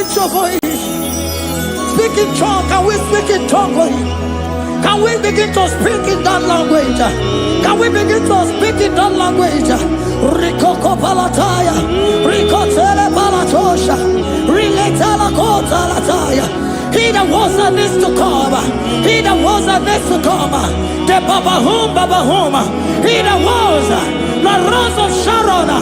lift your voice? Speak in tongue. Can we speak in tongue for him? Can we begin to speak in that language? Can we begin to speak in that language? Rikoko palataya, rikotele palatosha, riletala kota lataya. He that was and is to come. He that was and is to come. The Babahum. He that was the rose of Sharon.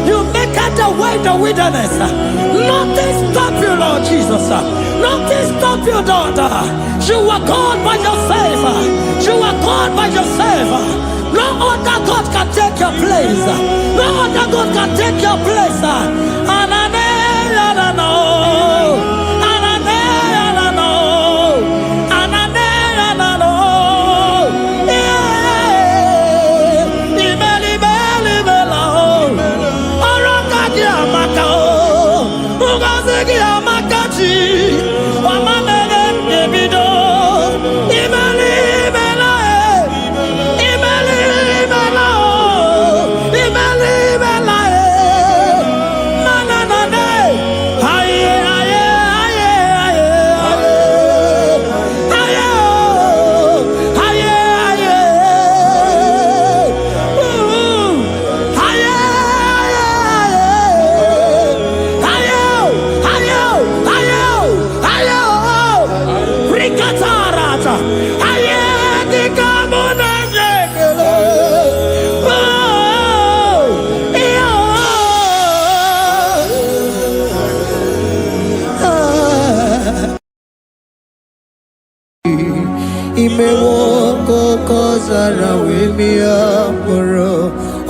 You make out the way the wilderness. Nothing stop you, Lord Jesus. Nothing stop you, daughter. You are God by yourself. You are God by yourself. No other God can take your place. No other God can take your place.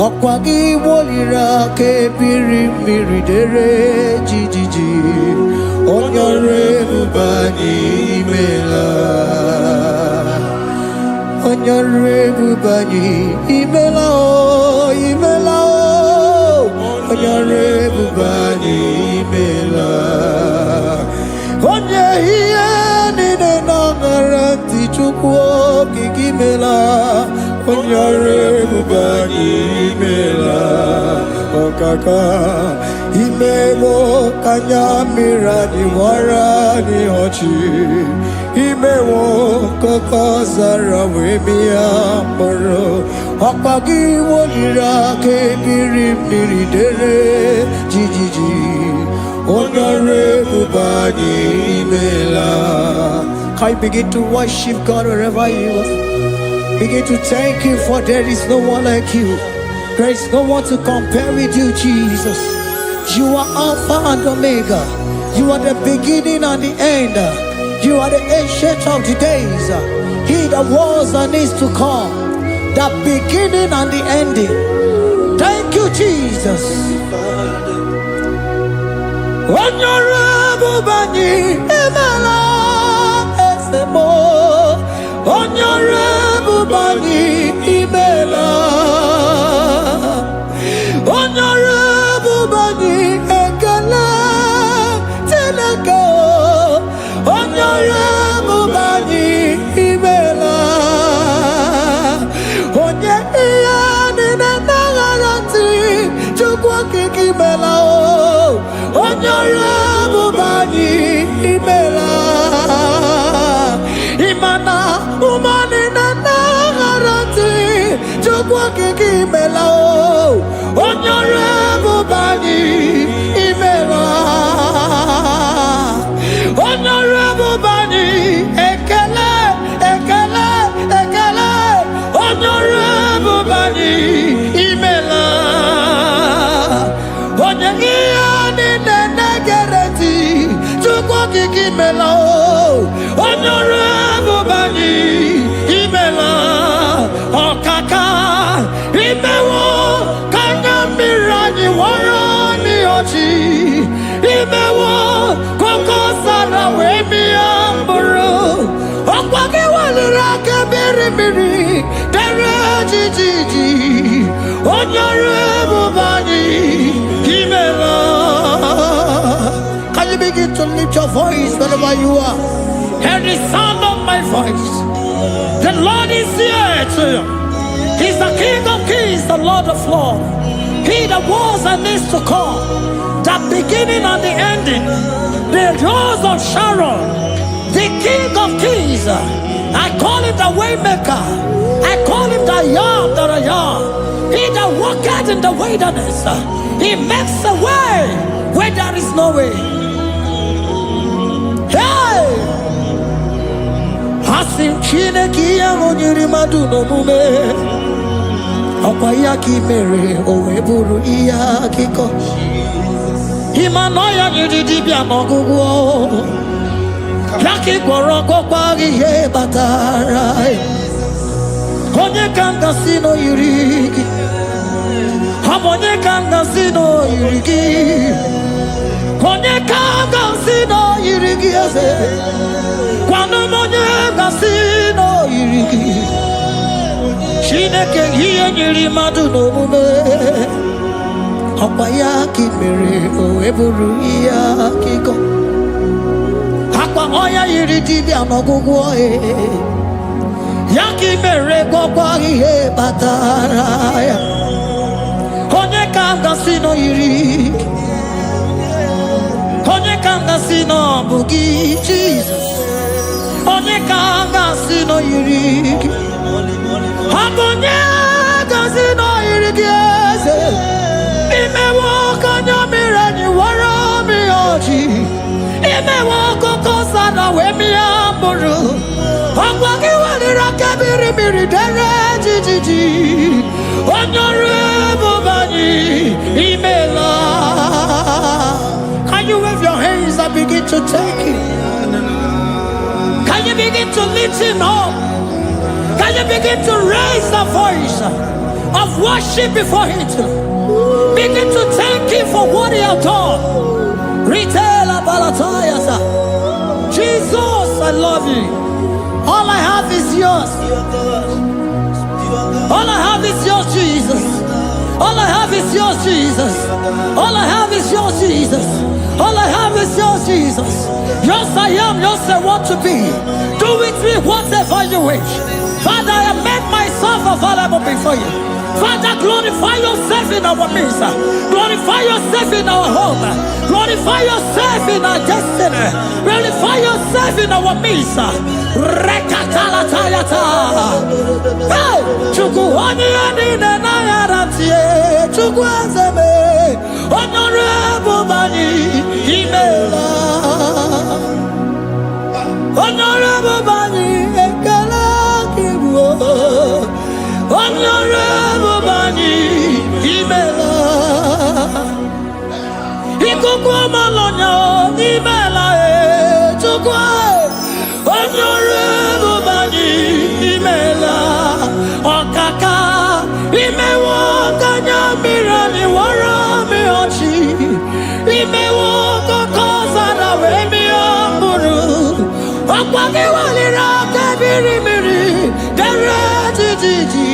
Okwagi wolira ke biri miri dere jijiji onyore bubani imela onyore bubani imela o onyore bubani imela onye hiye nine na garanti chukwu gigimela onyore bubani imela okaka imewo kanya mirani warani ochi imewo koko zara wemia moro okagi wolira ke biri miri dere jijiji onyore bubani imela. Can you begin to worship God wherever you are? Begin to thank Him, for there is no one like you. There is no one to compare with you, Jesus. You are Alpha and Omega. You are the beginning and the end. You are the ancient of the days. He that was and is to come. The beginning and the ending. Thank you, Jesus. Honorable Bani Emala Esemo. Honorable Bani Imela, Honorable Bani Ekala Teleko, Honorable Bani Imela, Onye Iyani Nangarati Chukwa Kikimela, Honorable Bani Imela, Imana Umani Nangarati Chukwa Kikimela, Honorable Bani Imela, Honorable Bani Ekele, Honorable Bani Imela, Onyani Nangarati Chukwa Kikimela, Honorable Bani Imela, Okaka Imewo Kanya Mirani Warani Ochi Imewo Koko Sara Wemi Amburu Okwagi Walira Kebiri Miri Dere Jijiji Honorable Bani Imela. Can you begin to lift your voice wherever you are? Hear the sound of my voice. The Lord is here to you. He's the King of Kings, the Lord of Lords. He that was and is to come, the beginning and the ending. the rose of Sharon, the King of Kings. I call him the Waymaker. I call him the Yam that I am. He that walketh in the wilderness. He makes a way where there is no way. Hey! Hasim Chineke ya onyiri madu no mume. Ọkwa ya ki mere o wee bụrụ ihe akụkọ. Ịma ya nyiri dibịa n'ọgwụgwọ. Ya ka ị gwọrọ gwọkwa ihe batara. Onye ka m gasị n'oyiri gị. Ọ bụ onye ka m gasị n'oyiri gị. Onye ka m gasị n'oyiri gị eze. Gwanụ m onye gasị n'oyiri gị. Chineke ihe nyiri mmadụ n'omume. Ọkwa ya ka ị mere o wee bụrụ ihe akụkọ. Akwa ọya yiri dibịa n'ọgwụgwọ ya ka ị mere gwọkwa ihe batara ya. Onye ka m gasị n'oyiri gị. Onye ka m gasị n'ọbụ gị Jizọs. Onye ka m gasị n'oyiri gị. Ọ bụ onye gasị n'oyiri gị eze. Imewe ọkanya mmiri anyị wara m ọjị. Imewe ọkụkọ sana wee mịa mkpụrụ. Ọgwa gị weliri aka mmiri dere jijiji. Onye ọrụ ebube anyị imela. Can you wave your hands and begin to take it? Can you begin to lift him up? Can you begin to raise the voice of worship before him? Begin to thank him for what he has done. Retail Abalatayasa. Jesus, I love you. All I have is yours. All I have is yours, Jesus. All I have is yours, Jesus. All I have is yours, Jesus. All I have is yours, Jesus. Yours I am, yours I want to be. Do with me whatever you wish. Father, I make myself available before you. Father, glorify yourself in our midst. Glorify yourself in our home. Glorify yourself in our destiny. Glorify yourself in our midst. Rekatalatayata. Hey! Chukwuani anine na yaratie. Chukwuazeme. Honorable Bani Imela. Honorable Bani Ekala Kibu. Honorable Bani Imela. Ikukwa malonya Imela Chukwa. Honorable Bani Imela. Okaka Imewo Kanya Mirani Warami Ochi. Imewo Kokosana Wemi Amburu. Okwaki Walira Kabiri Jiji,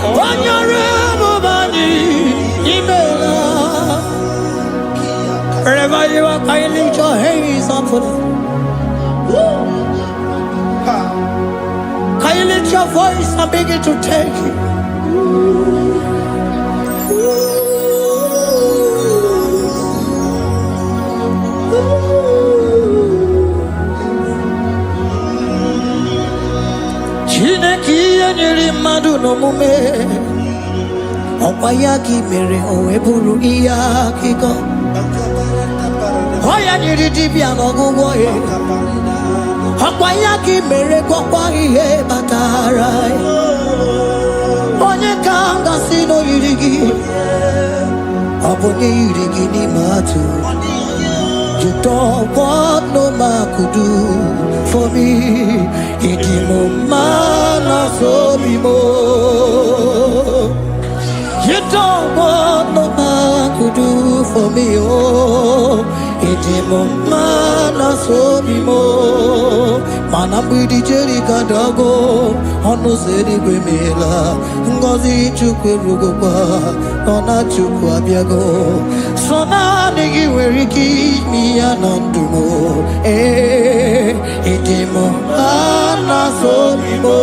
on your Bani, Imela. Wherever you are, can you lift your hands up for them? Can you lift your voice and begin to take it? Chineke nyiri mmadụ n'omume. Ọkwa ya ka ị mere o wee bụrụ ihe akụkọ. Ọ ya nyiri dibịa n'ọgwụgwọ ya. Ọkwa ya ka ị mere gwọkwa ihe batara ya. Onye ka m gasị n'oyiri gị. Ọ bụ onye yiri gị n'ime atụ. You don't want no man could do for me. Idimo mana so bimo. You don't want no man could do for me. Oh, idimo mana so bimo. Mana bidi jeri kadago. Ono zeri gwemela. Ngozi chukwe rugokwa. Ona chukwa biago. Sona nigi weriki mi anandumo. Idimo mana so bimo.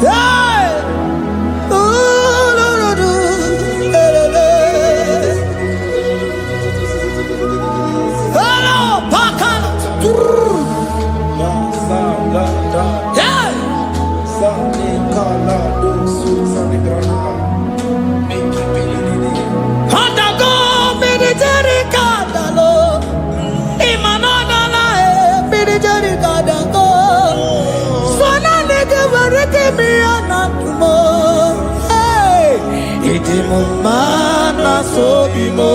Hey! mo, idi mo mana sobi mo.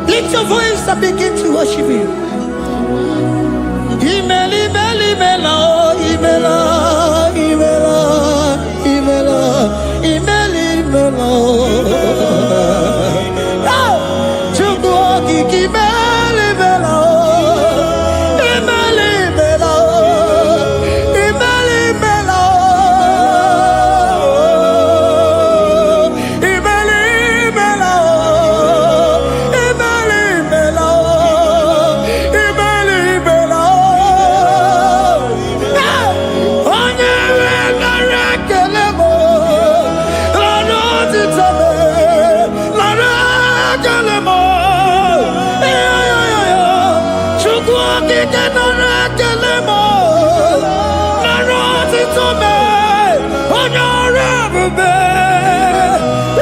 Lift your voice and begin to worship Him. Imela, imela, imela, imela, imela, imela, imela. Chukwu okike imela, imela, imela, imela, imela, imela, imela, imela, imela, imela, imela, imela. Onye nara ekele mo, lara otito me, lara ekele mo. Chukwu okike nara ekele mo, lara otito me, onye ọrụ ebube.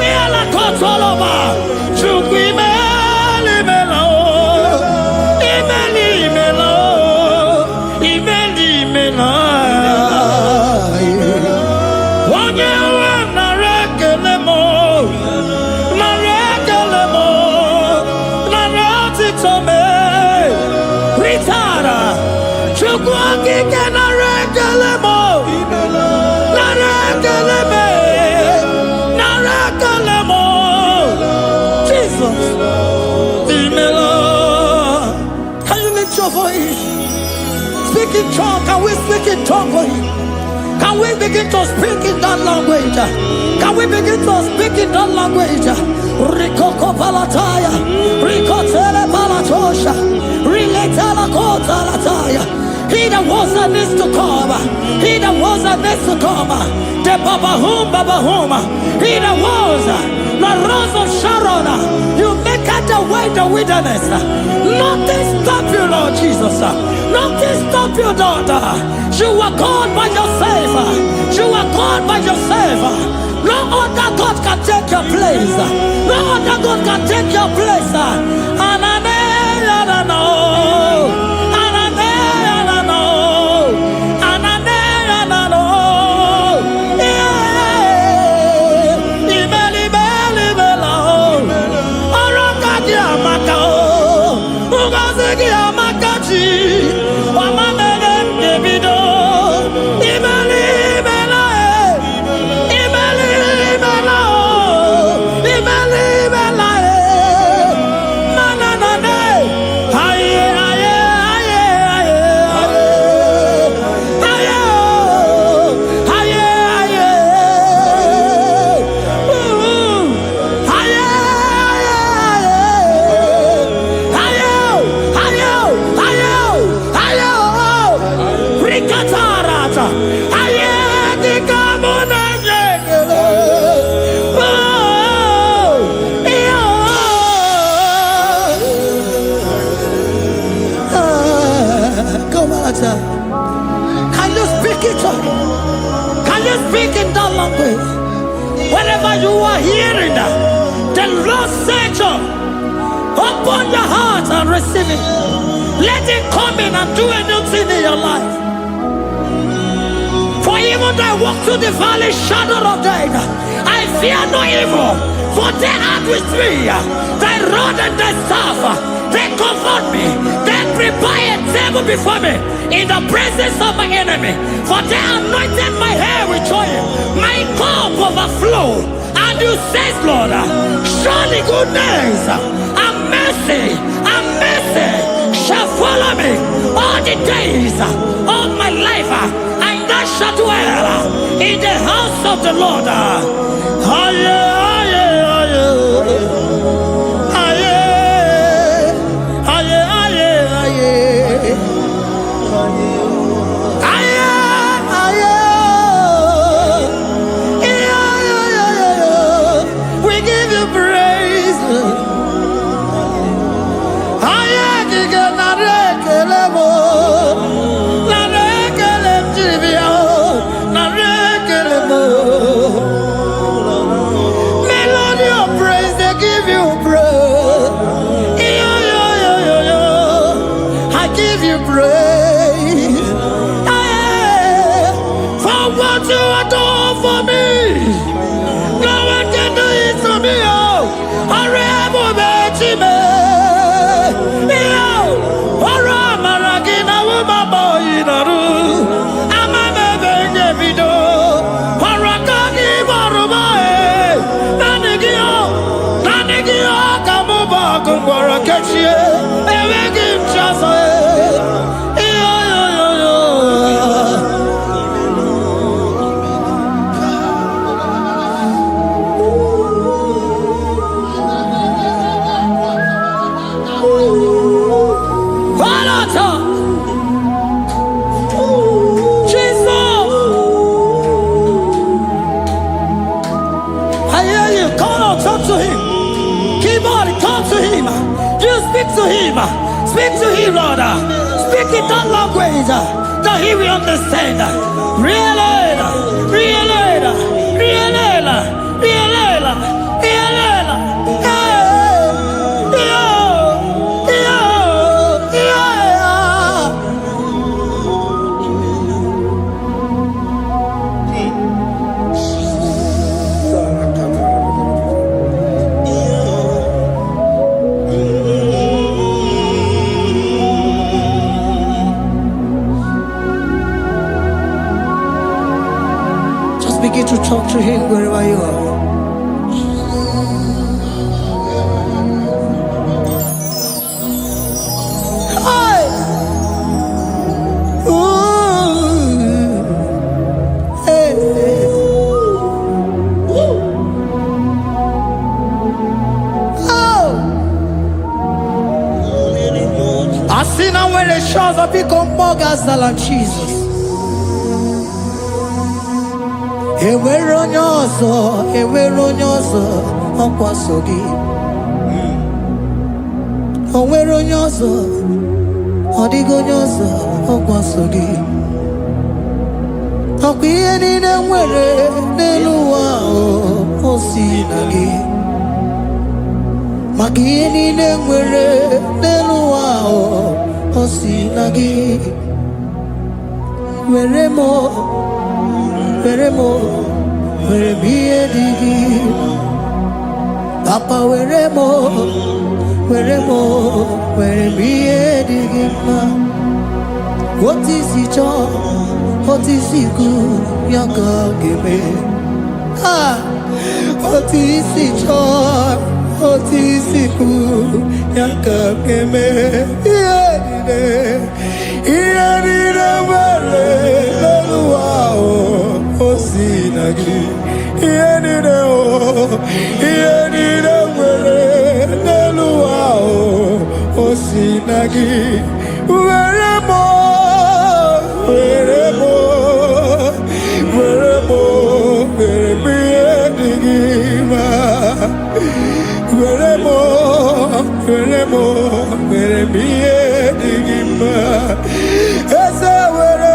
Ihe lakọtọlọba, Chukwu imela, imela, imela, imela, imela, imela. Onye nwe nara ekele mo, nara ekele mo, nara otito me. Ritara, Chukwu okike nara ekele mo, nara ekele me, nara ekele mo. Jesus, imela. Can you lift your voice? Speak in tongue. Can we speak in tongue for Him? Can we begin to speak in that language? Can we begin to speak in that language? Rikoko palataya, rikotele palatosha, riletala kotalataya. He that was and is to come, He that was and is to come, the Babahum, He that was, the Rose of Sharon, you make out the way in the wilderness. Nothing stop you, Lord Jesus. Nothing stop you, daughter. You are God by yourself. You are God by yourself. No other God can take your place. No other God can take your place. Can you speak it? Can you speak in that language? Wherever you are hearing that, the Lord said, open your heart and receive it. Let it come in and do a new thing in your life. For even though I walk through the valley shadow of death, I fear no evil. For they are with me. Thy rod and thy staff, they comfort me. They prepare a table before me in the presence of my enemy. For they anointed my hair with oil. My cup overflow. And you say, Lord, surely goodness and mercy shall follow me all the days of my life. And I shall dwell in the house of the Lord. We give you praise. what you are doing for me, no one can do it to me. Oh, horrible baby. Speak to him, Lord. Speak in that language that he will understand. Begin to talk to him wherever you are. Hey! Ooh! Hey! Oh! I see now when the shores have become more gas than Jesus. Enwere onye ọzọ ọkwa so gị. O nwere onye ọzọ, ọ dịghị onye ọzọ ọkwa so gị. Ọkwa ihe niile nwere n'elu ụwa o si na gị. Maka ihe niile nwere n'elu ụwa o si na gị. Were ihe dị gị. Papa were ihe dị gị mma. Otu isi chọọ, otu isi kwu ya ka ọ ga-eme. Otu isi chọọ, otu isi kwu ya ka ọ ga-eme. Ihe niile nwere n'elu ụwa o si na gị. Ihe niile nwere n'elu ụwa o si na gị. Were ihe dị gị mma. Were ihe dị gị mma. Eze were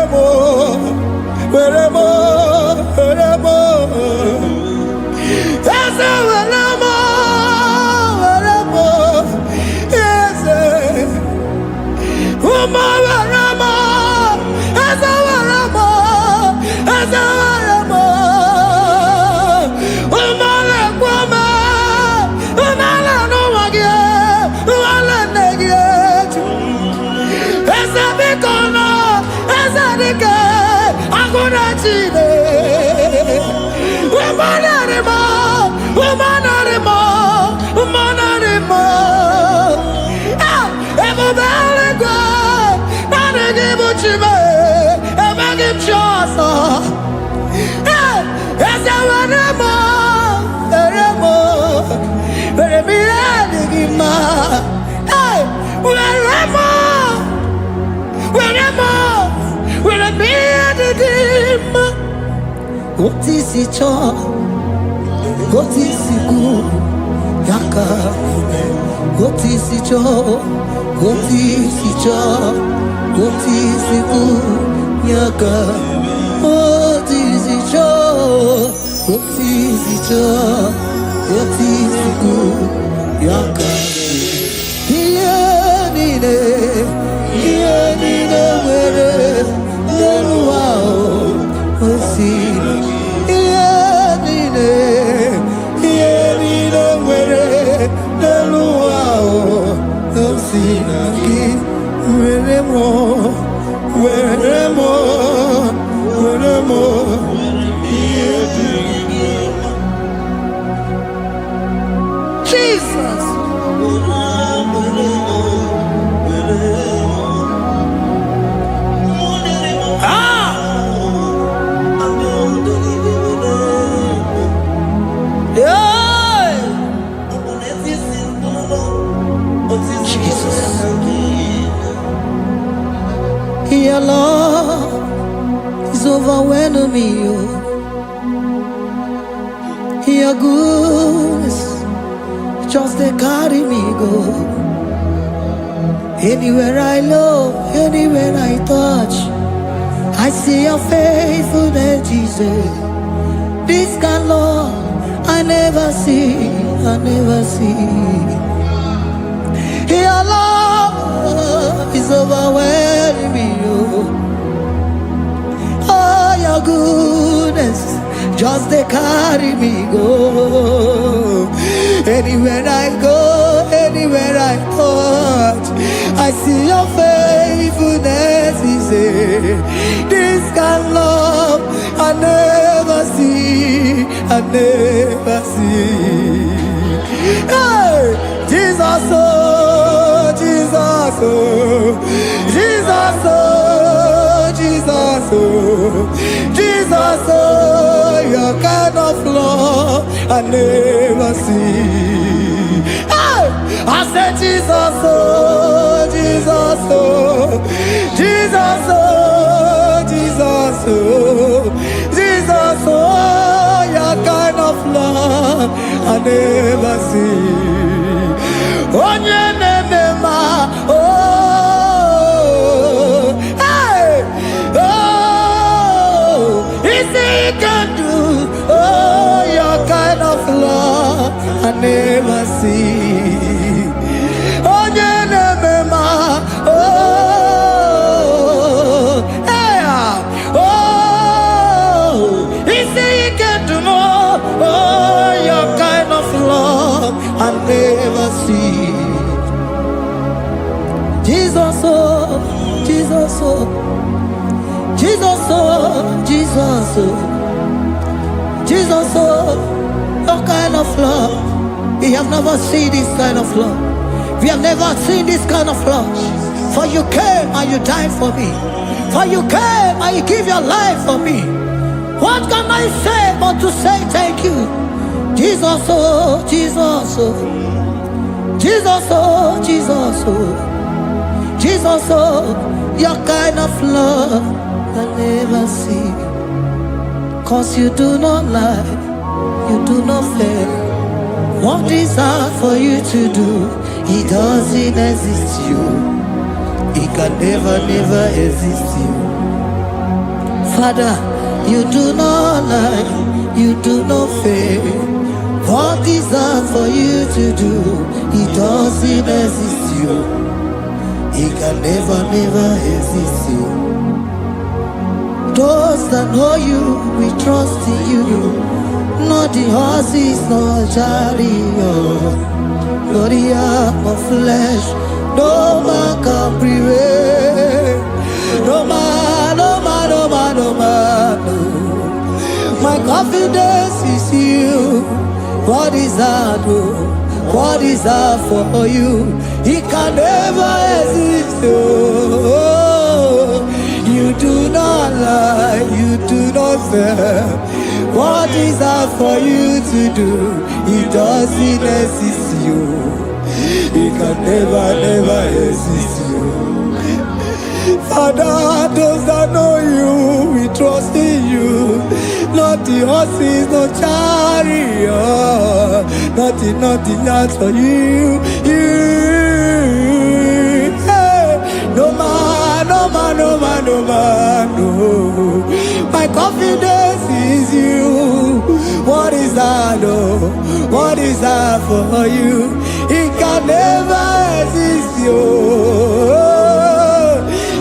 What is it, what is it good? Yaka, what is it, what is it, what is it good? Yaka, what is it, what is it, what is it good? Yaka, here nine, where wow. Jesus. Your love is overwhelming me. Your goodness just they carry me go. Anywhere I look, anywhere I touch, I see your faithfulness, Jesus. This kind of love I never see, I never see. Your love is overwhelming me. Oh, your goodness just they carry me go. Anywhere I go, anywhere I touch, I see your faithfulness. This kind of love I never see, I never see. Hey, Jesus, oh, Jesus, oh, Jesus, oh, Jesus, oh, Jesus, oh, your kind of love I never see. Hey, I said Jesus, oh, Jesus, oh, Jesus, oh, Jesus, oh, Jesus, oh, your kind of love I never see. Onye nemema, oh, hey, oh, easy you can do, oh, your kind of love I never see. Onye nemema, oh, hey, oh, easy you can do more, oh, your kind of love I never see. Jesus, oh, Jesus, oh, Jesus, oh, Jesus, oh, Jesus, oh, your kind of love. We have never seen this kind of love. We have never seen this kind of love. For you came and you died for me. For you came and you give your life for me. What can I say but to say thank you? Jesus, oh, Jesus, oh, Jesus, oh, Jesus, oh, Jesus, oh, your kind of love I never see. 'Cause you do not lie, you do not fail. What is hard for you to do? It doesn't exist you. It can never, never exist you. Father, you do not lie, you do not fail. What is hard for you to do? It doesn't exist you. It can never, never exist you. Those that know you, we trust in you. Not the horses, not chariot, not the arm of flesh. No man can prevail. No man, no man, no man, no man, no. My confidence is you. What is that? What is that for you? It can never exist. Oh, you do not lie, you do not fail. What is that for you to do? It doesn't exist you. It can never, never exist you. Father, those that know you, we trust in you. Not the horses, no chariot. Nothing else for you. Hey, no man, no man, no man, no man, no. My confidence is you. What is that, oh? What is that for you? It can never exist you.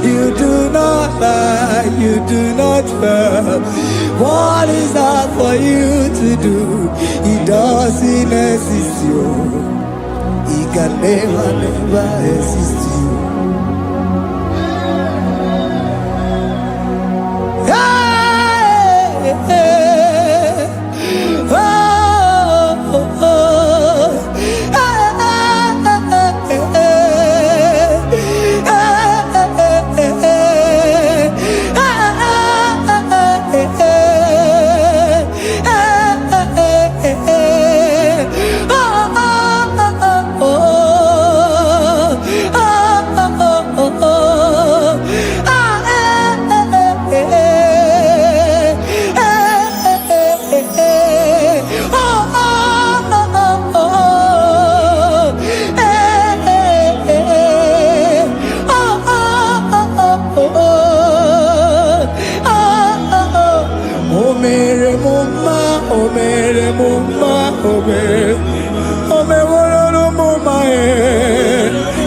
You do not lie. you do not fail. What is that for you to do? It doesn't exist you. It can never, never exist you. Hey, hey, oh, oh, oh.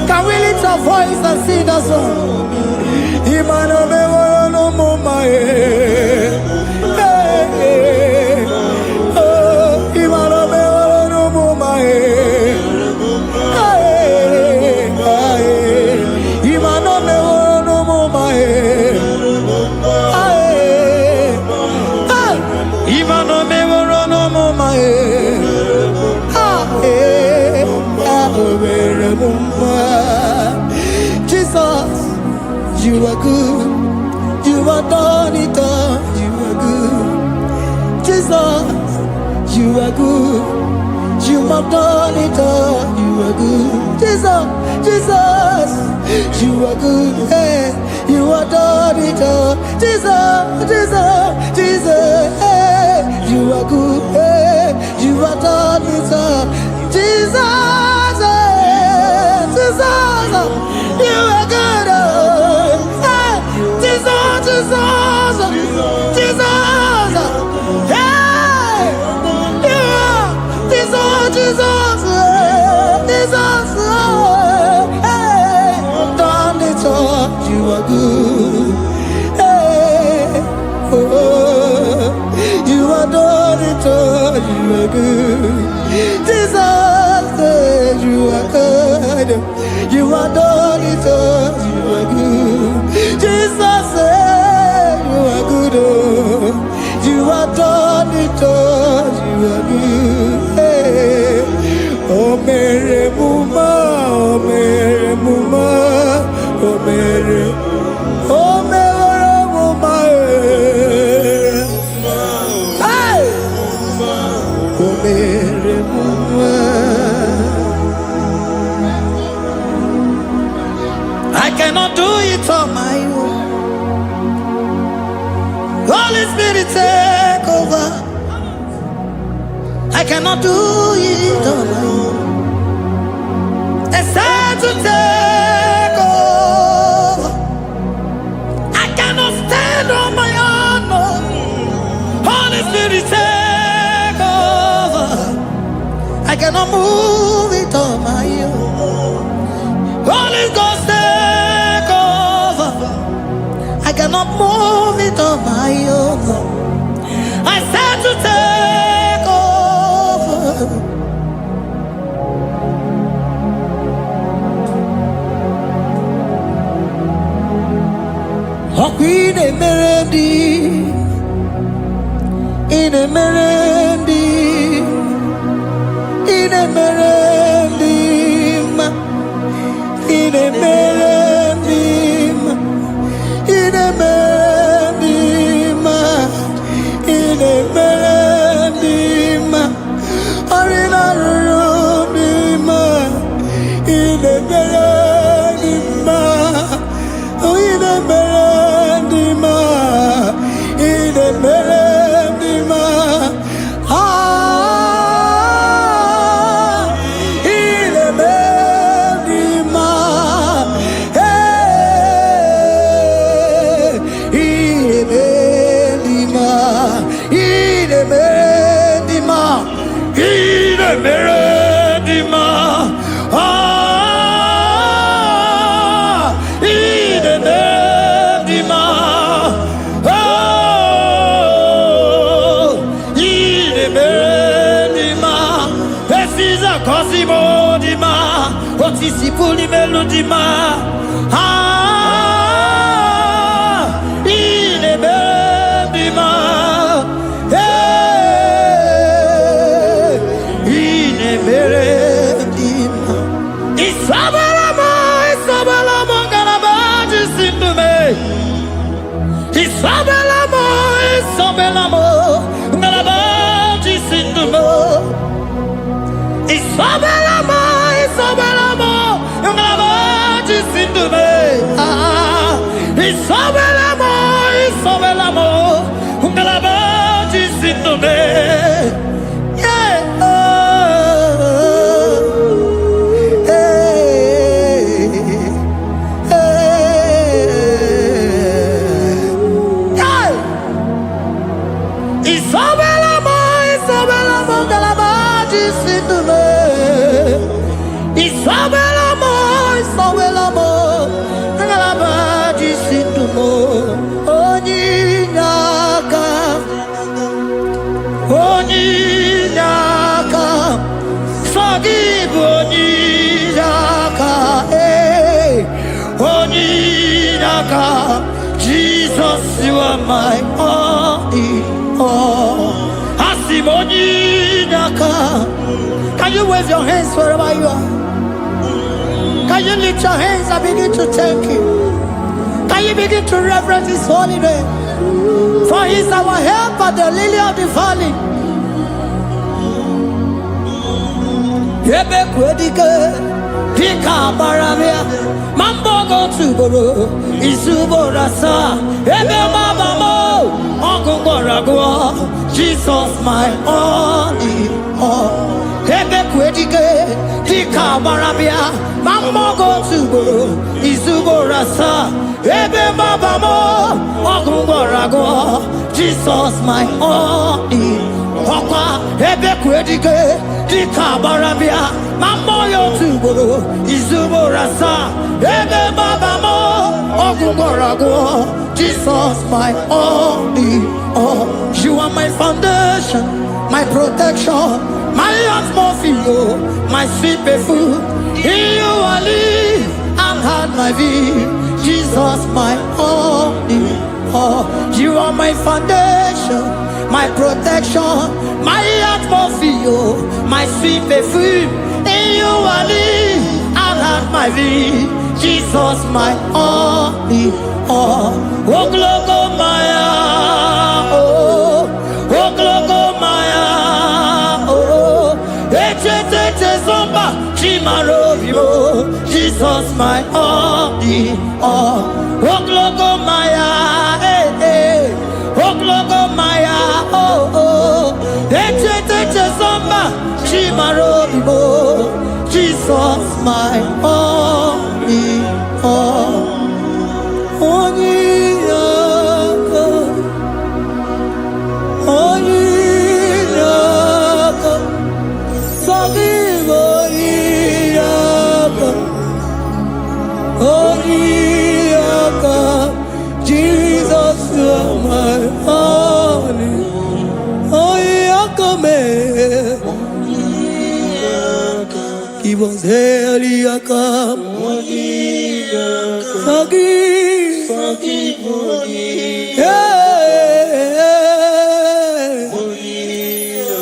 Can we lift our voice and sing a song? Imano me no mama oh, imano me no mama imano me no mama imano me no mama Jesus, you are good. You are done it all. You are good. Jesus, you are good. You have done it all. You are good. Jesus, Jesus, you are good. Hey, you are done it all. Jesus, Jesus, Jesus, hey, you are good. Hey, you are done it all. Jesus, Jesus, you are good. Hey, Jesus, Jesus, Jesus, hey, you are Jesus, Jesus, Jesus, hey, done it all. You are good. Hey, oh, you are done it all. You are good. Jesus, you are good. You are done it all. You are good. Jesus, you are good. You are done it all. You are good. Hey. Oh, Mary Muma, oh, Mary Muma, oh, Mary, oh, Mary Muma, hey, oh, Mary Muma. I cannot do it on my own. Holy Spirit, take over. I cannot do it on my own. It's time to take over. I cannot stand on my own. No. Holy Spirit, take over. I cannot move it on my own. Holy Ghost, take over. I cannot move it on my own. I said to take over. Queen in a merendi, in a merendi, in a merendi, in a merendi, in a merendi, or in a room, in a merendi, in a merendi, in a merendi, Cosimo di ma, otisi puli melodima. Ine bebima. Ine bebima. Isabelamo, Isabelamo, galabaji sindume. Isabelamo, Isabelamo, galabaji sindume. Isabelamo, Isabelamo, galabaji sindume. Isabelamo, Isabelamo, galabaji sindume. Jesus, you are my all in all. Can you wave your hands wherever you are? Can you lift your hands and begin to thank Him? Can you begin to reverence His holy name? For He is our help at the lily of the valley. Pika baramia, mambogo tuboro, isuborasa, ebe mabamo, ongorago, Jesus my only all. Ebe kwedike, pika baramia, mambogo tuboro, isuborasa, ebe mabamo, ongorago, Jesus my only. Okwa, ebe kwedike, pika baramia. Mamoyo tuboro, izuborasa, ebe babamo, ogugorago, Jesus my only all. You are my foundation, my protection, my atmosphere, my sweet perfume. In you I live and had my being, Jesus my only all. You are my foundation, my protection, my atmosphere, my sweet perfume. In you I live and have my being, Jesus my only all. Lokogoma, oh, Lokogoma, oh, Echete zomba, Chimarovio, Jesus my only all. Lokogoma, Lokogoma, oh, Echete zomba, Chimarovio, Jesus my only all. Jesus my only. He was here, he come. Forgive, yeah.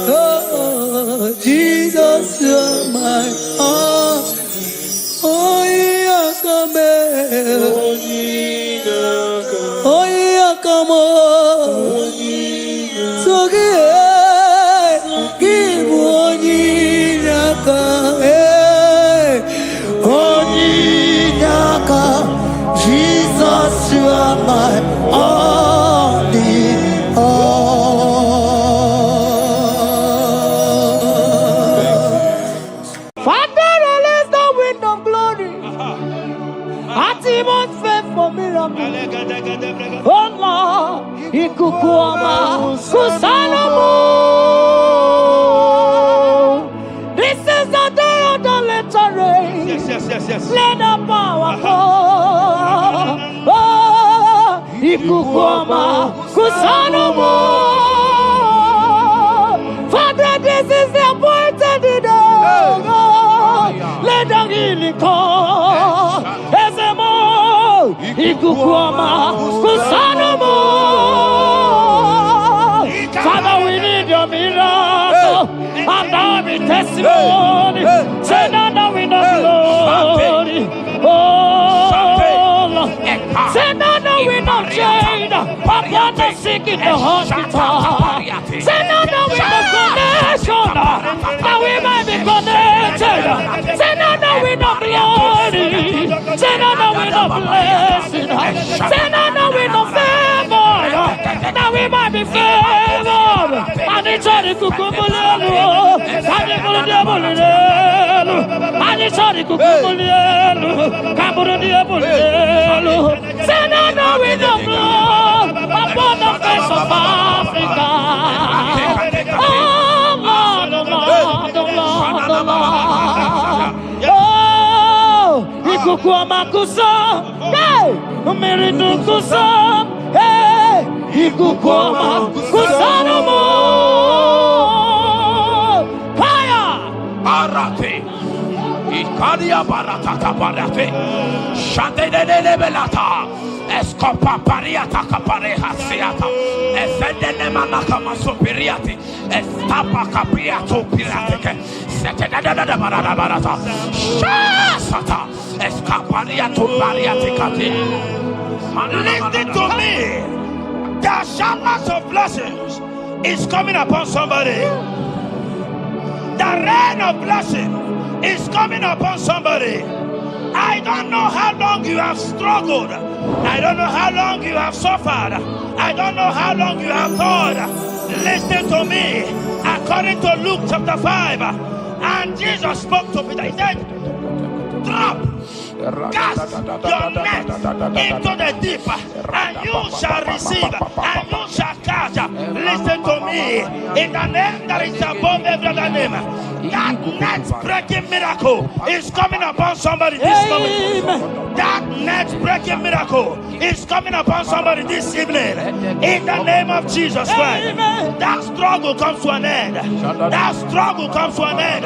Oh, Jesus, you're my all. Oh, yeah, come here. Oh, yeah, come on. So give one, Jesus, you are my only all. Father, release the wind of glory. Atmosphere for miracle. Oh Lord, Ikukuama, Kusanomo. This is the day of the letter rain. Yes. Let the power fall. Oh, Ikukuoma, Kusanomo. Father, we need your miracle. And now be testimony. Say now we know glory. Oh, Lord. Say now we know chain. Upon the sick in the hospital. Say now we know connection. Now we might be connected. Say now we know glory. Say now we know blessing. Say now we know favor. Now we might be favored. And it's all the kukumulelu. And it's all the diabolelu. And it's all the kukumulelu. Kaburu diabolelu. Say now we know blood upon the face of Africa. Oh Lord, oh Lord, oh Lord, oh Lord. Oh, Ikukuoma kusa, hey, Umiridu kusa, hey, Ikukuoma kusa no more. Fire! Arate, Ikadia baratata barate, Shadene belata. Escopa pariata capareha seata, Efendene manaka masopiriati, Estapa capriato pirate, Setadada barata, Shasata, Escapariato bariate cati. Listen to me, the showers of blessings is coming upon somebody. The rain of blessing is coming upon somebody. I don't know how long you have struggled. I don't know how long you have suffered. I don't know how long you have thought. Listen to me. According to Luke chapter 5, and Jesus spoke to Peter. He said, drop, cast your net into the deep, and you shall receive, and you shall catch. Listen to me. In the name that is above every other name, that net breaking miracle is coming upon somebody this moment. That net breaking miracle is coming upon somebody this evening. In the name of Jesus Christ. That struggle comes to an end. That struggle comes to an end.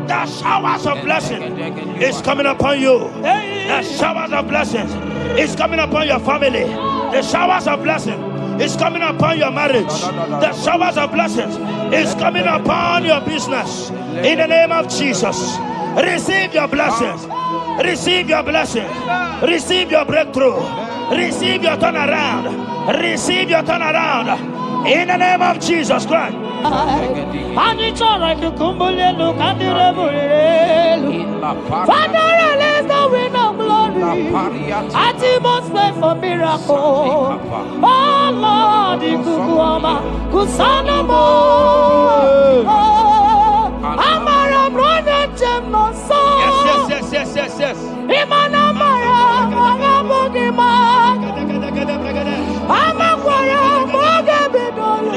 The showers of blessing is coming upon you. The showers of blessings is coming upon your family. The showers of blessing is coming upon your marriage. The showers of blessings is coming upon your business. In the name of Jesus, receive your blessings. Receive your blessings. Receive your breakthrough. Receive your turnaround. Receive your turnaround. In the name of Jesus Christ. And it's all right to kumbulelu kandiremulelu. Father, release the wind of glory. Atmosphere for miracle. Oh Lord, Ikukuoma, Kusanamo. Amara brother Jemno so. Yes. Imana Mara, Magabogima. Amakwara, Mogabidolo.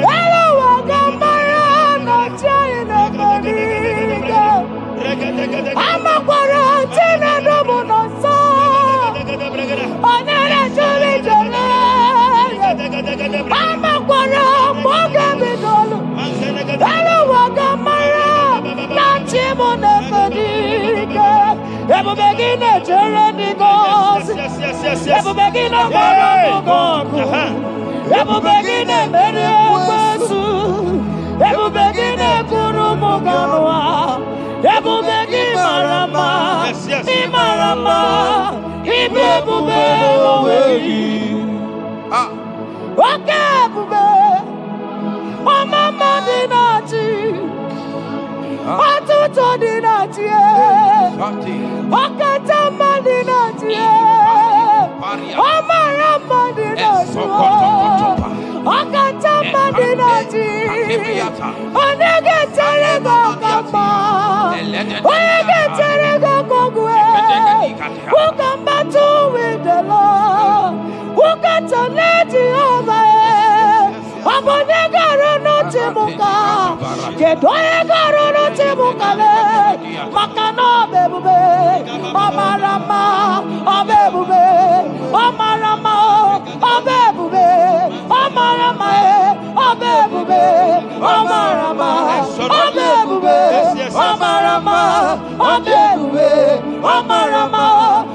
Hello, Wagamara, not trying to believe. Amakwara, Tina Domono so. Onera Jolly Jolly. Amakwara, Mogabidolo. Hello, Wagamara, not Timon Fadiga. Ever begin a journey goes. Ever begin a monogo. Ever begin a mediosu. Ever begin a kurumoganoa. Ever begin Marama. Imarama. Ibebube. Okay, Bube. Oh, Mama Dinati. Atuto Dinati. Okatama Dinati. Omarama Dinati. Okatama Dinati. Onegeterego Kama. Onegeterego Kogwe. Who come battle with the Lord? Who got to let you over? Abonegaro no Timuka. Kedoegaro no Timukale. Makano bebube. Omarama. Obebube. Omarama. Obebube. Omarama. Obebube. Omarama. Obebube. Omarama. Obebube. Omarama.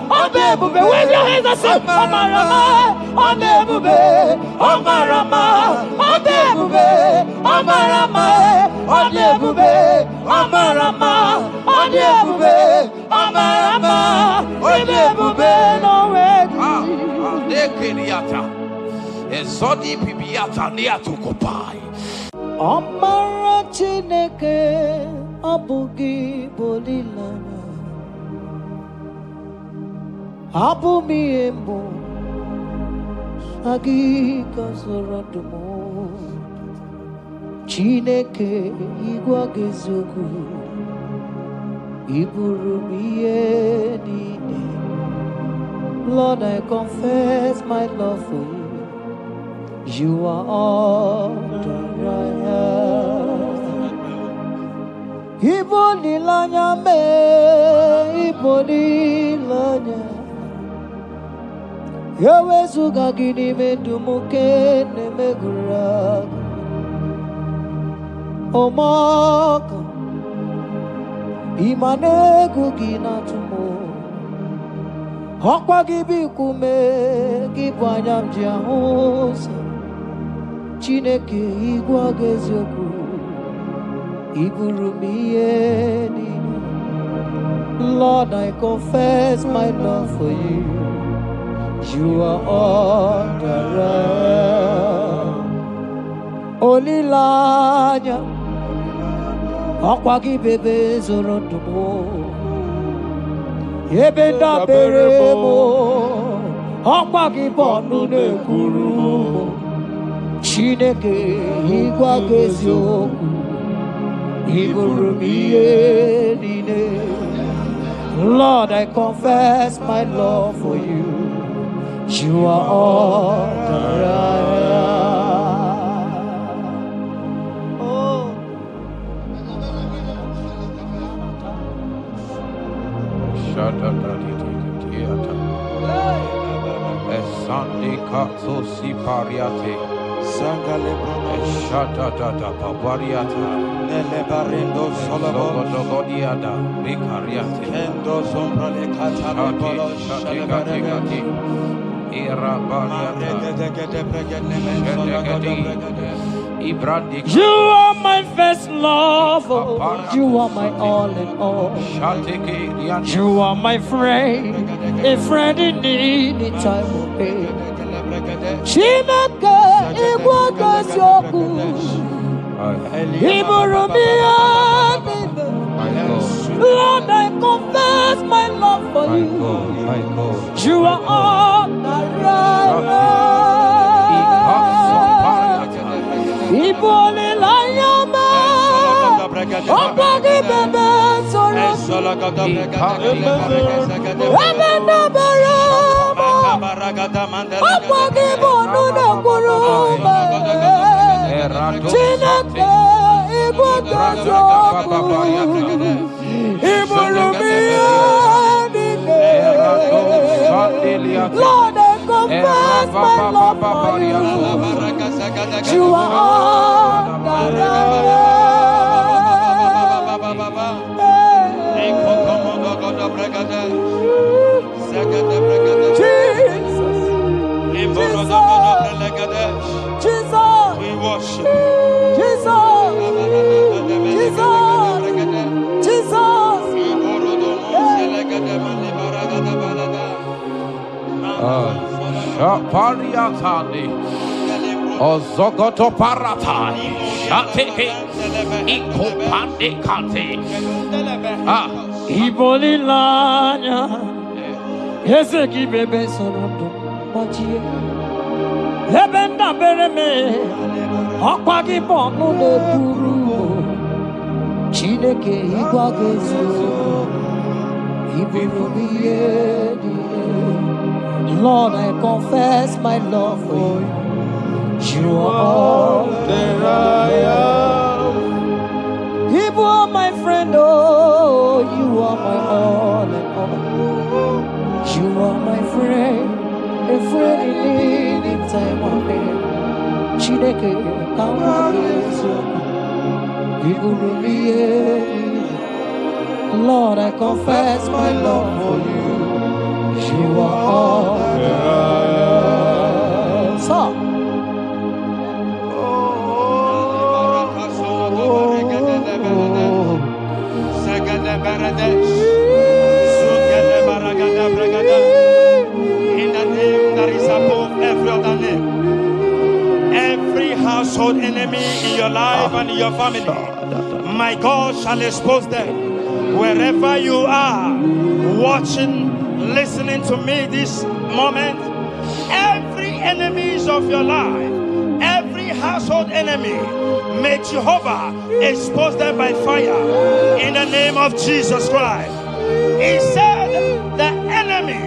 Obebube. your hands and say, Omarama, Onebube, Omarama, Onebube, Omarama, Onebube, Omarama, Onebube, Omarama, Onebube, no way. Ezodi pibiata nia tukopai. Amara Chineke abugi bolilana. Abumi embo sagi kasorodumo. Chineke igwa gezoku iburumiye nine. Lord, I confess my love for you. You are all that I am. Ibo nilanya me, Ibo nilanya. Yewe suga gini me dumuke ne me gurag. Omaka, imane kugina tumo. Hokwa gibi kume, gibanyam jiahosa. Chineke igwa gezoku iburumiye nini. Lord, I confess my love for you. You are all that I am. Olilanya akwagi bebe zorondumo yebenda beremo akwagi bonu nekurumo. Chineke igwa gezoku iburumiye nine. Lord, I confess my love for you. You are all that I am. Oh. Sunday Katso Sipariate. Sangale Shata Tata Papariata. Nele Barendo Solomon Sogodiada. Ricariate. Kendo Sombra le Catale Polo Shati. Era Bariata. You are my first love. You are my all in all. You are my friend, a friend in need in time of pain. Chineke igwa gezoku iburumiye. Lord, I confess my love for you. You are all that I am. Ibole la yama, opagi bebe soro. Ebena barama, opagi bonu na kuruma. Chineke igwa gezoku iburumiye. Lord, I confess my love for you. You are all that I Jesus, we worship Jesus, Pariatani Ozogoto Paratai Shateke Ikopande Kate Ibolilanya Ezeki bebe sorondo Machie Ebenda bereme Akwagi bonu ne buru Chineke igwa gezo Iburumiye. Lord, I confess my love for you. You are all that I am. You are my friend, oh, you are my all in all. You are my friend, a friend in need in time of pain. Chineke, Lord, I confess my love for you. You You are all that I am. So. In the name that is above every other name, every household enemy in your life and in your family, my God shall expose them. Wherever you are, watching, listening to me this moment, every enemies of your life, every household enemy, may Jehovah expose them by fire in the name of Jesus Christ. He said the enemy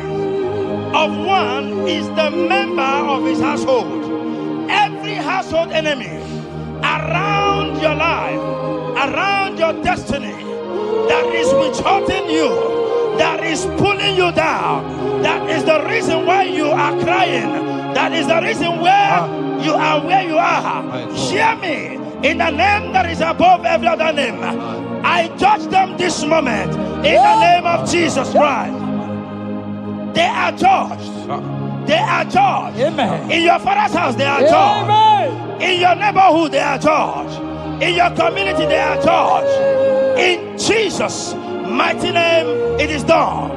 of one is the member of his household. Every household enemy around your life, around your destiny, that is withholding you, that is pulling you down, that is the reason why you are crying, that is the reason where you are. Hear me. In the name that is above every other name, I judge them this moment in the name of Jesus Christ. They are judged. They are judged. Amen. In your father's house, they are judged. Amen. In your neighborhood, they are judged. In your community, they are judged. In Jesus' mighty name, it is done.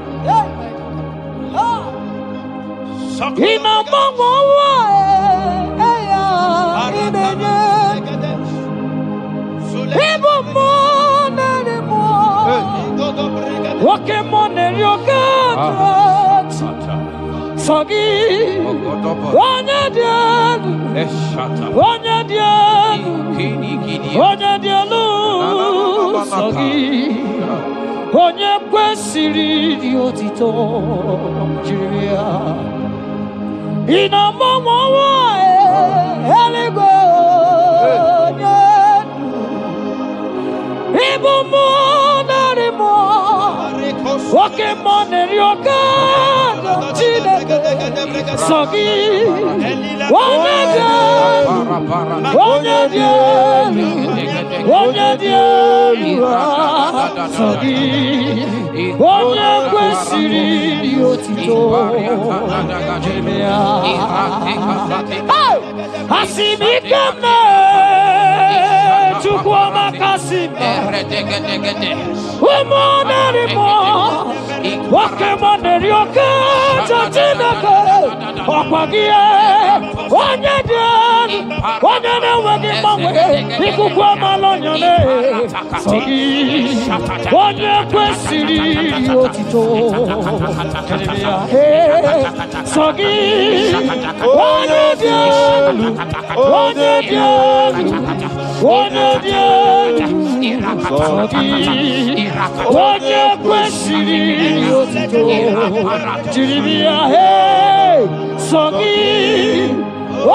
Onye kwesịrị dị otito Nigeria ina mọmọwa eluigwe onye ibu mụ narị mụ oke mmụọ na-eri oke Chineke sọ gị onye dị elu onye dị elu onye dị elu sọ gị onye kwesịrị dị otito asị m ike m Chukwu ọmakasị m ụmụ narị mụ nwoke mụ na-eri oke Chineke ọkwa gị onye dị elu onye na-enweghị mgbanwe ikuku ọmala onyone sọ gị onye kwesịrị otito sọ gị onye dị elu onye dị elu onye dị elu sọ gị onye kwesịrị otito jiri bịa sọ gị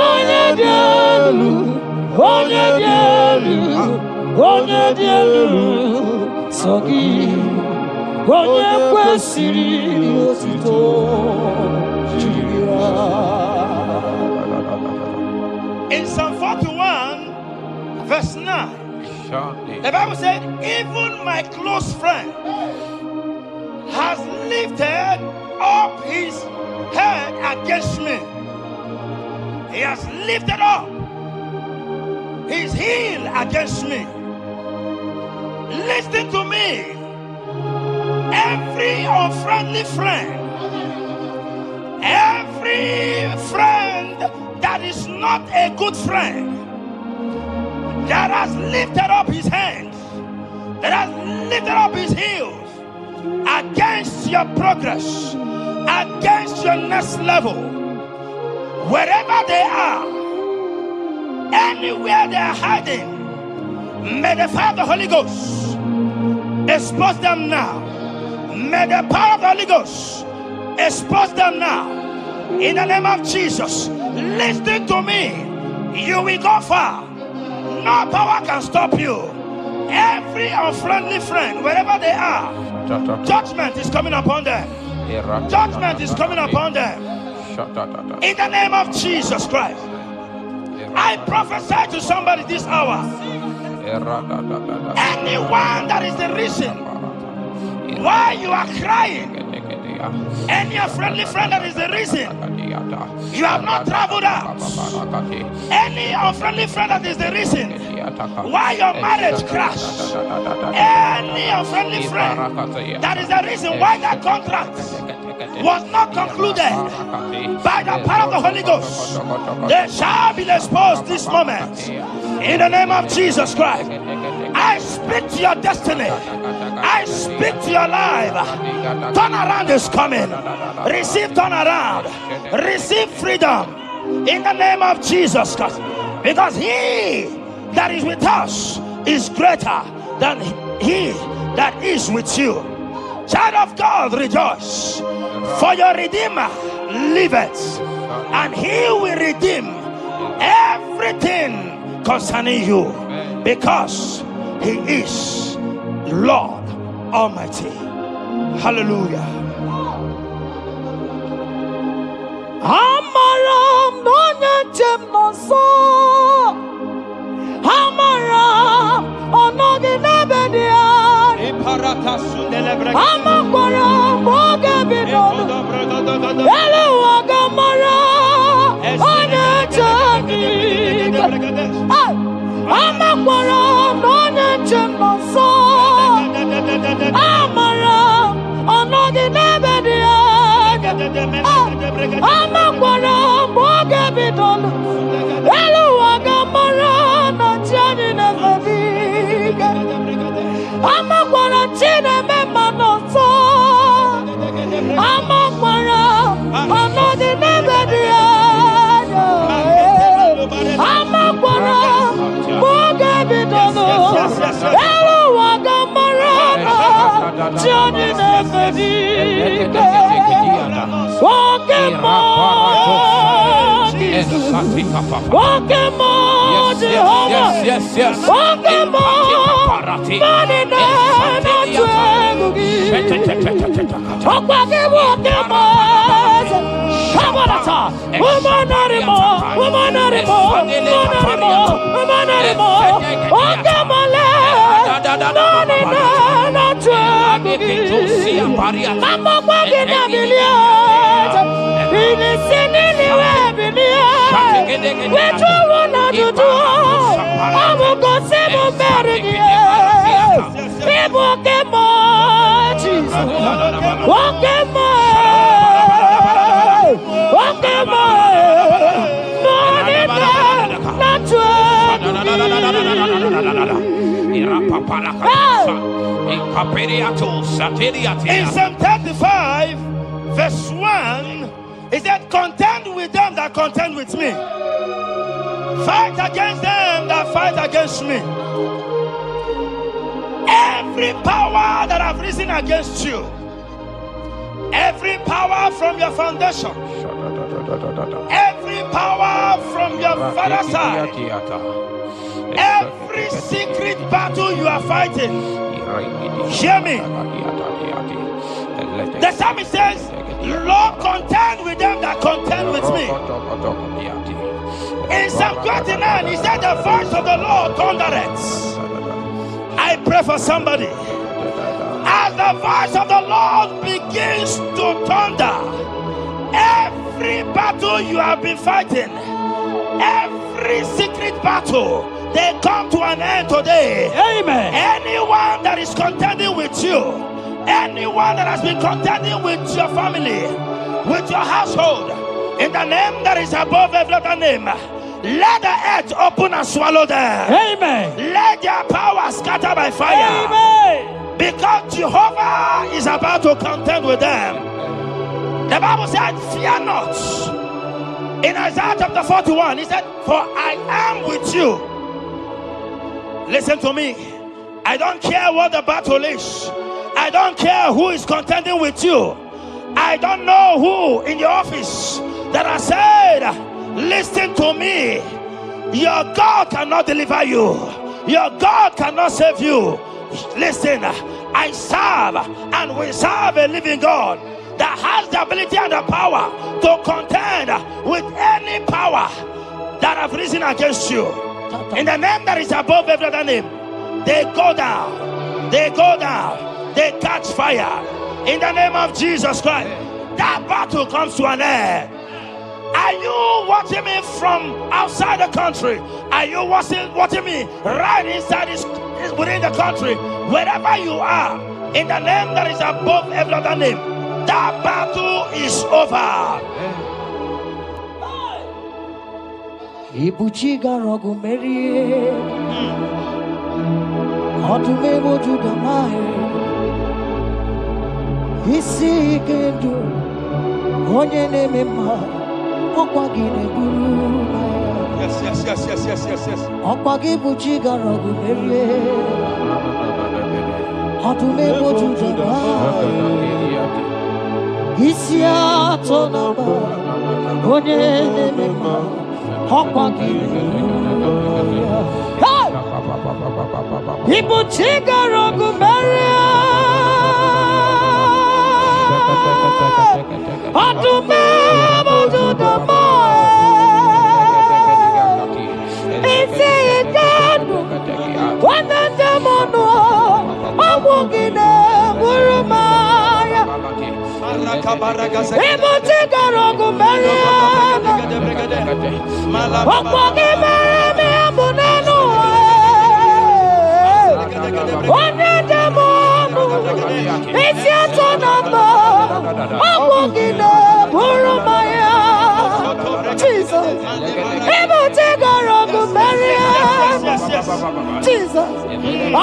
onye dị elu onye dị elu onye dị elu sọ gị onye kwesịrị otito jiri bịa. In Psalm 41 verse 9, the Bible said, even my close friend has lifted up his head against me. He has lifted up his heel against me. Listen to me. Every unfriendly friend, every friend that is not a good friend, that has lifted up his hands, that has lifted up his heels against your progress, against your next level, wherever they are, anywhere they are hiding, may the fire of the Holy Ghost expose them now. May the power of the Holy Ghost expose them now. In the name of Jesus, listen to me. You will go far. No power can stop you. Every unfriendly friend, wherever they are, judgment is coming upon them. Judgment is coming upon them. In the name of Jesus Christ, I prophesy to somebody this hour. Anyone that is the reason why you are crying, Any unfriendly friend that is the reason you have not traveled out. Any unfriendly friend that is the reason why your marriage crashed. Any unfriendly friend that is the reason why that contract was not concluded by the power of the Holy Ghost. They shall be exposed this moment. In the name of Jesus Christ, I speak to your destiny. I speak to your life. Turnaround is coming. Receive turnaround. Receive freedom. In the name of Jesus Christ. Because he that is with us is greater than he that is with you. Child of God, rejoice. For your Redeemer liveth, and he will redeem everything concerning you, because he is Lord Almighty. Hallelujah. Amaram nonyetem noso. Amaram onoginebedia. Amaram mogebidolo. Elu agamara onyetem. Amaram nonyetem noso. Amaram onoginebedia. Amaram mogebidolo. Elu agamara nachani nevadiga. Amaram chine memanoso. Amaram onoginebedia. Amaram mogebidolo. Elu agamara nachani nevadiga. In Psalm 35, verse 1, it said, contend with them that contend with me. Fight against them that fight against me. Every power that have risen against you, every power from your foundation, every power from your father's side, every secret battle you are fighting, hear me. The psalmist says, Lord, contend with them that contend with me. In Psalm 29, he said, the voice of the Lord thundereth. I pray for somebody. As the voice of the Lord begins to thunder, every battle you have been fighting, every secret battle, they come to an end today. Amen. Anyone that is contending with you, anyone that has been contending with your family, with your household, in the name that is above every other name, let the earth open and swallow them. Amen. Let their power scatter by fire. Amen. Because Jehovah is about to contend with them. The Bible said, fear not. In Isaiah chapter 41, he said, for I am with you. Listen to me. I don't care what the battle is. I don't care who is contending with you. I don't know who in your office that has said, listen to me. Your God cannot deliver you. Your God cannot save you. Listen, I serve and we serve a living God that has the ability and the power to contend with any power that have risen against you. In the name that is above every other name, they go down. They go down. They catch fire. In the name of Jesus Christ. That battle comes to an end. Are you watching me from outside the country? Are you watching me right inside within the country? Wherever you are, in the name that is above every other name, that battle is over. Ibuchiga rogu merie, odume boju damai, isi kendu, onye neme ma. Yes. Okwagi buchiga rogu merie. Odume boju damai. Isi atonaba. Onye neme ma. Okwagi. Hey! Ibuchiga rogu merie. Odume boju damai. Isi ikanu. Wana demono. Amugine burumaya. Ibuchiga rogu merie. Okwagi merie abunenu. Wana demono. Isi atonamba. Amugine burumaya. Jesus. Ibuchiga rogu merie. Jesus.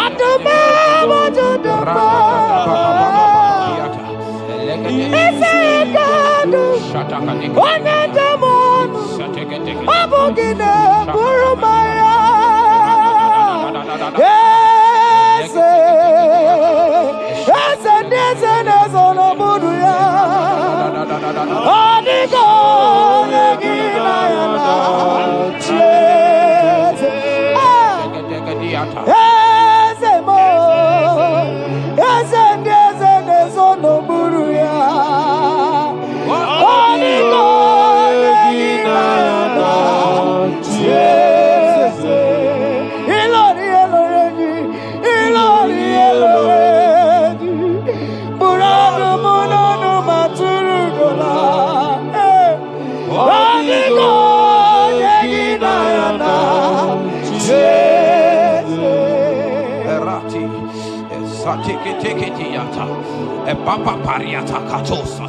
Adume boju damai. Isi ikanu. Wana demono. Amugine burumaya.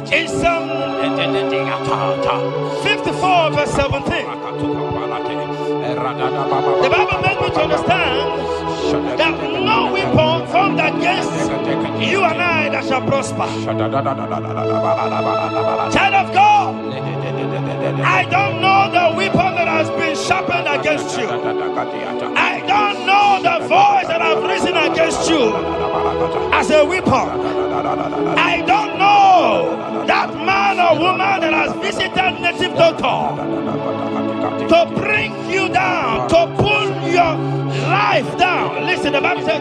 In Psalm 54 verse 17, the Bible makes me to understand that no weapon formed against you and I that shall prosper. Child of God, I don't know the weapon that has been sharpened against you. I don't know the voice that has risen against you as a weapon. I don't know that man or woman that has visited native doctor to bring you down, to pull your life down. Listen, the Bible said,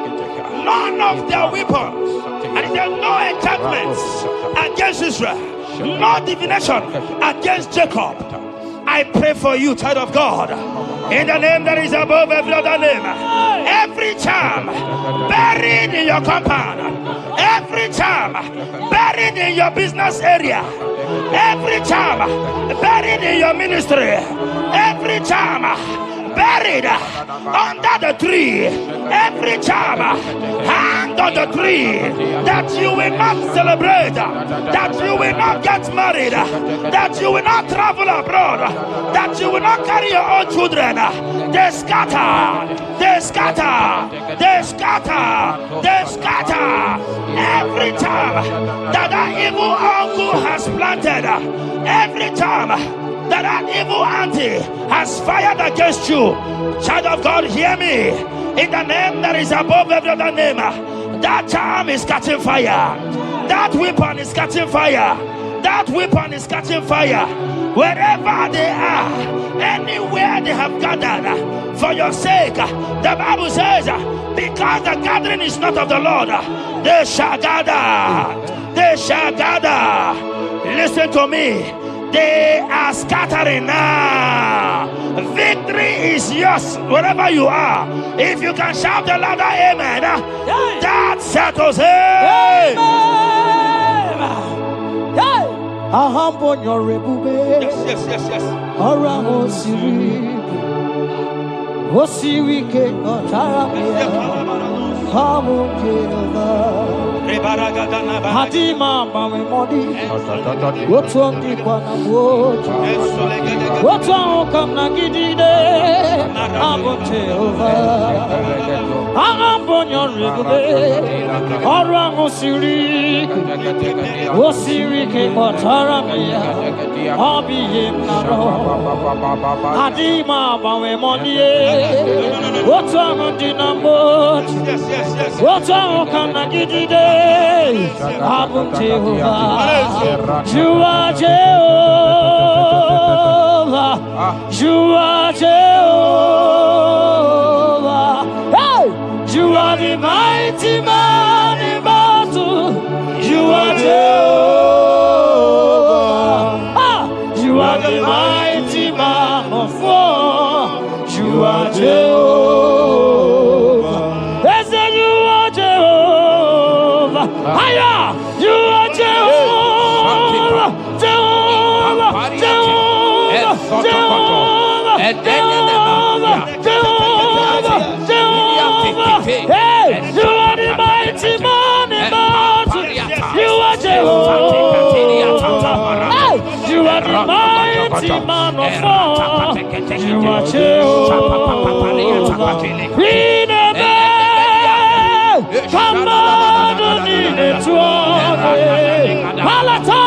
none of their weapons, and it said no enchantments against Israel, no divination against Jacob. I pray for you, child of God, in the name that is above every other name. Every charm buried in your compound, every charm buried in your business area, every charm buried in your ministry, every charm buried under the tree, every charm hang on the tree, that you will not celebrate, that you will not get married, that you will not travel abroad, that you will not carry your own children. They scatter, they scatter, they scatter, they scatter. Every time that evil uncle has planted, every time that evil auntie has fired against you, child of God, hear me. In the name that is above every other name, that charm is catching fire. That weapon is catching fire. That weapon is catching fire. Wherever they are, anywhere they have gathered for your sake, the Bible says, because the gathering is not of the Lord, they shall gather. They shall gather. Listen to me. They are scattering now. Victory is yours wherever you are. If you can shout the louder amen, that settles it. Amen. Ahambo nyorebube. Yes. Ora osirike otarabia. Hamu Jehovah. Hadima mame modi. Wotuangi kwa na wotu. Wotuangi kamna gidide. Hamu Jehovah. Ahambo nyorebube. Ora osirike otarabia. Habi naro. Hadima mame modi. Wotuangi dinamot. Wotuangi kamna gidide. Abu Jehovah, you are Jehovah, you are Jehovah. Hey, you are the mighty man in battle. You are Jehovah. You are the mighty man of war. You are Jehovah. They say you are Jehovah. Higher! You are Jehovah! Jehovah! Jehovah! Jehovah! Jehovah! Jehovah! Hey! You are the mighty man in battle! You are Jehovah! Hey! You are the mighty man of war! You are Jehovah! We never come on in the throne. Malata,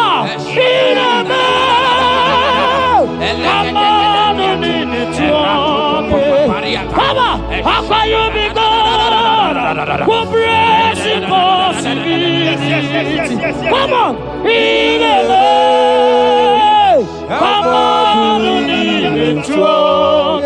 in a man. Come on in the throne. Papa, how can you be God? Who breaks impossibility? Come on, in a man. Come on in the throne.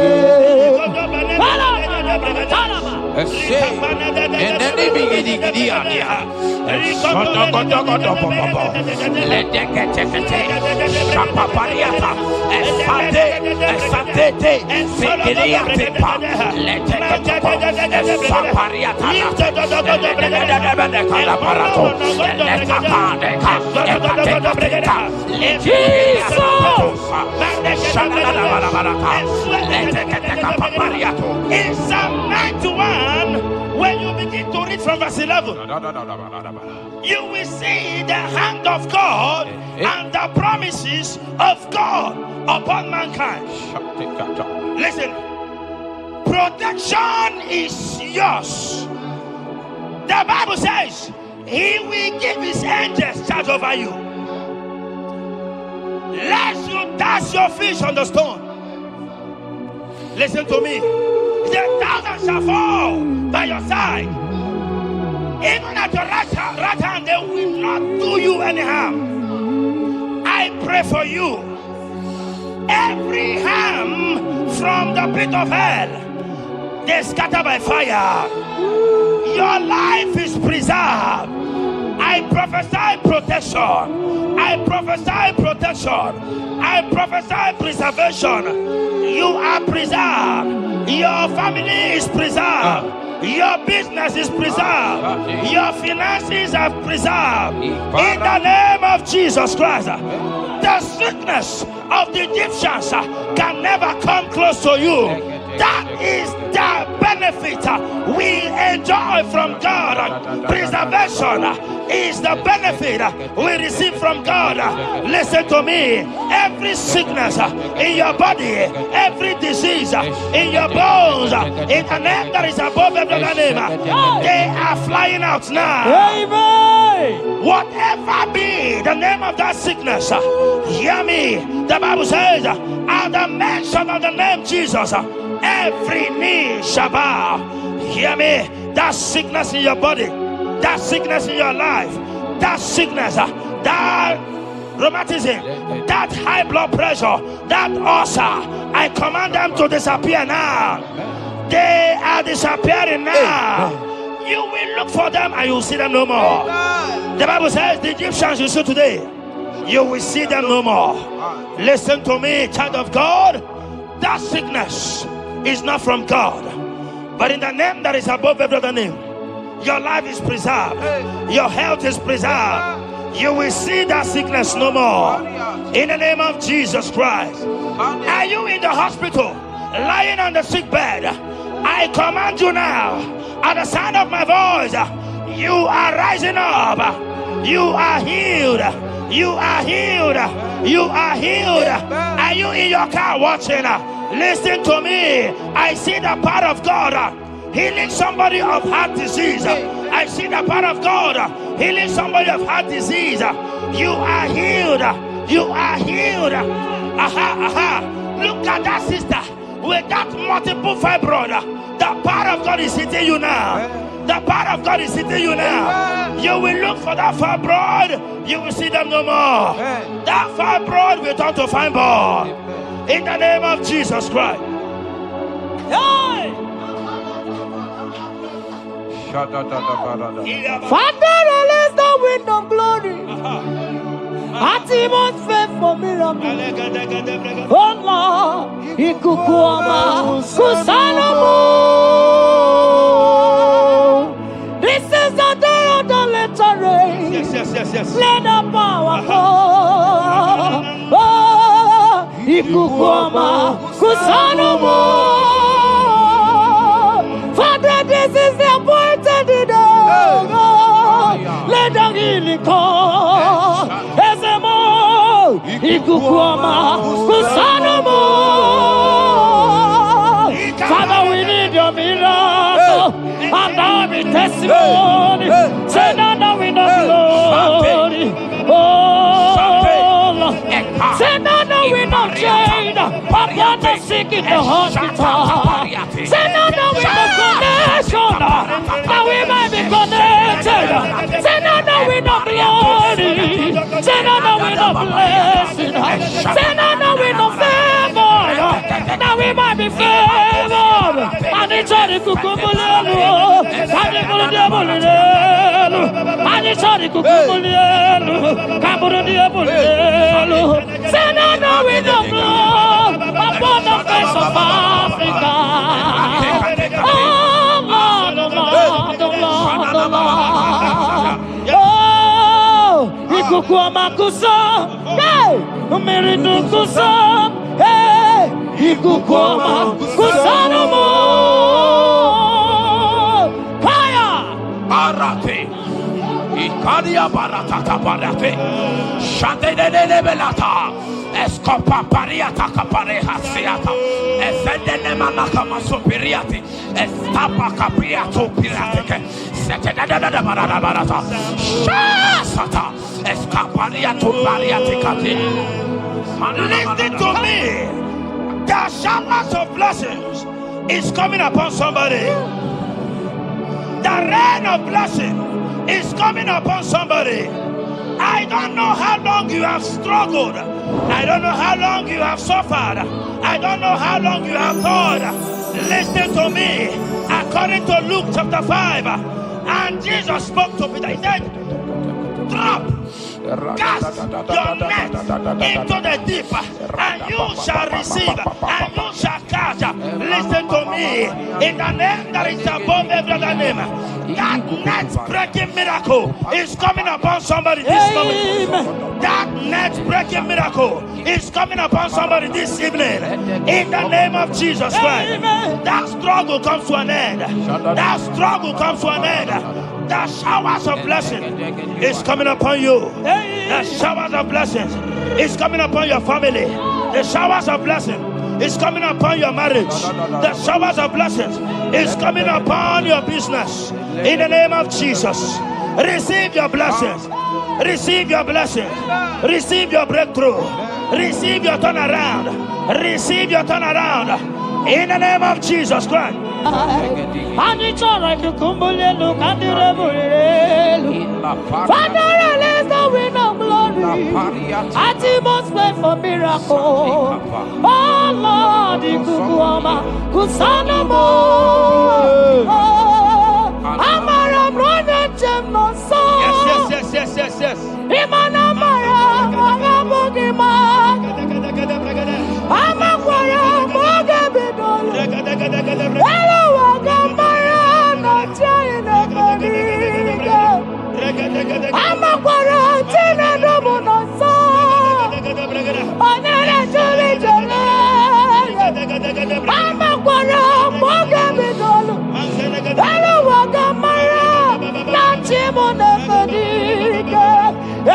In Psalm 91, when you begin to read from verse 11, you will see the hand of God and the promises of God upon mankind. Listen, protection is yours. The Bible says He will give His angels charge over you, lest you dash your feet on the stone. Listen to me. The thousand shall fall by your side, even at your right hand, they will not do you any harm. I pray for you. Every harm from the pit of hell, they scatter by fire. Your life is preserved. I prophesy protection. I prophesy protection. I prophesy preservation. You are preserved. Your family is preserved. Your business is preserved. Your finances are preserved. In the name of Jesus Christ. The sickness of the Egyptians can never come close to you. That is the benefit we enjoy from God. Preservation is the benefit we receive from God. Listen to me. Every sickness in your body, every disease in your bones, in the name that is above every other name, they are flying out now. Amen. Whatever be the name of that sickness, hear me. The Bible says, at the mention of the name Jesus, every knee shall bow. Hear me. That sickness in your body, that sickness in your life, that sickness, that rheumatism, that high blood pressure, that ulcer, I command them to disappear now. They are disappearing now. You will look for them and you will see them no more. The Bible says the Egyptians you see today, you will see them no more. Listen to me, child of God. That sickness is not from God, but in the name that is above every other name, your life is preserved, your health is preserved, You will see that sickness no more. In the name of Jesus Christ. Are you in the hospital, lying on the sick bed? I command you now, at the sound of my voice, you are rising up. You are healed. You are healed. You are healed. Are you in your car watching? Listen to me. I see the power of God healing somebody of heart disease. I see the power of God healing somebody of heart disease. You are healed. You are healed. Look at that sister with that multiple fibroid. The power of God is hitting you now. The power of God is hitting you now. You will look for that fibroid. You will see them no more. That fibroid will turn to fibroid. In the name of Jesus Christ. Father, release the wind of glory. Atmosphere for miracle. Oh Lord, Ikukuma, Kusanomo. This is the day of the letter rain. Yes. Let the power fall. Oh, Ikukuma, Kusanomo. Father, this is the appointed day. Let the healing come. Ezemo, Ikukuma, Kusanomo. Father, we need your miracle. And now we testimony. Say now the wind of glory. Oh, Lord. Say now the wind of change upon the sick in the hospital. Say now the wind of connection, that we might be connected. Say now the wind of glory. Say now the wind of blessing. Say now the wind of favor, that we might be favored. And it's all the kukumulelu, and the kuludebulelu, and it's all the kukumulelu, kabuludebulelu. Say now the wind of blood upon the face of Africa. Oh Lord, oh Lord, oh Lord, oh Lord. Oh, Ikukuma kuso, hey, Umiridu kuso, hey, Ikukuma kuso no more. Fire! Barate. Ikadia baratata barate. Shante de belata. Escopa pariata capareha seata. Efende nemanaka masopiriati. Estapa capriato pirate. Sete da barata. Shasata. Escapariato bariate cati. Listen to me. The showers of blessings is coming upon somebody. The rain of blessing is coming upon somebody. I don't know how long you have struggled. I don't know how long you have suffered. I don't know how long you have thought. Listen to me. According to Luke chapter 5, and Jesus spoke to Peter. He said, drop, cast your net into the deep, and you shall receive, and you shall catch. Listen to me. In the name that is above every other name, that net breaking miracle is coming upon somebody this moment. That net breaking miracle is coming upon somebody this evening. In the name of Jesus Christ. That struggle comes to an end. That struggle comes to an end. The showers of blessing is coming upon you. The showers of blessings is coming upon your family. The showers of blessing is coming upon your marriage. The showers of blessings is coming upon your business. In the name of Jesus, receive your blessings. Receive your blessings. Receive your breakthrough. Receive your turnaround. Receive your turnaround. In the name of Jesus Christ. Father, release the wind of glory. Atmosphere for miracle. Oh Lord, Ikukuma, Kusanomo. Amara brother Jemno so. Yes. Imana Mara, Magabogima. Amakwara, Mogabidolo. Hello, Wagamara, not China. Amakwara,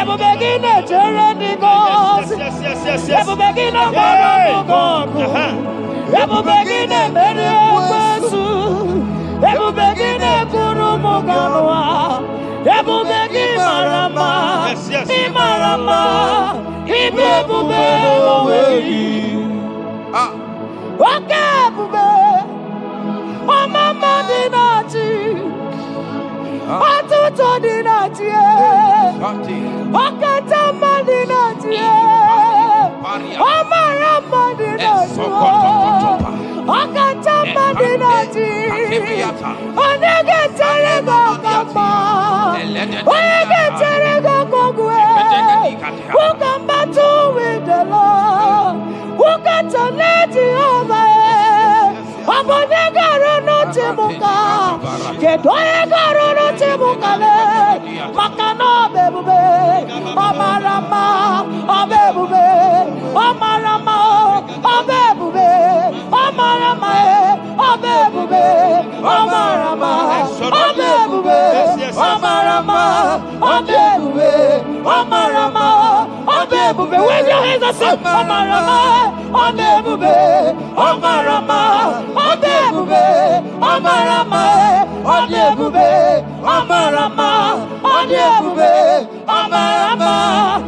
Ebu begin a journey goes. Ebu begin a God. Ebu begin a Meriasu. Ebu begin a Guru Moganwa. Ebu begin Marama. Imarama. Ibebu Okay, Bube. Oh, Mama Dinati. Oh, Toto Dinati. Oh, Katama Dinati. Oh, Marama Dinati. Oh, Katama Dinati. Oh, Negatarego Kama. Oh, Negatarego Kogwe. Who come back to with the Lord? Who got to let you over? No Timuka, get no Timuka, Makano Bebube, Omarama, Obebube, Omarama, Obebube, Omarama, Obebube, Omarama, Obebube, Omarama, Obebube, Omarama, Obebube, wave your hands and say, Omarama, Obebube, Omarama, Obebube, Omarama, Obebube, Omarama, Obebube, Omarama,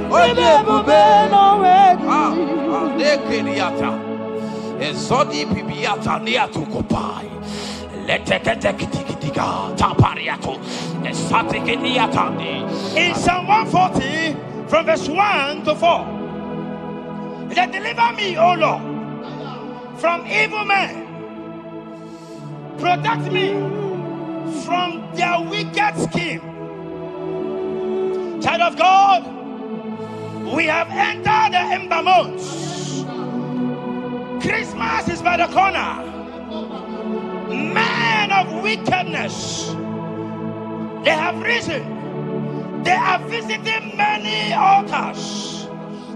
Obebube, no way. Nekiriata, Ezodi Bibiata, Niatu Kopai, Leteketikitika, Tapariato, Esatikiniatani. In Psalm 140, from verse 1 to 4, that deliver me, O Lord, from evil men. Protect me from their wicked scheme. Child of God, we have entered the ember months. Christmas is by the corner. Men of wickedness, they have risen. They are visiting many altars,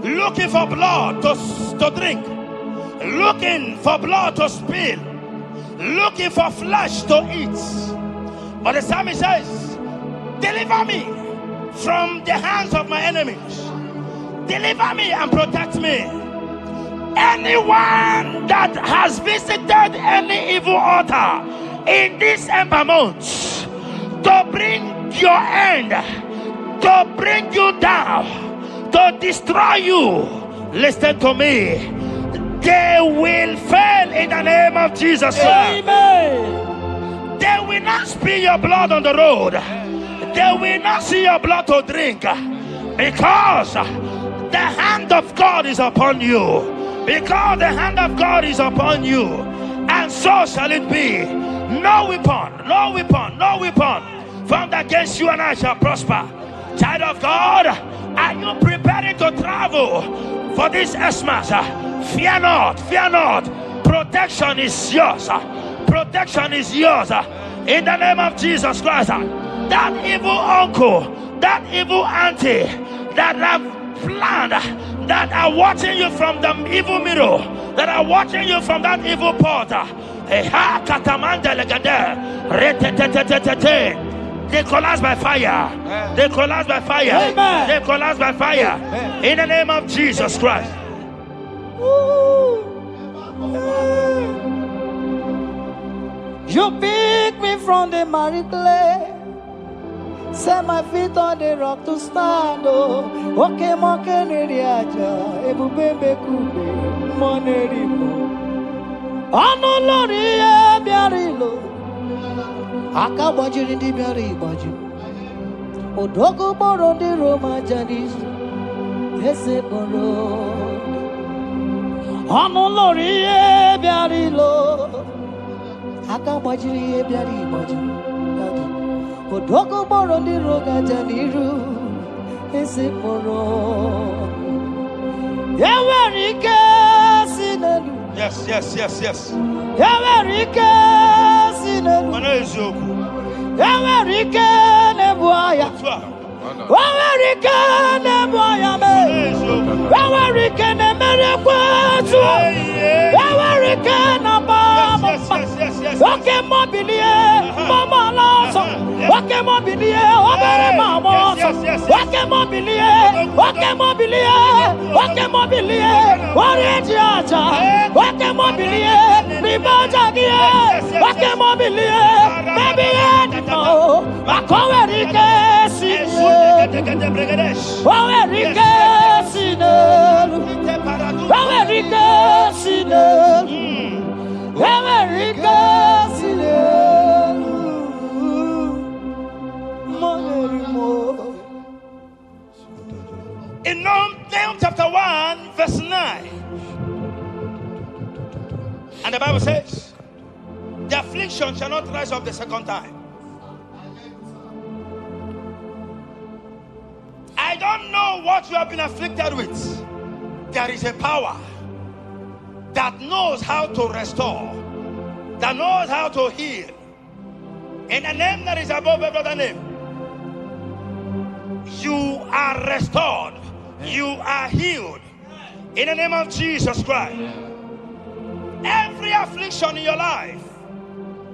looking for blood to drink, looking for blood to spill, looking for flesh to eat. But the psalmist says, deliver me from the hands of my enemies. Deliver me and protect me. Anyone that has visited any evil altar in this ember month to bring your end, to bring you down, to destroy you, listen to me, they will fail in the name of Jesus. Amen. They will not spill your blood on the road. They will not see your blood to drink, because the hand of God is upon you. Because the hand of God is upon you, and so shall it be. No weapon formed against you and I shall prosper. Child of God, are you preparing to travel for this Xmas? Fear not. Protection is yours. Protection is yours. In the name of Jesus Christ. That evil uncle, that evil auntie that have planned, that are watching you from the evil mirror, that are watching you from that evil portal, they collapse by fire. They collapse by fire. Amen. They collapse by fire. In the name of Jesus Christ. You pick me from the miry clay, set my feet on the rock to stand. Oh, okay, moke neriaja, ebubebe kube, monerimo. Ano lori e biarilo, akabajiri di biari baju. Odogo boro di Roma janis, ese boro. Ano lori e biarilo, akabajiri e biari baju. Odogo boro di Roga janiru, ese boro. Yawarike sinelu. Yes. Yawarike sinelu. Yawarike nebuaya. Yawarike nebuaya me. Yawarike nemerekwetu. Yawarike nababa. Oke mobilie, mama laso. Oke mobilie, obere mama. Oke mobilie, Oke mobilie, oke mobilie, oreji aja, oke mobilie, ribajagie, oke mobilie, baby edimo, akowerike sine, owerike sine, owerike sine, owerike sine, In Nahum chapter 1, verse 9. And the Bible says, the affliction shall not rise up the second time. I don't know what you have been afflicted with. There is a power that knows how to restore, that knows how to heal. In a name that is above every other name, you are restored. You are healed in the name of Jesus Christ. Every affliction in your life,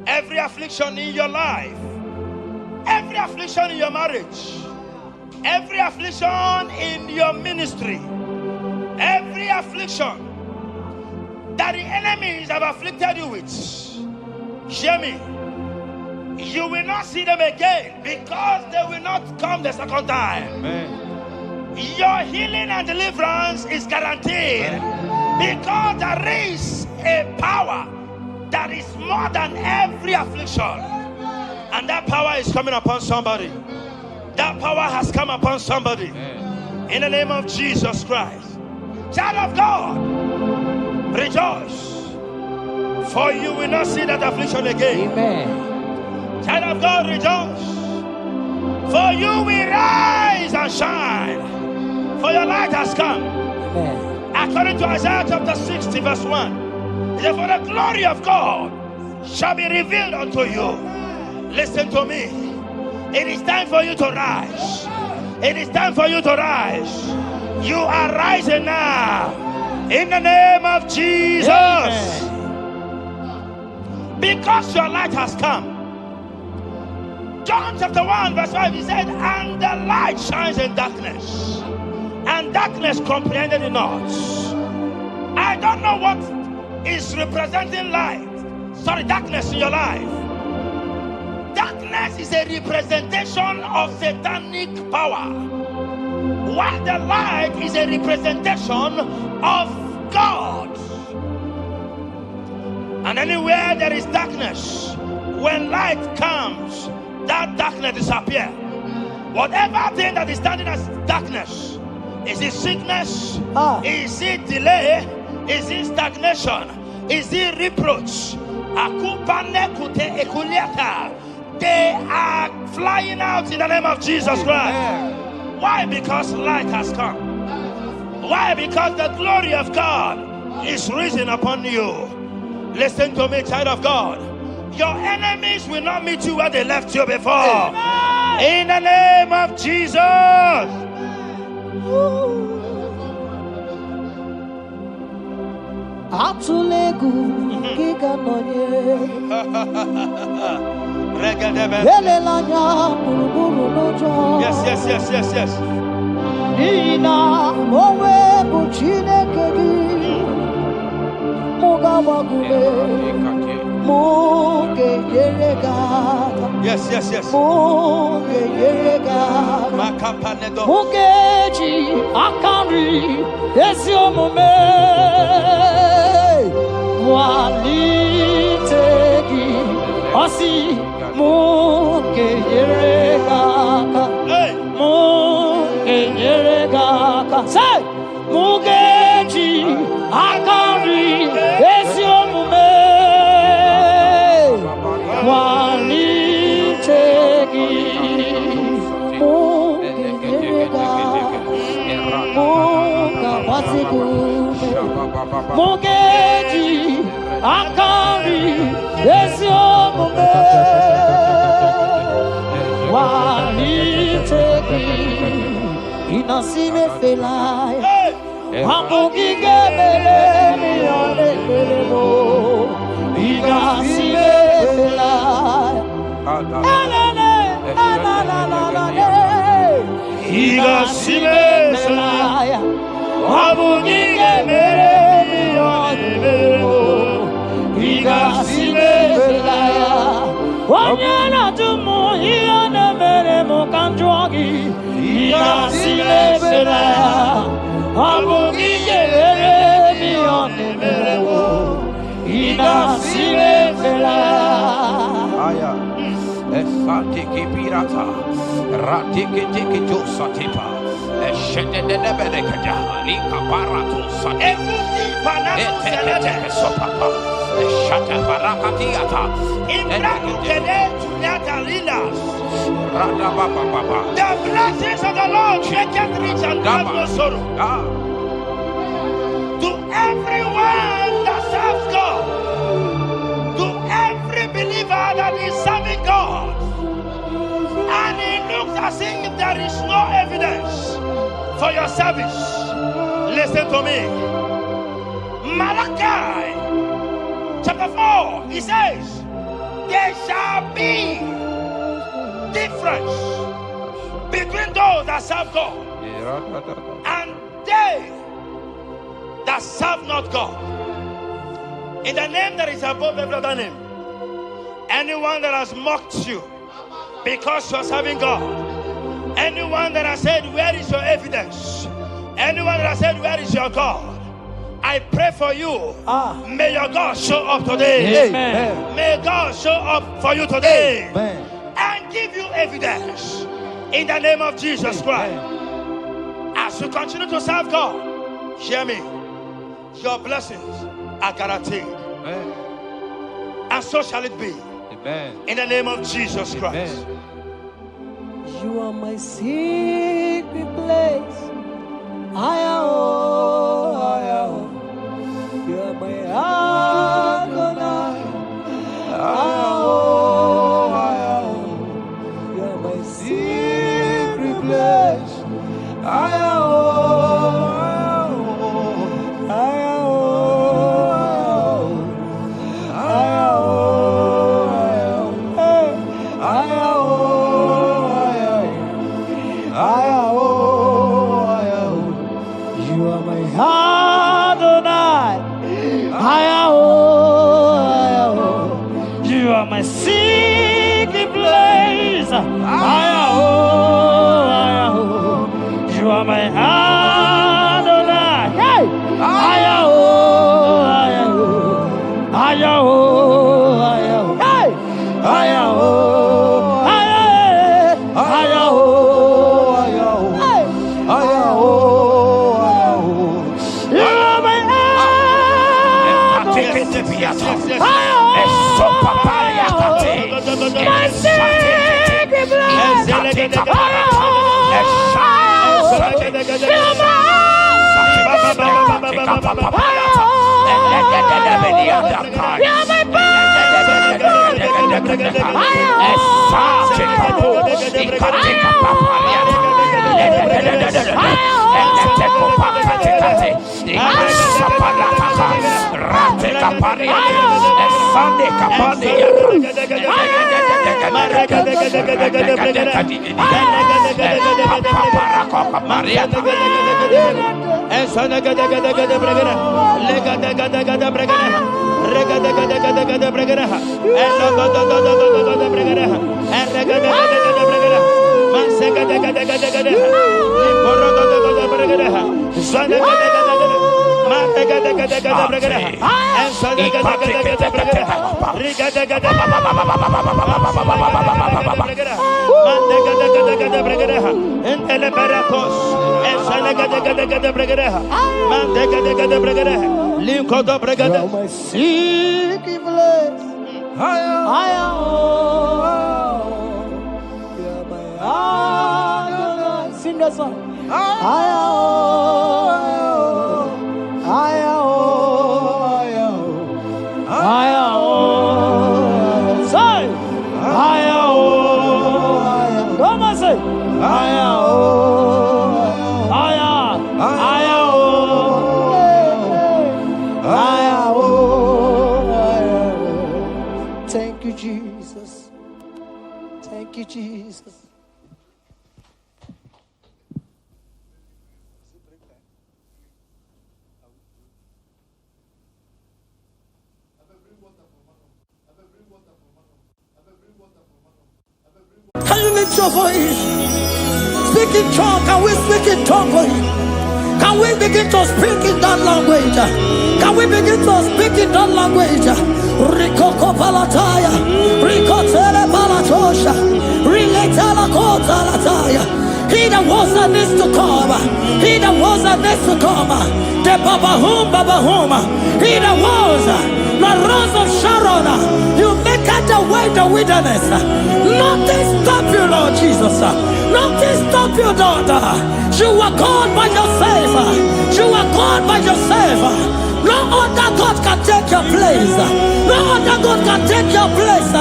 every affliction in your life, every affliction in your marriage, every affliction in your ministry, every affliction that the enemies have afflicted you with, hear me, you will not see them again because they will not come the second time. Amen. Your healing and deliverance is guaranteed because there is a power that is more than every affliction, and that power is coming upon somebody. That power has come upon somebody in the name of Jesus Christ. Child of God, rejoice, for you will not see that affliction again. Amen. Child of God, rejoice, for you will rise and shine. For your light has come. Amen. According to Isaiah chapter 60 verse 1, it says, for the glory of God shall be revealed unto you. Listen to me. It is time for you to rise. It is time for you to rise. You are rising now. In the name of Jesus. Amen. Because your light has come. John chapter 1 verse 5, he said, and the light shines in darkness, and darkness comprehended it not. I don't know what is representing light. Sorry, darkness in your life. Darkness is a representation of satanic power, while the light is a representation of God. And anywhere there is darkness, when light comes, that darkness disappears. Whatever thing that is standing as darkness, is it sickness? Is it delay? Is it stagnation? Is it reproach? They are flying out in the name of Jesus Christ. Why? Because light has come. Why? Because the glory of God is risen upon you. Listen to me, child of God. Your enemies will not meet you where they left you before. In the name of Jesus. Atulegu giga nonye Yes. Ina mowe buchineke gi Mugawagume Muge yeregata. Yes. Muge yeregata. Mugeji akari esiomume walitegi osi muge yeregata. Muge yeregata. Say mugeji akari esiomume walitegi Mugeji akari esiomume walitegi inasime felai Hamugige bele mi ole belemo inasime felai inasime felai Abugige mere miyonimero. Igasime belaya. Wanyana tumu iyane mere mukanjwagi. Igasime belaya. Abugige mere miyonimero. Igasime belaya. Aya. Esatiki pirata. Ratiki tiki josatipa. Eshedededebedekada. Lika barato satipa. Ete sopapa. Eshate barakatiata. Ibrahimkede Natalilas. Radabababa. The blessings of the Lord make it rich and add no sorrow. To everyone that serves God, to every believer that is serving God, and it looks as if there is no evidence for your service. Listen to me. Malachi chapter 4, he says, there shall be difference between those that serve God and they that serve not God. In the name that is above every other name, anyone that has mocked you because you are serving God, anyone that has said, where is your evidence? Anyone that has said, where is your God? I pray for you. May your God show up today. Amen. May God show up for you today. Amen. And give you evidence in the name of Jesus Christ. As you continue to serve God, hear me, your blessings are guaranteed. Amen. And so shall it be. Amen. In the name of Jesus Christ. Amen. You are my secret place. You are my Adonai. You are my secret place. You are my Adonai. You are my secret place. You are my Adonai. Hey! Hey! My secret place. You're my Adonai. Sing that song. Thank you, Jesus. Thank you, Jesus. lift your voice? Speak in tongue. Can we speak in tongue for him? Can we begin to speak in that language? Can we begin to speak in that language? Rikoko palataya, rikotele palatosha, riletala kotalataya. He that was and is to come, he that was and is to come, the Babahum, he that was, the Rose of Sharon, you make out the way the wilderness. Nothing stop you, Lord Jesus. Nothing stop you, daughter. You are God by yourself. You are God by yourself. No other God can take your place. No other God can take your place.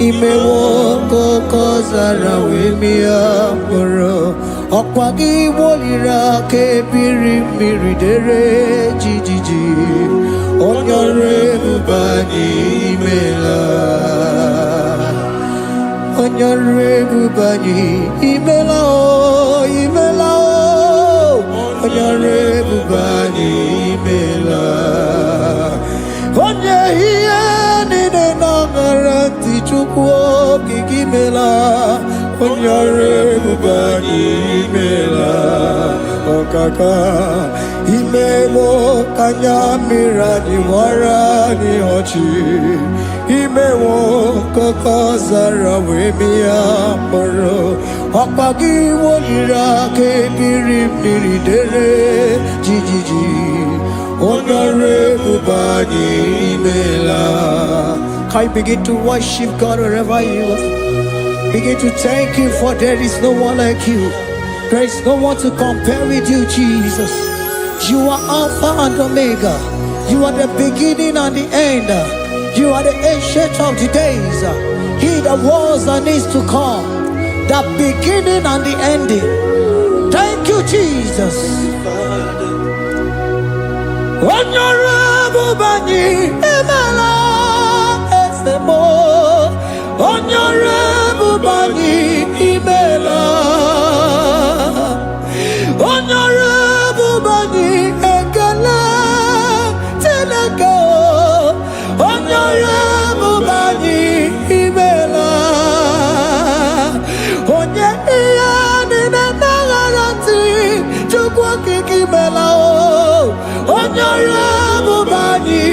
Imewoko kozara wemia moro Okwagi wolira ke biri dere jijiji Onyore bubani imela Onyore bubani imela o Onyore bubani imela Onye hiye nine nangaranti chukwo kikimela Onyore bubani imela Okaka Imewo kanyamira ni wara ni hochi Imewo kokozara wemia moro Okwagi wolira ke biri dere jijiji Onyore bubani imela. Can you begin to worship God wherever you are? Begin to thank Him, for there is no one like you. There is no one to compare with you, Jesus. You are Alpha and Omega. You are the beginning and the end. You are the ancient of the days. He that was and is to come. The beginning and the ending. Thank you, Jesus. Onyore bubani imela esemo. Onyore bubani imela. Onyore bubani ekele teleko. Onyore bubani imela. Onye iya ni nangaranti chukwa kikimela o. Onyore bubani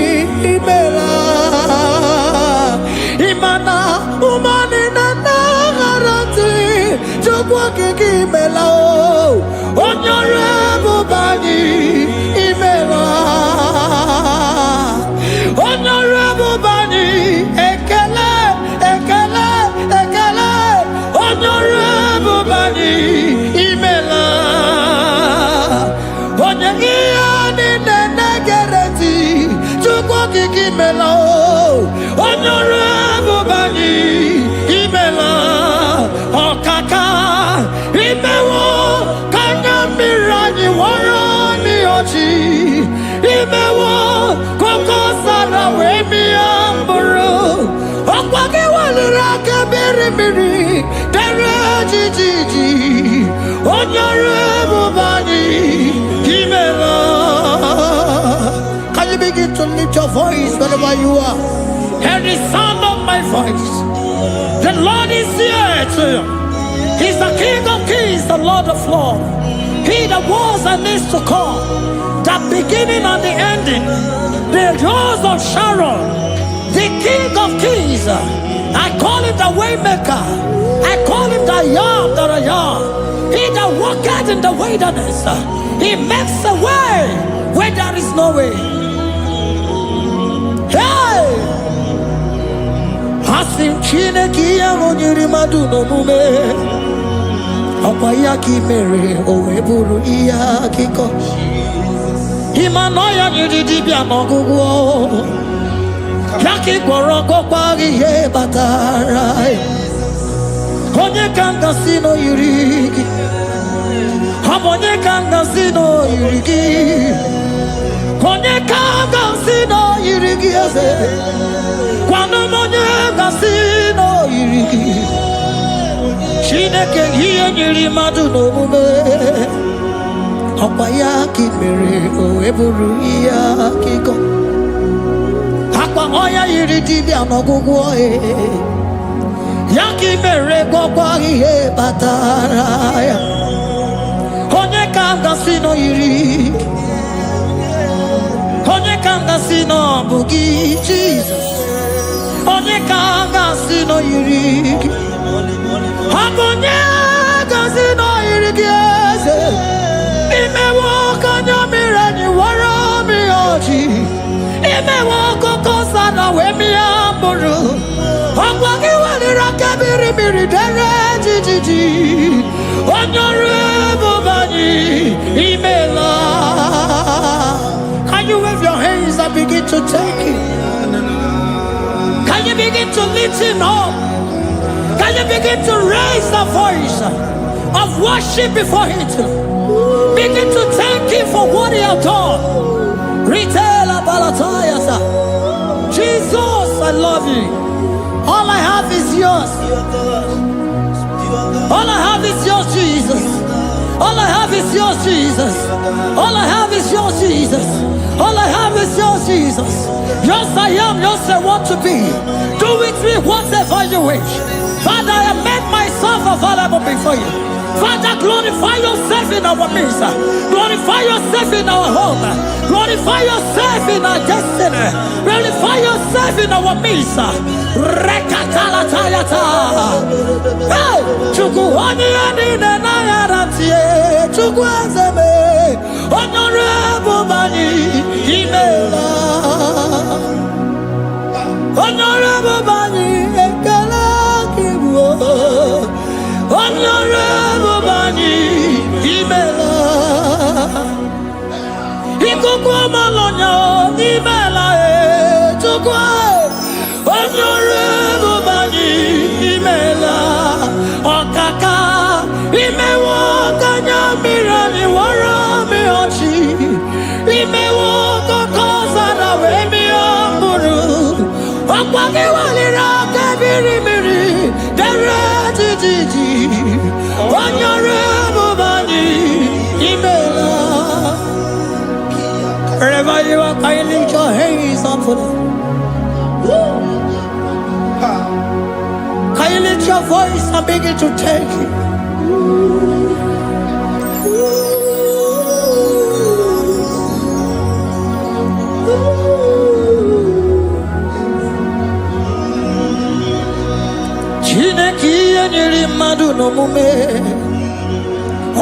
imela. Imana umani nangaranti chukwa kikimela o. Onyore bubani imela. Onyore bubani ekele ekele ekele. Onyore bubani imela. Onye iya ni negereti chukwa kikimela o. Onyore bubani imela. Okaka imewo kanyamira ni wara ni ochi. Imewo kokosara wemi amburu. Okwagi walira ke biri dere jijiji. Onyore bubani imela. Can you begin to lift your voice wherever you are? Hear the sound of my voice. The Lord is here to you. He's the King of Kings, the Lord of Lords. He that was and is to come, the beginning and the ending. the rose of Sharon, the King of Kings. I call him the Waymaker. I call him the Yam that I am. He that walketh in the wilderness. He makes a way where there is no way. Hey! Hasim Chineke ya onyiri madu no mume. Ọkwa ya ka mere o wee bụrụ ihe akụkọ. Ịma na ya nyiri dibịa n'ọgwụgwọ. Ya ka ị gwọrọ gọkwa ihe batara. Onye ka m gasị n'oyiri gị. Ọ bụ onye ka m gasị n'oyiri gị. Onye ka m gasị n'oyiri gị eze. Kwanụ m onye gasị n'oyiri gị. Chineke ihe nyiri mmadụ n'omume. Ọkwa ya ka ị mere o wee bụrụ ihe akụkọ. Akwa ọya yiri dibịa n'ọgwụgwọ ya ka ị mere gwọkwa ihe batara ya. Onye ka m gasị n'oyiri. Onye ka m gasị n'ọbụ gị Jizọs. Onye ka m gasị n'oyiri gị. Ọ bụ onye gasị n'oyiri gị eze. Imewe ọkụ anya mmiri anyị wara mmiri ọjị. Imewe ọkụkọ sana wee mịa mkpụrụ. Ọgwa gị weliri aka mmiri mmiri dere jijiji. Onye ọrụ ebube anyị imela. Can you wave your hands and begin to take it? Can you begin to lift him up? Can you begin to raise the voice of worship before him? Begin to thank him for what he has done. Retail Abalatayasa. Jesus, I love you. All I have is yours. All I have is yours, Jesus. All I have is yours, Jesus. All I have is yours, Jesus. All I have is yours, Jesus. Yours I am, yours I want to be. Do with me whatever you wish. Father, I made myself available before you. Father, glorify yourself in our midst. Glorify yourself in our home. Glorify yourself in our destiny. Glorify yourself in our midst. Rekatalatayata. Hey! Chukwani ani nenayaratie. Chukwazeme. Honorable Bani. Imela. Honorable Bani. Ekala kibuo. Honorable Bani, Imela. Ikukwa malonya, Imela tukwa. Honorable Bani, Imela. Okaka, Imewo kanya mirani warami ochi. Imewo kokoza na wemi amburu. Okwake walira kebiri miri, dere jiji. Honorable Bani, Imela. Wherever you are, can you lift your hands up for them? Can you lift your voice and begin to take it? Chineke nyiri mmadụ n'omume.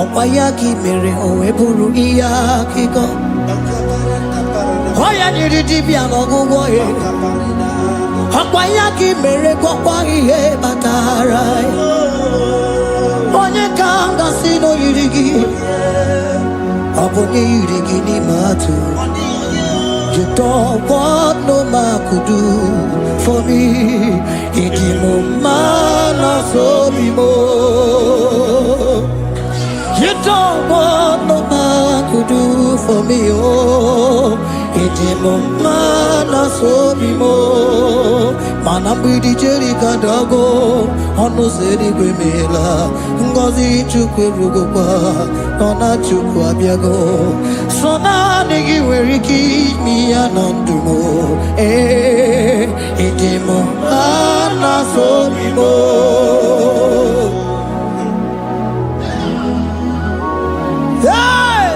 Ọkwa ya ka ị mere o wee bụrụ ihe akụkọ. Ọ ya nyiri dibịa n'ọgwụgwọ ya. Ọkwa ya ka ị mere gwọkwa ihe batara ya. Onye ka m gasị n'oyiri gị. Ọ bụ onye yiri gị n'ime atụ. You don't want no man could do for me. Idimo mana so bimo. You don't want no man could do for me. Oh, idimo mana so bimo. Mana bidi jeri kadago. Ono seri gwemela. Ngozi chukwe rugokwa. Nona chukwa biago. Sona nigi weriki mi anandumo. Idimo mana so bimo. Hey!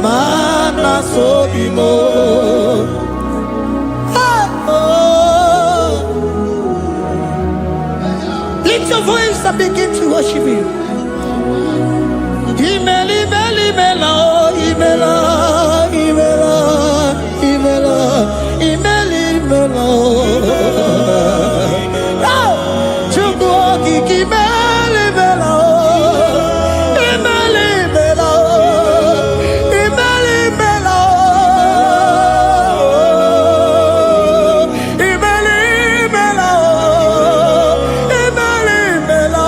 mana sobimo. Lift your voice and begin to worship Him. Imeli, imeli, imela, imela, imela, imela, imeli, imela. Chukwuoki, imeli, imela, imeli, imela, imeli, imela, imeli, imela, imeli, imela,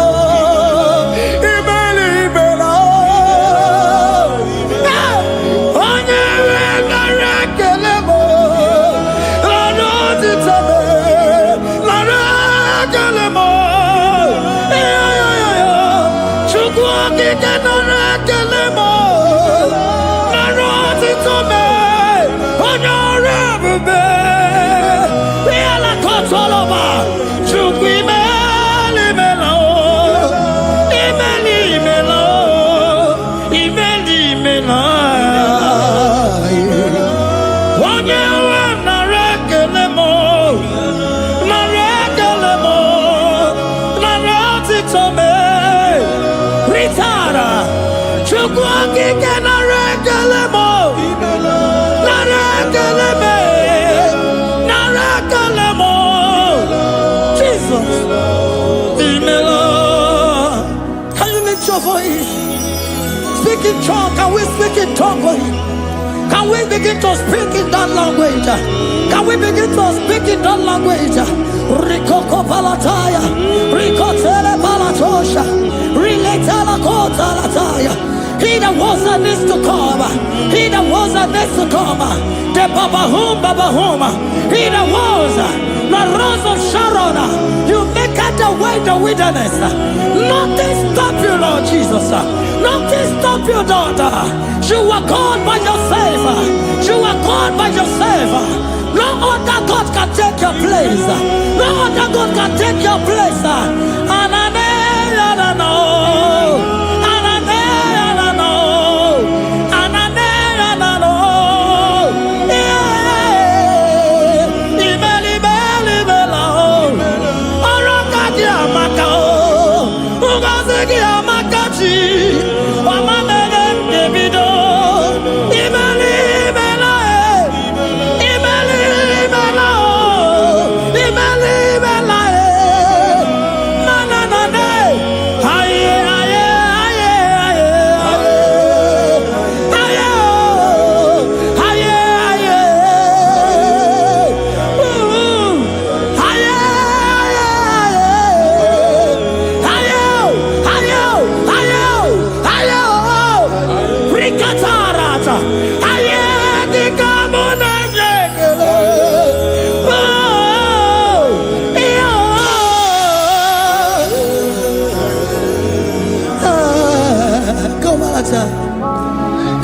imeli, imela. Onye wegara ekele m, lara otito m, lara ekele m. Chukwu okike nara ekele m, lara otito m, onye ọrụ ebube. Ihe lakọtọlọba, Chukwu imeli imela o, imeli imela o, imeli imela. Onye nwe nara ekele m, nara ekele m, nara otito m. Ritara, Chukwu okike nara ekele m, nara ekele m, nara ekele m. Jesus, imela. Can you lift your voice? Speak in tongue. Can we speak in tongue? Can we begin to speak in that language? Can we begin to speak in that language? Rikoko palataya, rikotele palatosha, riletala kota lataya. He that was and is to come, he that was and is to come, the Babahum, he that was, the rose of Sharon, you make out the way in the wilderness. Nothing stop you, Lord Jesus. Nothing stop you, daughter. You are called by yourself. You are called by yourself. No other God can take your place. No other God can take your place.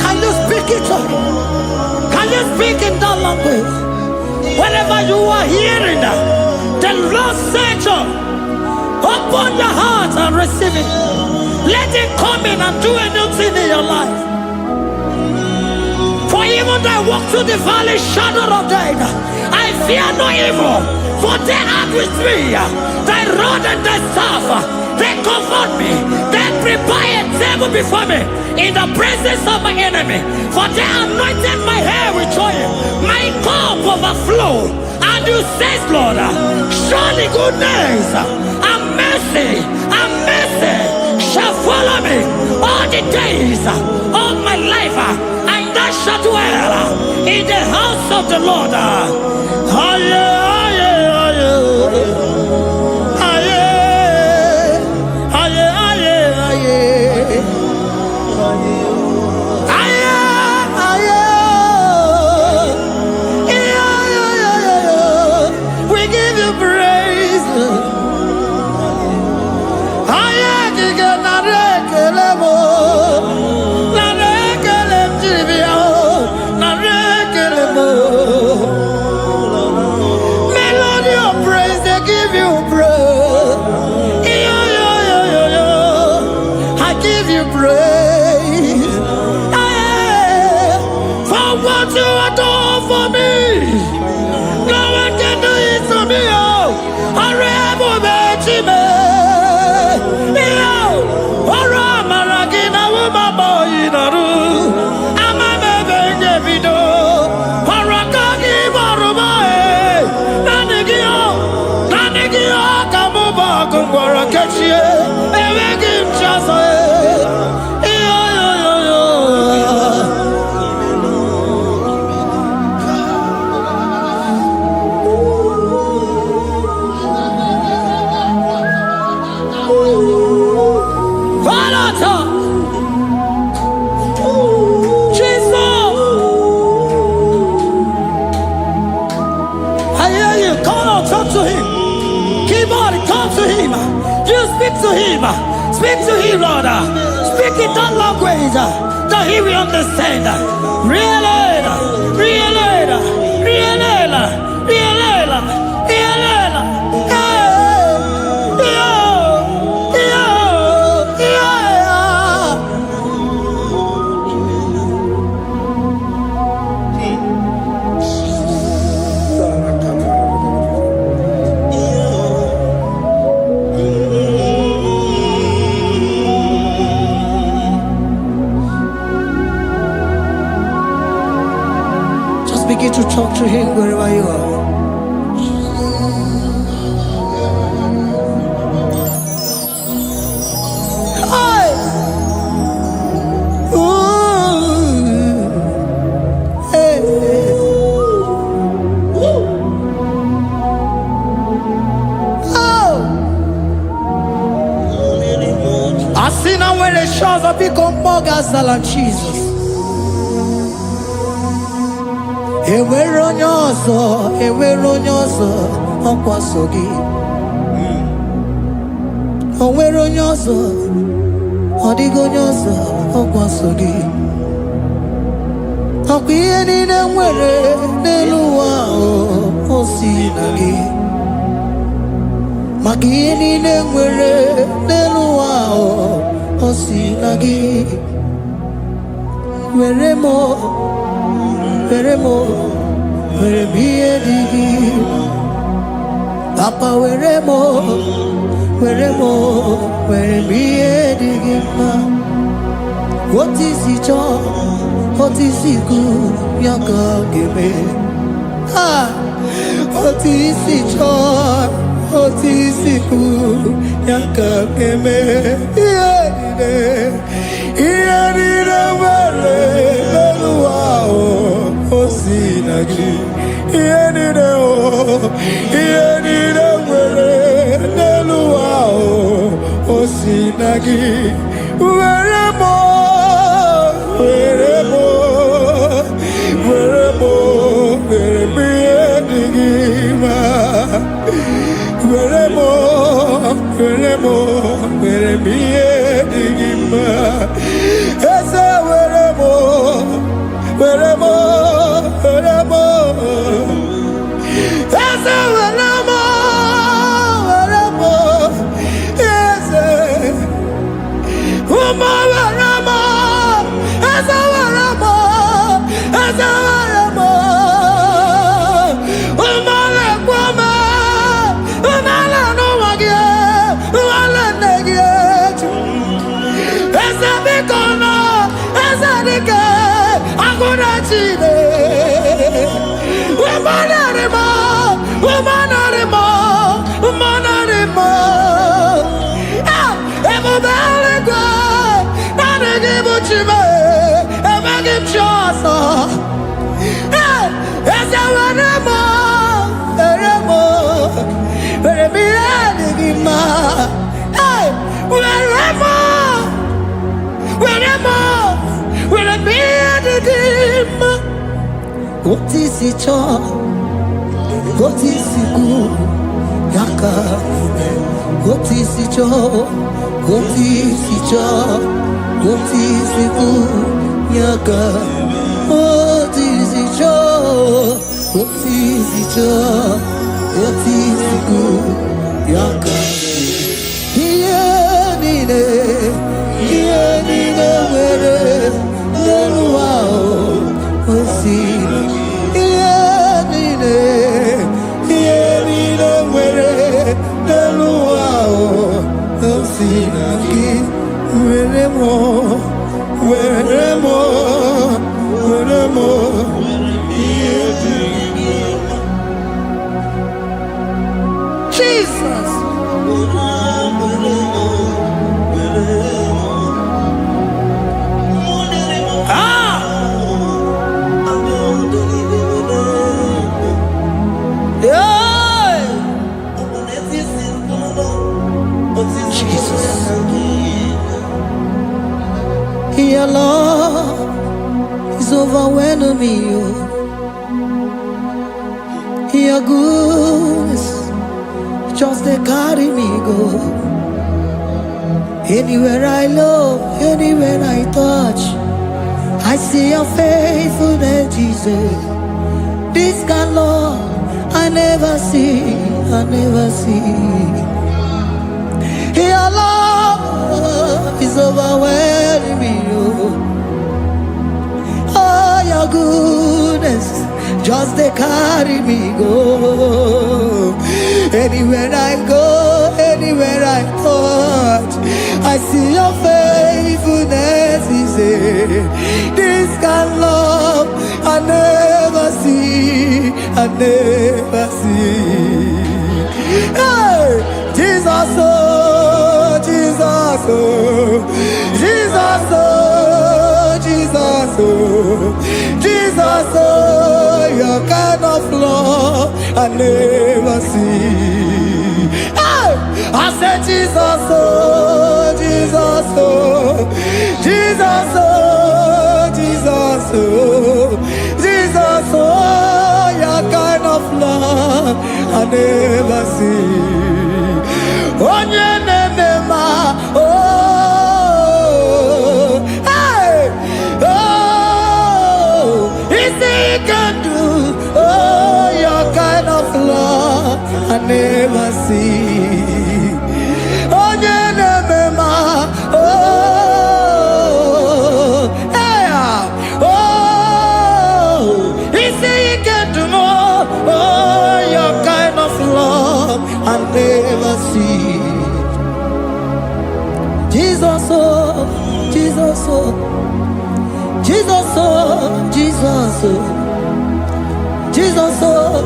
Can you speak it? Can you speak in that language? Whenever you are hearing that, the Lord said, open your heart and receive it. Let it come in and do a new thing in your life. For even though I walk through the valley shadow of death, I fear no evil, for they are with me. Thy rod and thy staff, they comfort me. They prepare a table before me in the presence of my enemy. For they anointed my hair with oil, my cup overflow. And you say, Lord, surely goodness and mercy shall follow me all the days of my life, and I shall dwell in the house of the Lord. We give you praise. what you are doing for me, no one can do it for me. Oh, I rebel, baby. Speak to him, Lord. Speak in that language that he will understand. Begin to talk to him wherever you are. Hi. Ooh. Hey. Oh. I see now when the shores have become more than Jesus. Enwere onye ọzọ ọkwa so gị. O nwere onye ọzọ, ọ dịghị onye ọzọ ọkwa so gị. Ọkwa ihe niile nwere n'elu ụwa o si na gị. Maka ihe niile nwere n'elu ụwa o si na gị. Were m ihe dị gị. Papa were m ihe dị gị mma. Otu isi chọọ, otu isi kwu ya ka ọ ga-eme. Otu isi chọọ, otu isi kwu ya ka ọ ga-eme. Ihe niile nwere n'elu ụwa o si na gị. Ihe niile nwere n'elu ụwa o si na gị. Were m ihe dị gị mma. Were m ihe dị gị mma. Eze were m eze were m eze ụmụ were m eze were m ụmụ na-ekwu m ụmụala n'ụwa gị ụmụala nne gị eju. Eze biko nọ eze dike agụna chile. Ebube eluigwe naanị gị bụ Chime, emeghị m chi ọzọ. Eze were m ihe dị gị mma. Were m ihe dị gị mma. Otu isi chọọ, otu isi kwu ya ka ime. Otu isi chọọ, otu isi kwu ya ka. Otu isi chọọ, otu isi kwu ya ka. Ihe niile nwere n'elu ụwa o si Jesus. Your love is overwhelming me. Your goodness just they carry me go. Anywhere I look, anywhere I touch, I see your faithfulness, Jesus. This kind of love I never see, I never see. Your love is overwhelming me. Oh, your goodness just they carry me go. Anywhere I go, anywhere I touch, I see your faithfulness. He said, this kind of love I never see, I never see. Hey, Jesus, oh, Jesus, oh, Jesus, oh, Jesus, oh, Jesus, oh, your kind of love I never see. Hey, I said, Jesus, oh, Jesus, oh, Jesus, oh, Jesus, oh, Jesus, oh, your kind of love I never see. Onye nemema, oh, hey, oh, easy can do, oh, your kind of love I never see. Onye nemema, oh, hey, oh, easy can do more, oh, your kind of love I never see. Jesus, oh, Jesus, oh, Jesus, oh, Jesus, oh, Jesus, oh,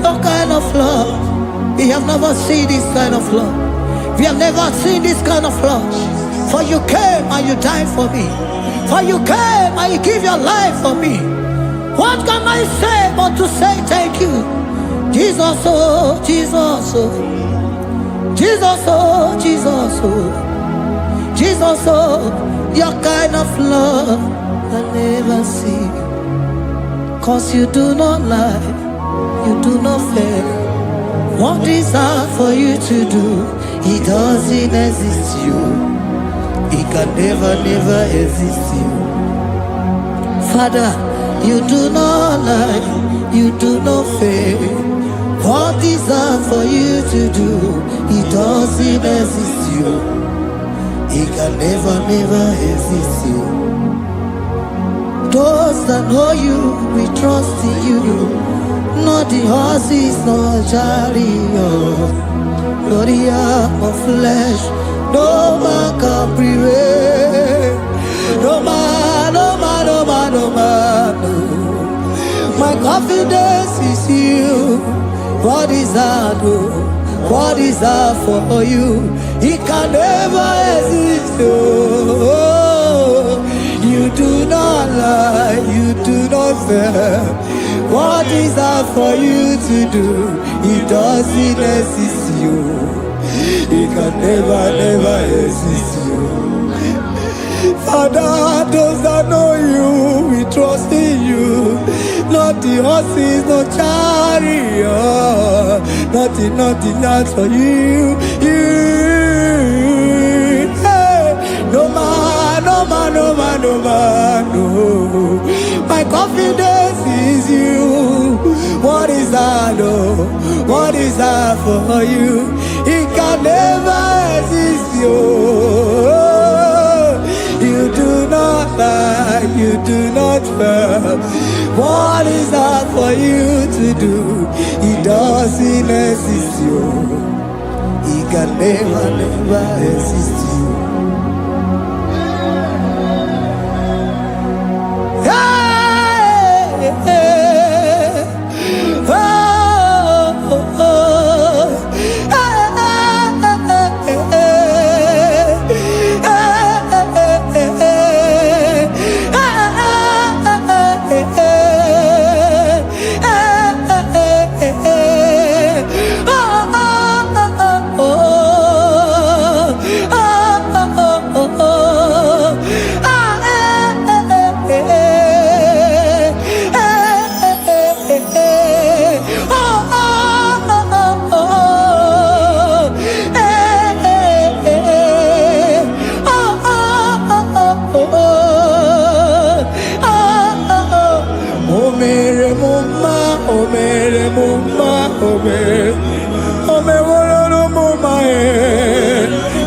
what kind of love? We have never seen this kind of love. We have never seen this kind of love. For you came and you died for me. For you came and you give your life for me. What can I say but to say thank you? Jesus, oh, Jesus, oh, Jesus, oh, Jesus, oh, Jesus, oh, your kind of love I never see. Cause you do not lie, you do not fail. What is hard for you to do? It doesn't exist you. It can never, never exist you. Father, you do not lie, you do not fail. What is hard for you to do? It doesn't exist you. It can never, never exist you. Those that know you, we trust in you. Not the horses, nor chariot, nor the arm of flesh. No man can prevail. No man, no man, no man, no man. No. My confidence is you. What is hard, oh? What is hard for you? It can never exist, oh. You do not lie, you do not fail. What is hard for you to do? It doesn't exist you. It can never, never exist you. Father, those that know you, we trust in you. Not the horses, no chariot. Nothing else for you. Hey, no man, no man, no man, no man, no. My confidence is you. What is that, oh? What is that for you? It can never exist, you. You do not lie, you do not fail. What is that for for you to do, it doesn't exist you. It can never exist you.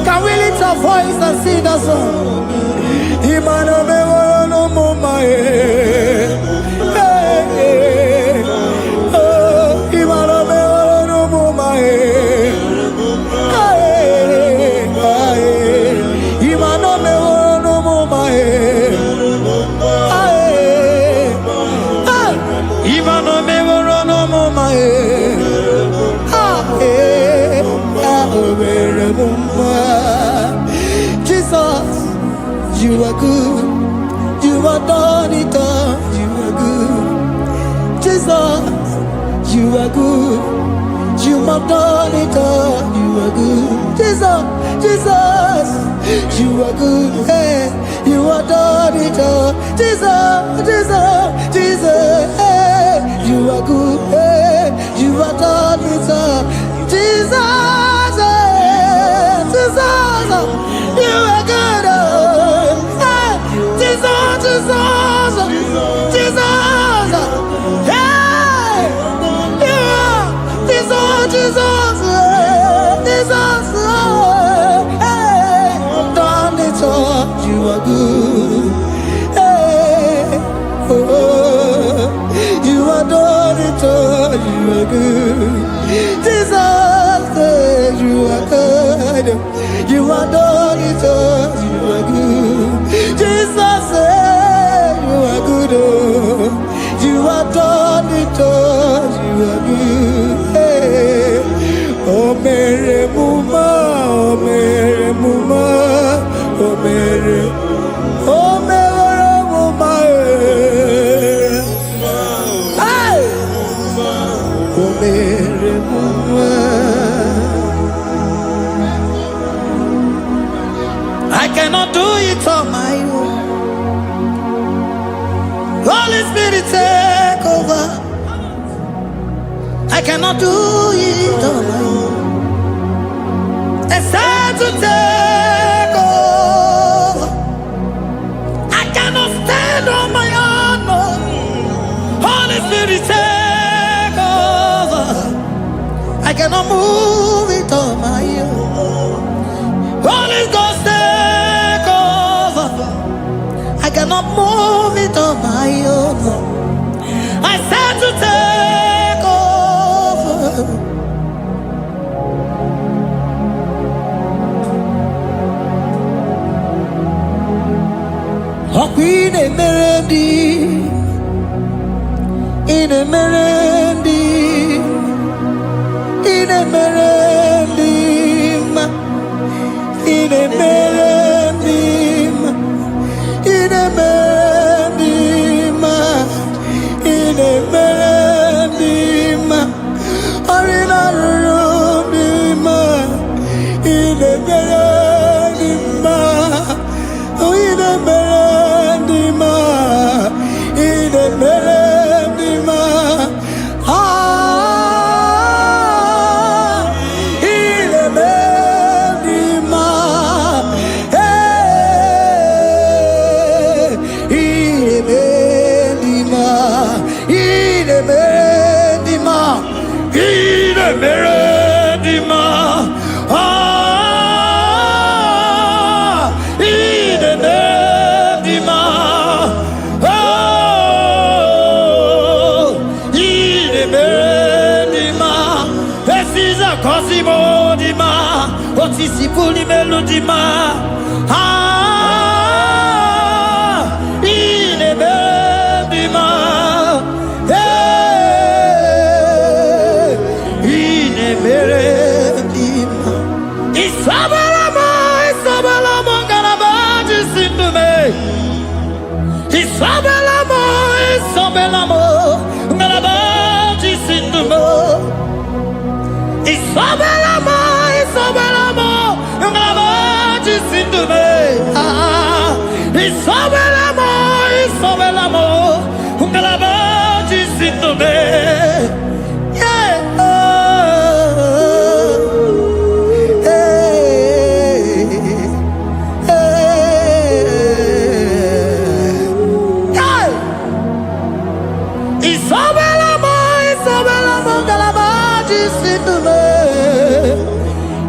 Can we lift our voice and sing that song? Jesus, you are good. You are done it all. You are good. Jesus, you are good. You have done it all. You are good. Jesus, Jesus, you are good. Hey, you are done it all. Jesus, Jesus, Jesus, hey, you are good. Hey, you are done it all. Jesus, hey, Jesus, you are good. Hey, Jesus, Jesus, Jesus, hey, yeah, Jesus, Jesus, Jesus, hey, done it all. You are good. Hey, oh, you are done it all. You are good. Jesus, you are good. You are done it all. You are good. Jesus, you are good. Oh, you are done it all. You are good. Hey. Oh, Mary Muma, oh, Mary Muma, oh, Mary, oh, Mary Muma, hey, oh, Mary Muma. I cannot do it on my own. Holy Spirit, take over. I cannot do it on my own. It's time to take over. I cannot stand on my own. No. Holy Spirit, take over. I cannot move it on my own. Holy Ghost, take over. I cannot move it on my own. I said to take over. Oh, Queen Emerendi, in Emerendi, in Emerendi, in Emerendi, in Emerendi, in Emerendi, Arina Rudima, in Emerendi, in Emerendi, in Emerendi, Cosimo di ma, Otisipuli melodima. In bendima. In bendima. Isabelamo, Isabelamo, Garabaji Sindume. Isabelamo, Isabelamo, Garabaji Sindume. Isabelamo, Isabelamo, Garabaji Sindume. Isabelamo, Isabelamo, Garabaji Sindume.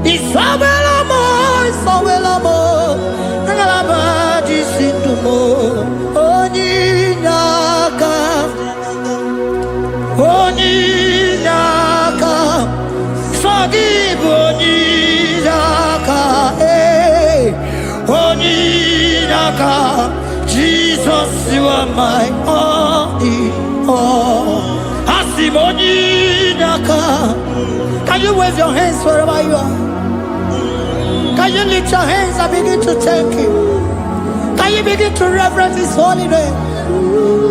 Isabelamo, Isabelamo, Ngalabaji Sindumo, Onyinaka, Onyinaka, forgive Onyinaka, Onyinaka, Jesus, you are my only all. Asim Onyinaka. Can you wave your hands wherever you are? Can you lift your hands and begin to thank Him? Can you begin to reverence His holy name?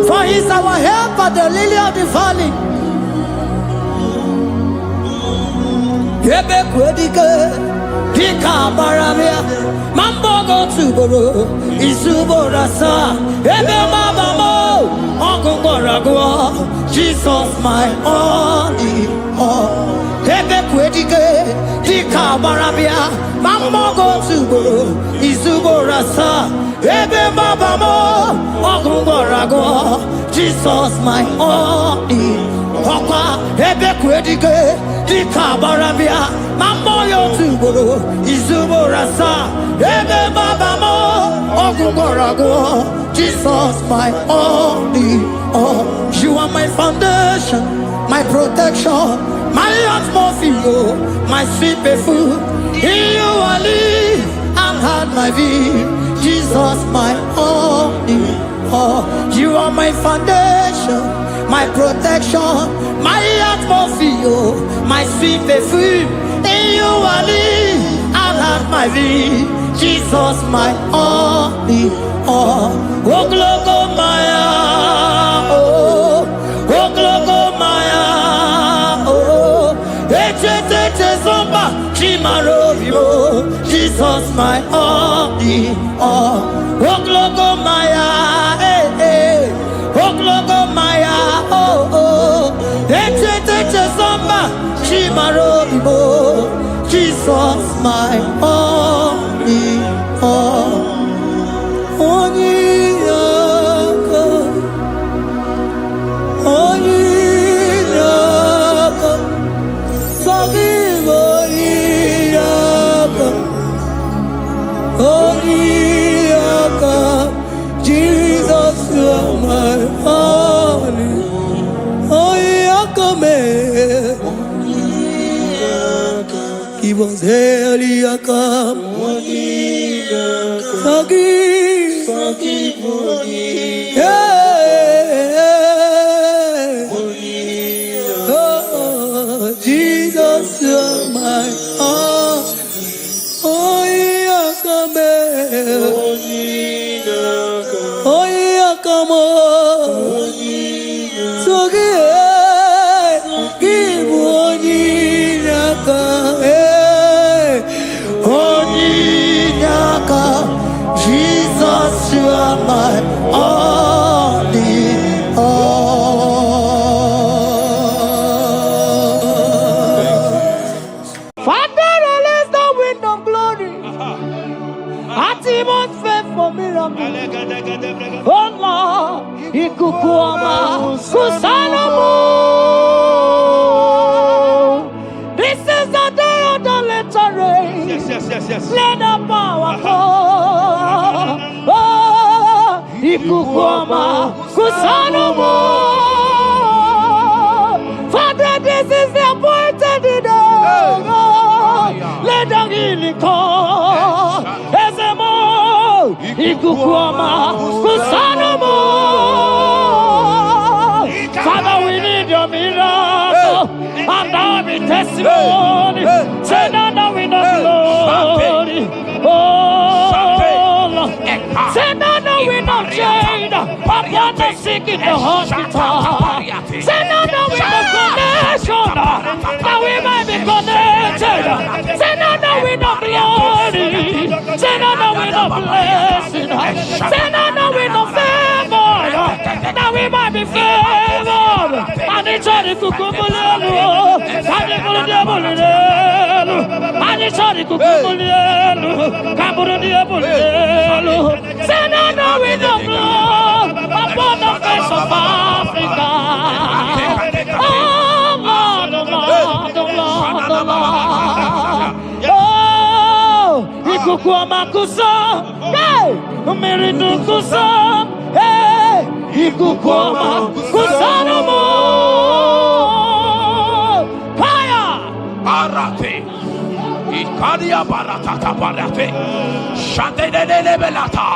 For He is our help at the lily of the valley. Ebe kwedike, dika baramia, mambo go tuboro, isuborasa, ebe mabamo, okungorago, Jesus my only all. Ebe kwedike, dika baramia, mambo go tuboro, isuborasa, ebe mabamo, okungorago, Jesus my only all. Ebe kwedike, dika baramia, mambo yo tuboro, isuborasa, ebe mabamo, okungorago, Jesus my only all. You are my foundation, my protection, my atmosphere, my sweet perfume. In you I live and had my being. Jesus, my only all. You are my foundation, my protection, my atmosphere, my sweet perfume. In you I live and had my being. Jesus, my only all. Lokogoma, oh, Lokogoma. Jesus, my only all. Lokogoma, Lokogoma, oh, Jesus, my only all. Jesus, you are my only. Give us Eliaka. Forgive. Oh, Jesus, you are my Jesus, you are my only all. Father, release the wind of glory. Atmosphere for miracle. Oh Lord, Ikukuama, Kusanomo. This is the day of the letter rain. Yes. Let the power come. Oh, Ikukuama, Kusanomo. Father, this is the appointed day. Ikukuoma, Kusanomo. Father, we need your miracle. And now be testimony. Say now we know glory. Oh, Lord. Say now we know shade. Upon the sick in the hospital. Say now we know connection. That we might be connected. Say now we know glory. Say now we know blessing. Say now we know favor. That we might be favored. And it's all the kukumulelu. And it's all the bulelu. And it's all the kukumulelu. Kaburu the bulelu. Say now we know blood upon the face of Africa. Oh Lord, oh Lord, oh Lord, oh Lord. Oh, Ikukuoma kuso, hey, Umiridu kuso, hey, Ikukuoma kusanomo. Fire! Arate. Ikadia baratata barate. Shadene belata.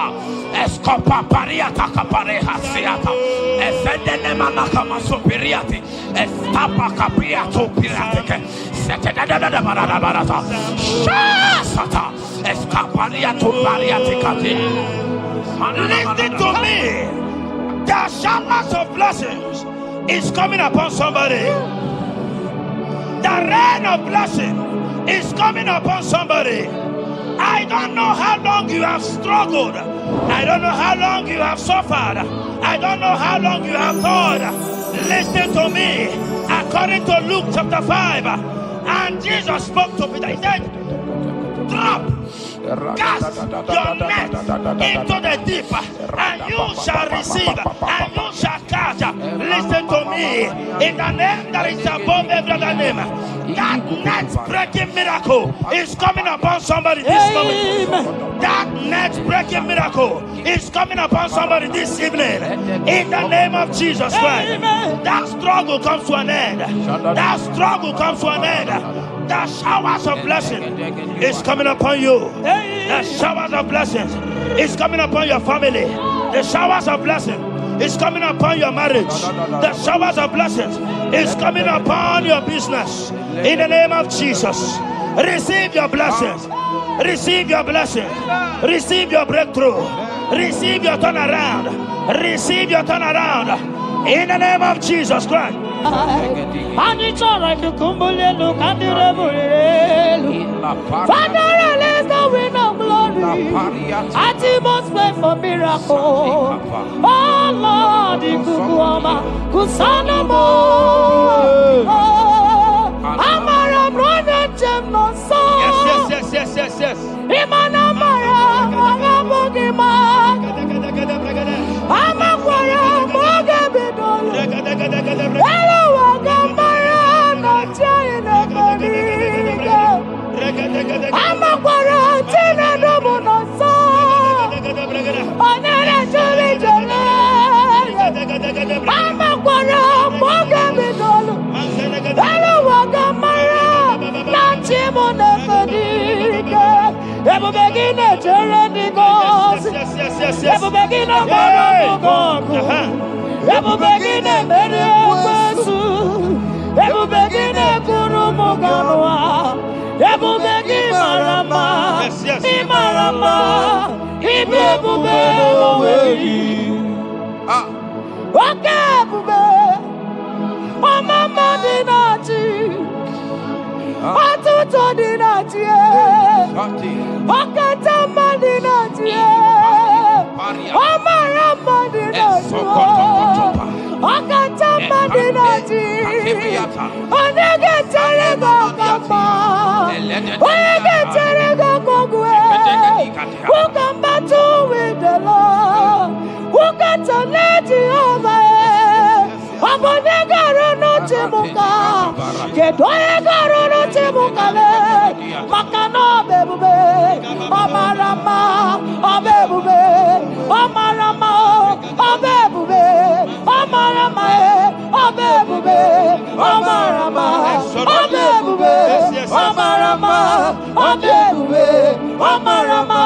Escopa pariata capareha siata. Efendene manaka masopiriati. Estapa capriato pirate. Setedada barata. Shasata. Escapariato bariati cati. Listen to me. The showers of blessings is coming upon somebody. The rain of blessing is coming upon somebody. I don't know how long you have struggled. I don't know how long you have suffered. I don't know how long you have thought. Listen to me. According to Luke chapter 5, and Jesus spoke to Peter. He said, drop, cast your net into the deep, and you shall receive, and you shall catch. Listen to me. In the name that is above every other name, that net breaking miracle is coming upon somebody this moment. That net breaking miracle is coming upon somebody this evening. In the name of Jesus Christ. That struggle comes to an end. That struggle comes to an end. The showers of blessing is coming upon you. The showers of blessings is coming upon your family. The showers of blessing is coming upon your marriage. The showers of blessings is coming upon your business. In the name of Jesus, receive your blessings. Receive your blessings. Receive your breakthrough. Receive your turnaround. Receive your turnaround. In the name of Jesus Christ. And it's all right to kumbulelu kandirabulelu. Father, release the wind of glory. At the most pray for miracle. Oh Lord, Ikukuoma kusanomo. Amara brother Jemno so. Yes. Imana mara magabogima. Amakwara mogabidolo. Hello, Wagamara, not in a bodiga. Amakwara tina domono so. Onera jole jole. Amakwara mogabidolo. Hello, Wagamara, not in a bodiga. Ever begin a journey goes. Ever begin a go. Ever begin a meresu. Ever begin a kurumoganoa. Ever begin marama. Imarama. Ibebube. Okay, bube. Mama dinati. Atuto dinati. Okata madinati. Omarama dinati. Okata madinati. Onegetere gokamba. Onegetere gokogwe. Who can battle with the Lord? Who can turn Jehovah? Abonegaro no temuka. Kedoegaro no temukale. Makano bebube. Omarama. Obebube. Omarama. Obebube. Omarama. Obebube. Omarama. Obebube. Omarama. Obebube. Omarama.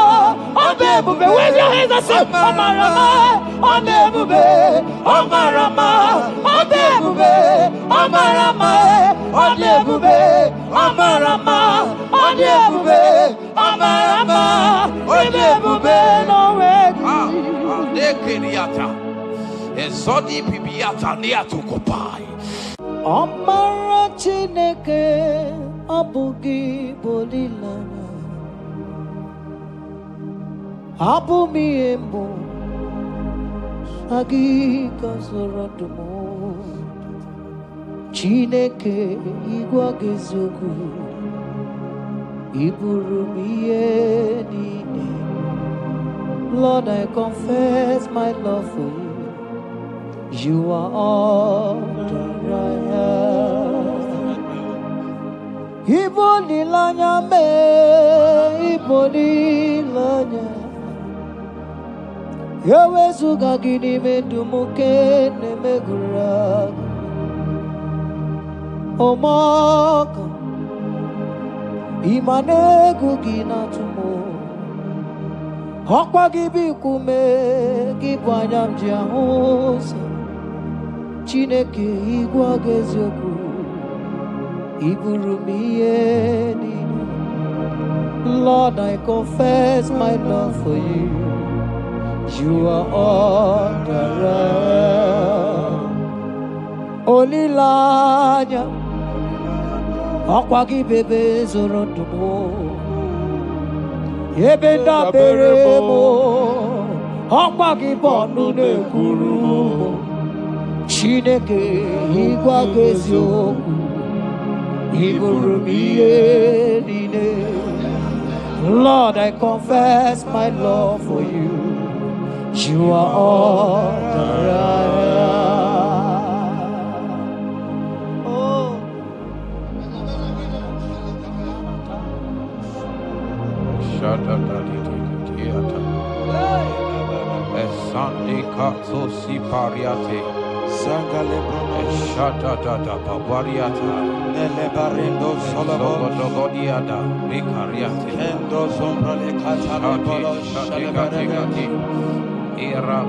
Obebube. Nebube. Wave your hands and say, Omarama, Onebube, Omarama, Onebube, Omarama, Onebube, Omarama, Onebube, Omarama, Onebube, no way. Nekeriata, Ezodi Bibiata, Niatukopai. Omara Chineke, Abugi Bolilana, Abumi Embo, Sagi Kasorotumo, Chineke, Igwagezuku, Iburumiye Nine. Lord, I confess my love for you. You are all that I have. Ibolilanya me, Ibolilanya. Yawezuga gini me dumuke ne megura. Omaka, imane gugina tumo. Hokwa gibi kume, kibanyam jiahosa. Chineke igwa gezioku, iburumiye nini. Lord, I confess my love for you. You are all that I am. Olilanya, akwagi bebe zorondumo. Yebenda beremo, akwagi bonu ne kurumo. Chineke igwa gezioku, iburumiye nine. Lord, I confess my love for you. You are all that I am. Oh. Sunday Katso Sipariate Sangale Shata Data Papariata Nelebarendo Sologodiada Vicariate Endo Sombra Le Catapolo Shatigati Era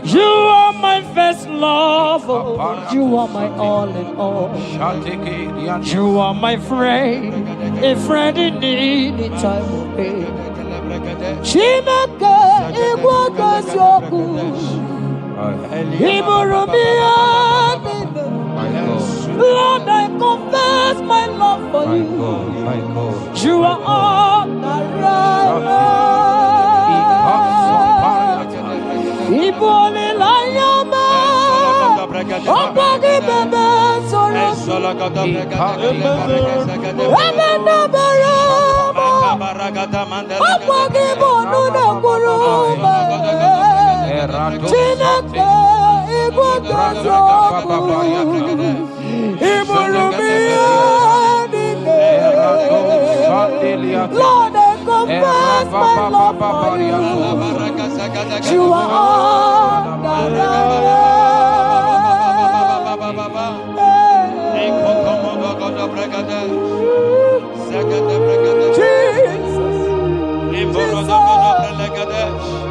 You are my first love, you are my all in all. You are my friend, a friend in need in time of pain. Chineke igwagazoku, iburumiyanine. Lord, I confess my love for you. You are all that I am. Ibole layama, opagi bebe soro. Ebena berama, opagi bonu ne kuruma. Chineke igwagazoku, iburumiyanine. Lord, I confess my love for you. You are all that I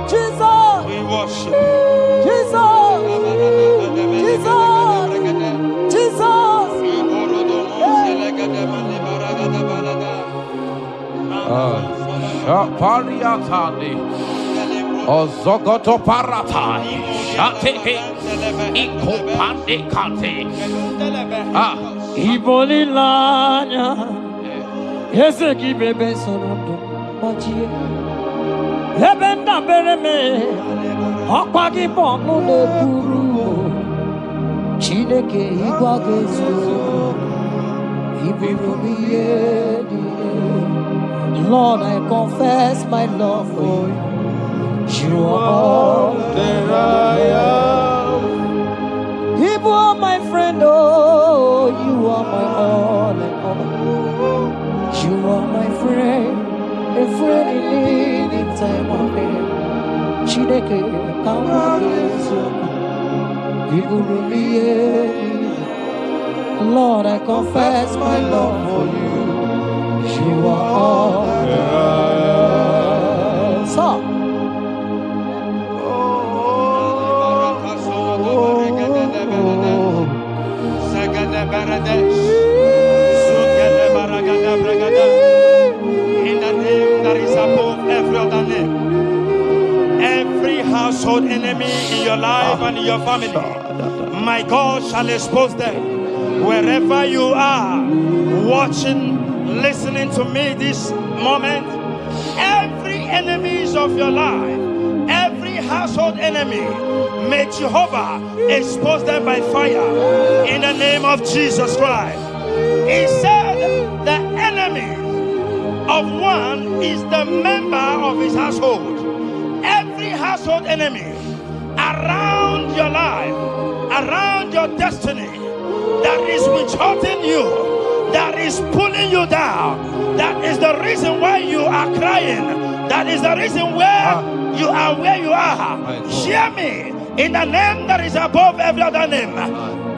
Jesus, we worship Jesus, Jesus. Pariatani Ozogoto Paratai Shateke Ikopande Kante Ibolilanya Yeseki bebe sorondo Majie Lebenda bereme Akwagi bonu ne kuru Chineke igwagezo Iburumiye nine. Lord, I confess my love for you. You are all that I am. You are my friend, oh, you are my all and all. You are my friend, a friend in need in time of need. Chineke kamagezo, iburumiye. Lord, I confess my love for you. You You are all. So. In the name that is above every other name, every household enemy in your life and in your family, my God shall expose them. Wherever you are, watching, listening to me this moment, every enemies of your life, every household enemy, may Jehovah expose them by fire in the name of Jesus Christ. He said the enemy of one is the member of his household. Every household enemy around your life, around your destiny, that is withholding you, that is pulling you down, that is the reason why you are crying, that is the reason where you are where you are. Hear me. In the name that is above every other name,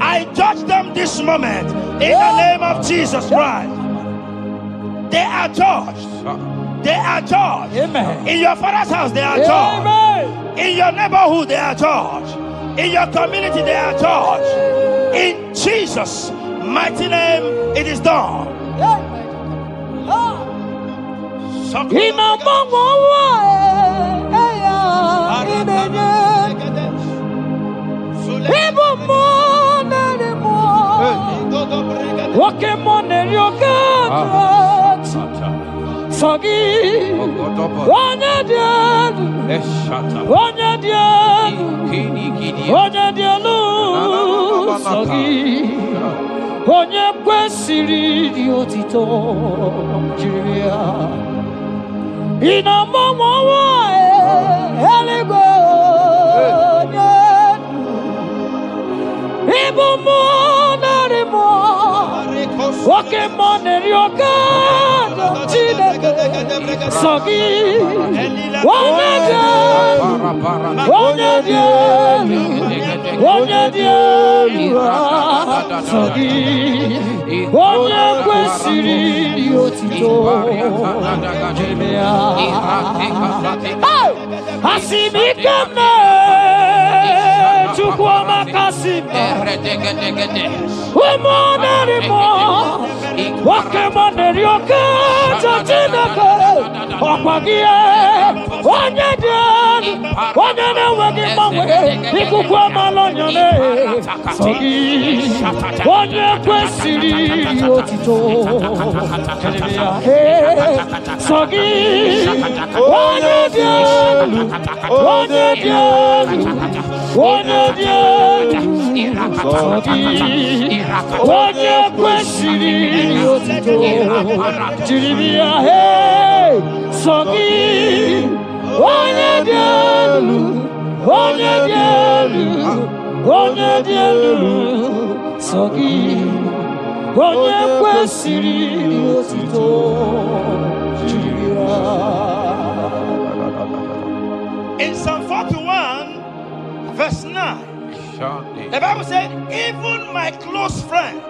I judge them this moment in the name of Jesus Christ. They are judged. They are judged. Amen. In your father's house, they are judged. Amen. In your neighborhood, they are judged. In your community, they are judged. In Jesus' mighty name, it is done. Sogi, Onya dialu, Sogi, Onya kwesiri di otito, Jiria. Ina mama wa eligo, Ibu mo narimo, Wake money yoga, Sogi, Onya Sogi, Onya kwesiri otito, Asimikame, Chukwama Kasime, Umonarimo, Wakemone Ryoka, Chatinaka, Okwagie, Wanyadian, Wanyana Wagimame, Ikukwama Lonyane, Sogi, Wanya Kwesiri Otito, Sogi, Wanyadian, Wanya Kwesiri Otito, Jiribia, hey, Sogi, Wanyadian, Sogi, Wanya Kwesiri Otito, Jiribia. In Psalm 41, verse 9, the Bible said, even my close friend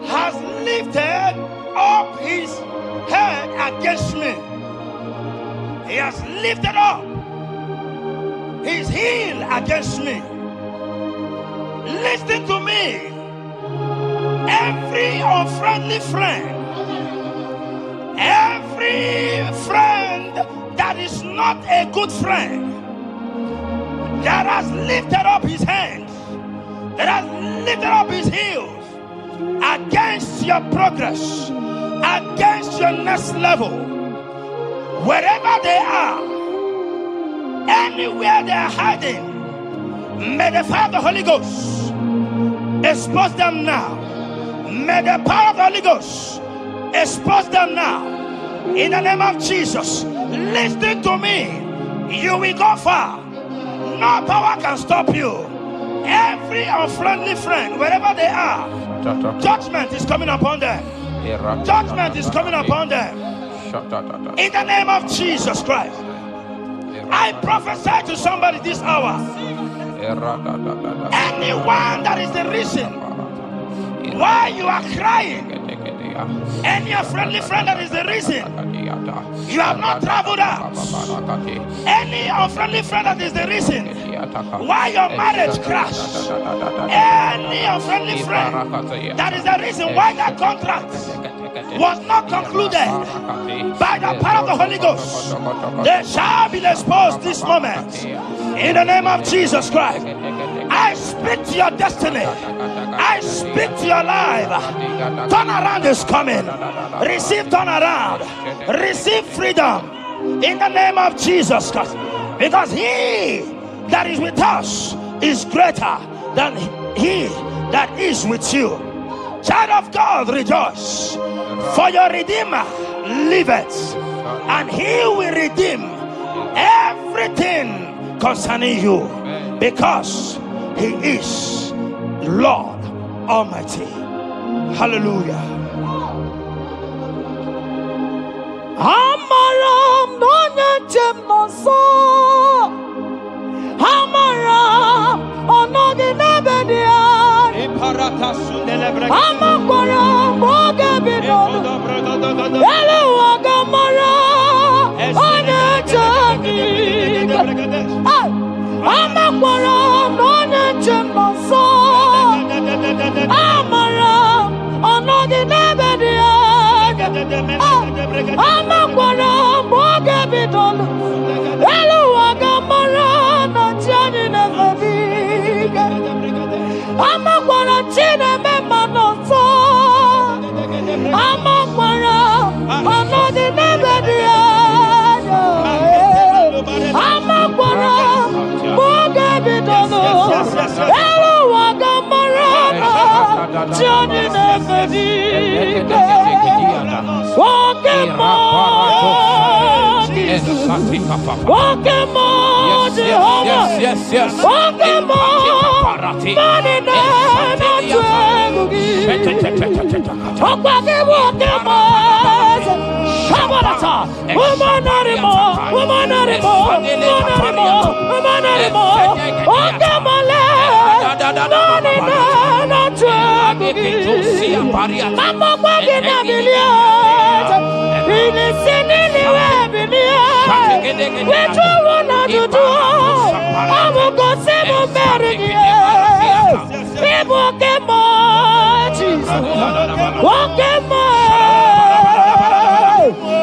has lifted up his head against me. He has lifted up his heel against me. Listen to me. Every unfriendly friend, every friend that is not a good friend, that has lifted up his hands, that has lifted up his heels against your progress, against your next level, wherever they are, anywhere they are hiding, may the fire of the Holy Ghost expose them now. May the power of the Holy Ghost expose them now. In the name of Jesus, listen to me. You will go far. No power can stop you. Every unfriendly friend, wherever they are, judgment is coming upon them. Judgment is coming upon them. In the name of Jesus Christ, I prophesy to somebody this hour. Anyone that is the reason why you are crying, Any unfriendly friend that is the reason you have not traveled out. Any unfriendly friend that is the reason why your marriage crashed. Any unfriendly friend that is the reason why that contract was not concluded. By the power of the Holy Ghost, they shall be exposed this moment. In the name of Jesus Christ, I speak to your destiny. I speak to your life. Turnaround is coming. Receive turnaround. Receive freedom. In the name of Jesus Christ. Because he that is with us is greater than he that is with you. Child of God, rejoice. For your Redeemer liveth, and he will redeem everything concerning you, because he is Lord Almighty. Hallelujah. Amaram onye njem n'ọsọ, amaram ọnọdụ n'ebe dị anya, amakwara oge bidoro, elu ụwa ga-amara onye njem n'ike. Amakwara onye njem n'ọsọ, amaram ọnọdụ n'ebe dị anya. Amakwara oge bidoro, elu ụwa ga-amara na chi anyị na-efe ike. Amakwara chi na-eme mmanụ nsọ, amakwara ọnọdụ n'ebe dị anya. Amakwara oge bidoro, elu ụwa ga-amara na chi anyị na-efe ike. Walking more, Jesus. Walking more, Jehovah. Yes. Walking more, money not to walking more. Woman anymore. Walking more, money not to Mama walking a million. Listen anywhere, million. Which one are you do? I will go seven marriages. People get more, Jesus. Walking more.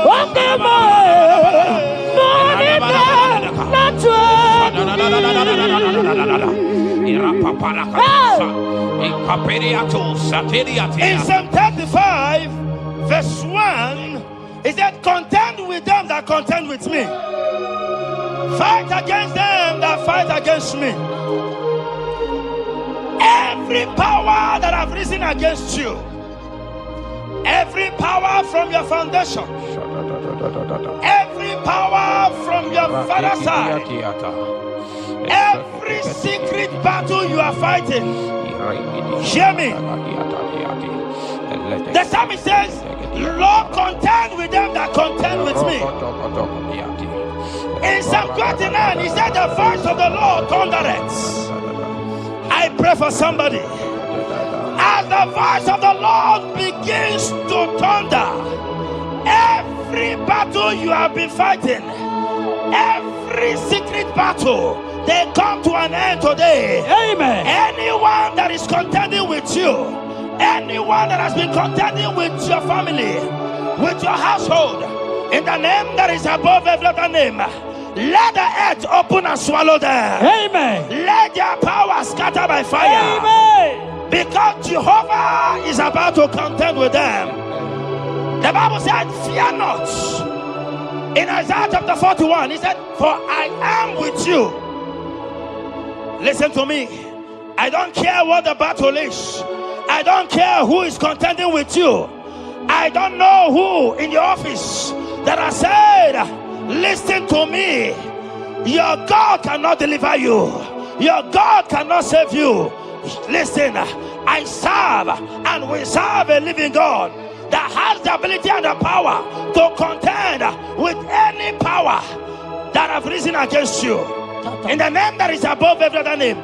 Walking more. Money not to In Psalm 35, verse 1, it said, contend with them that contend with me. Fight against them that fight against me. Every power that have risen against you, every power from your foundation, every power from your father's side, every secret battle you are fighting, hear me. The psalmist says, Lord, contend with them that contend with me. In Psalm 29, he said, the voice of the Lord thundereth. I pray for somebody. As the voice of the Lord begins to thunder, every battle you have been fighting, every secret battle, they come to an end today. Amen. Anyone that is contending with you, anyone that has been contending with your family, with your household, in the name that is above every other name, let the earth open and swallow them. Amen. Let their power scatter by fire. Amen. Because Jehovah is about to contend with them. The Bible said, fear not. In Isaiah chapter 41, he said, for I am with you. Listen to me. I don't care what the battle is. I don't care who is contending with you. I don't know who in your office that has said, listen to me. Your God cannot deliver you. Your God cannot save you. Listen, I serve and we serve a living God that has the ability and the power to contend with any power that have risen against you. In the name that is above every other name,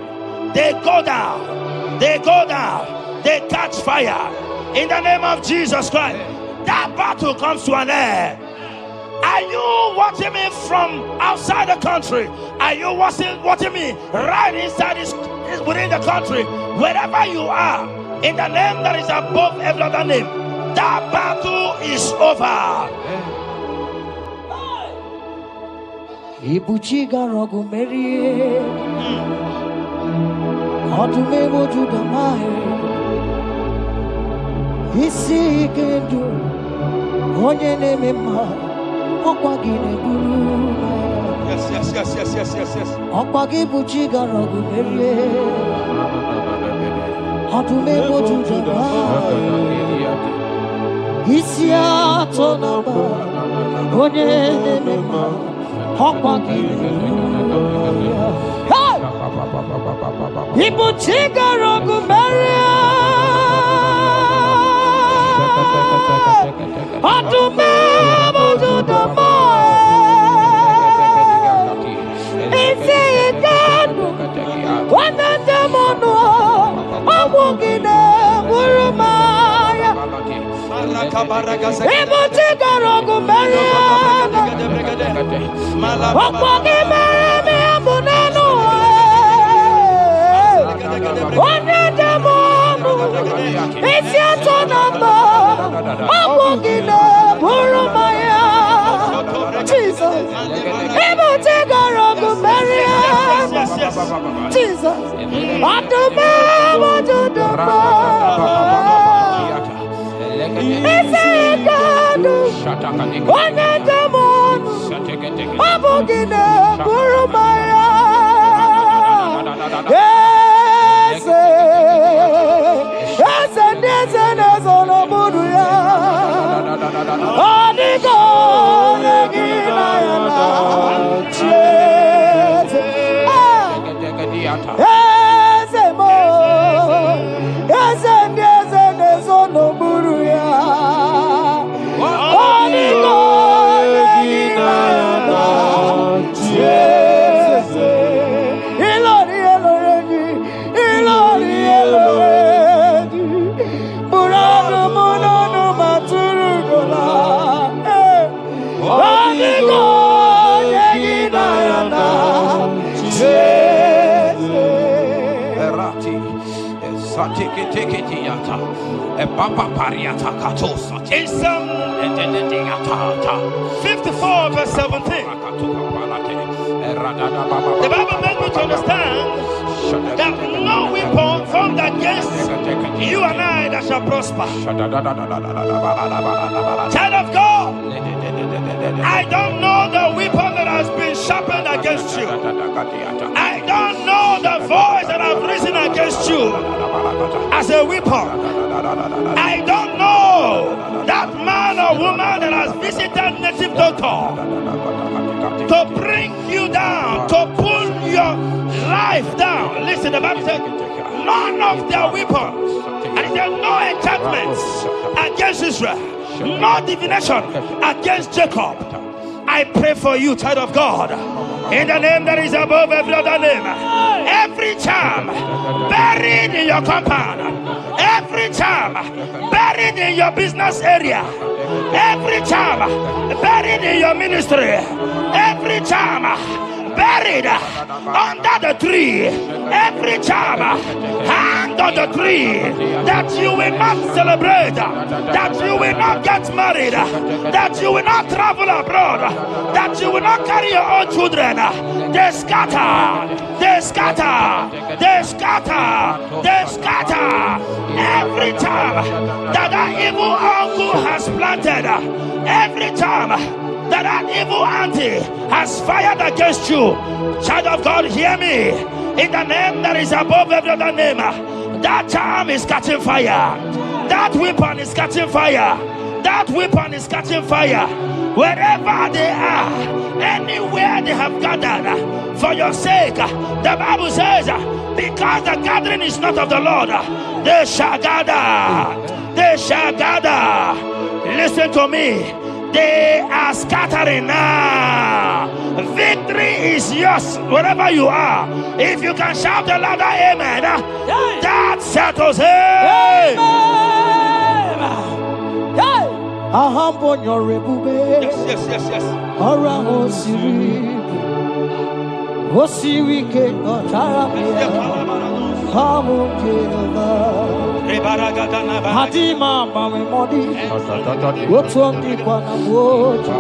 they go down, they go down, they catch fire. In the name of Jesus Christ, that battle comes to an end. Are you watching me from outside the country? Are you watching me right inside within the country? Wherever you are, in the name that is above every other name, that battle is over. Ibuchiga rogu merie, odume wojuda mae, isi kendu, onye neme ma, okwagine guru. Yes. Okwagi buchiga rogu merie, odume wojuda mae, isi atonaba, onye neme ma. Ibuchiga rogu merie, odume wojuda mae, isi ikanu, wanende mono, awugine urumaya. Ibuchiga rogu merie, okwagi merie amunenu, wanende mono, isi atonamba, awugine urumaya. Jesus, Ibuchiga rogu merie, Jesus, odume wojuda mae. Isi ikanu, wanende mono, awugine urumaya. Ese nezono mudu ya, odigo negina yana, chese. Ese nezono mudu ya, odigo negina yana, chese. Ilori Burano monono maturu gola. Odigo negina yana, chese. Erati, Satikitiata, a Papa Pariata Katosa, In Psalm 54 verse 17, the Bible makes me to understand that no weapon formed against you and I that shall prosper. Child of God, I don't know the weapon that has been sharpened against you. I don't know the voice that has risen against you as a weapon. I don't know that man or woman that has visited native doctor to bring you down, to pull your life down. Listen, the Bible said, none of their weapons, and it said, no enchantments against Israel, no divination against Jacob. I pray for you, child of God, in the name that is above every other name. Every charm buried in your compound, every charm buried in your business area, every charm buried in your ministry, every charm buried under the tree, every charm hang on the tree, that you will not celebrate, that you will not get married, that you will not travel abroad, that you will not carry your own children. They scatter, they scatter, they scatter, they scatter. Every time that evil uncle has planted, every time that evil auntie has fired against you, child of God, hear me. In the name that is above every other name, that charm is catching fire. That weapon is catching fire. That weapon is catching fire. Wherever they are, anywhere they have gathered for your sake, the Bible says, because the gathering is not of the Lord, they shall gather. They shall gather. Listen to me. They are scattering now. Victory is yours wherever you are. If you can shout a louder amen, that settles it. Hey, I humble your rebube. Yes. Ora Osiri ke Otaramia. Hamu Jehovah. Hadima Mami Modi. What's di Kwana Boji.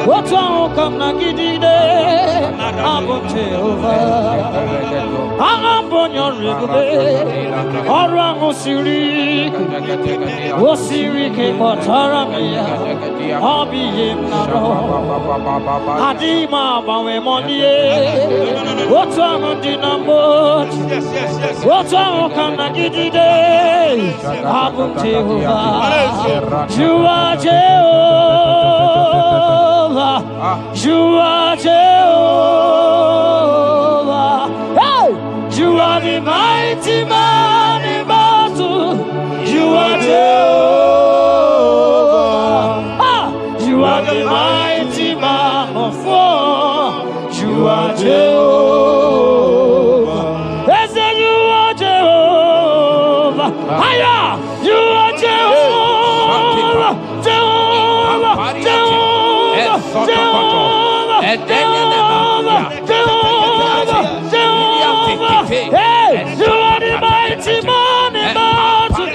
What's on Kamna Gidide. Hamu Jehovah. Ahambonyo Rebube. Ora Osiri ke Otaramia. Habi Naro. Hadima Mami Modi. What's on Dinamo? What's on Kanagidi? Abu Jehovah, you are Jehovah, you are Jehovah. Hey, you are the mighty man in battle. You are Jehovah. You are the mighty man of war. You are Jehovah. Higher! You are Jehovah! Jehovah! Jehovah! Jehovah! Jehovah! Hey! You are the mighty man in battle!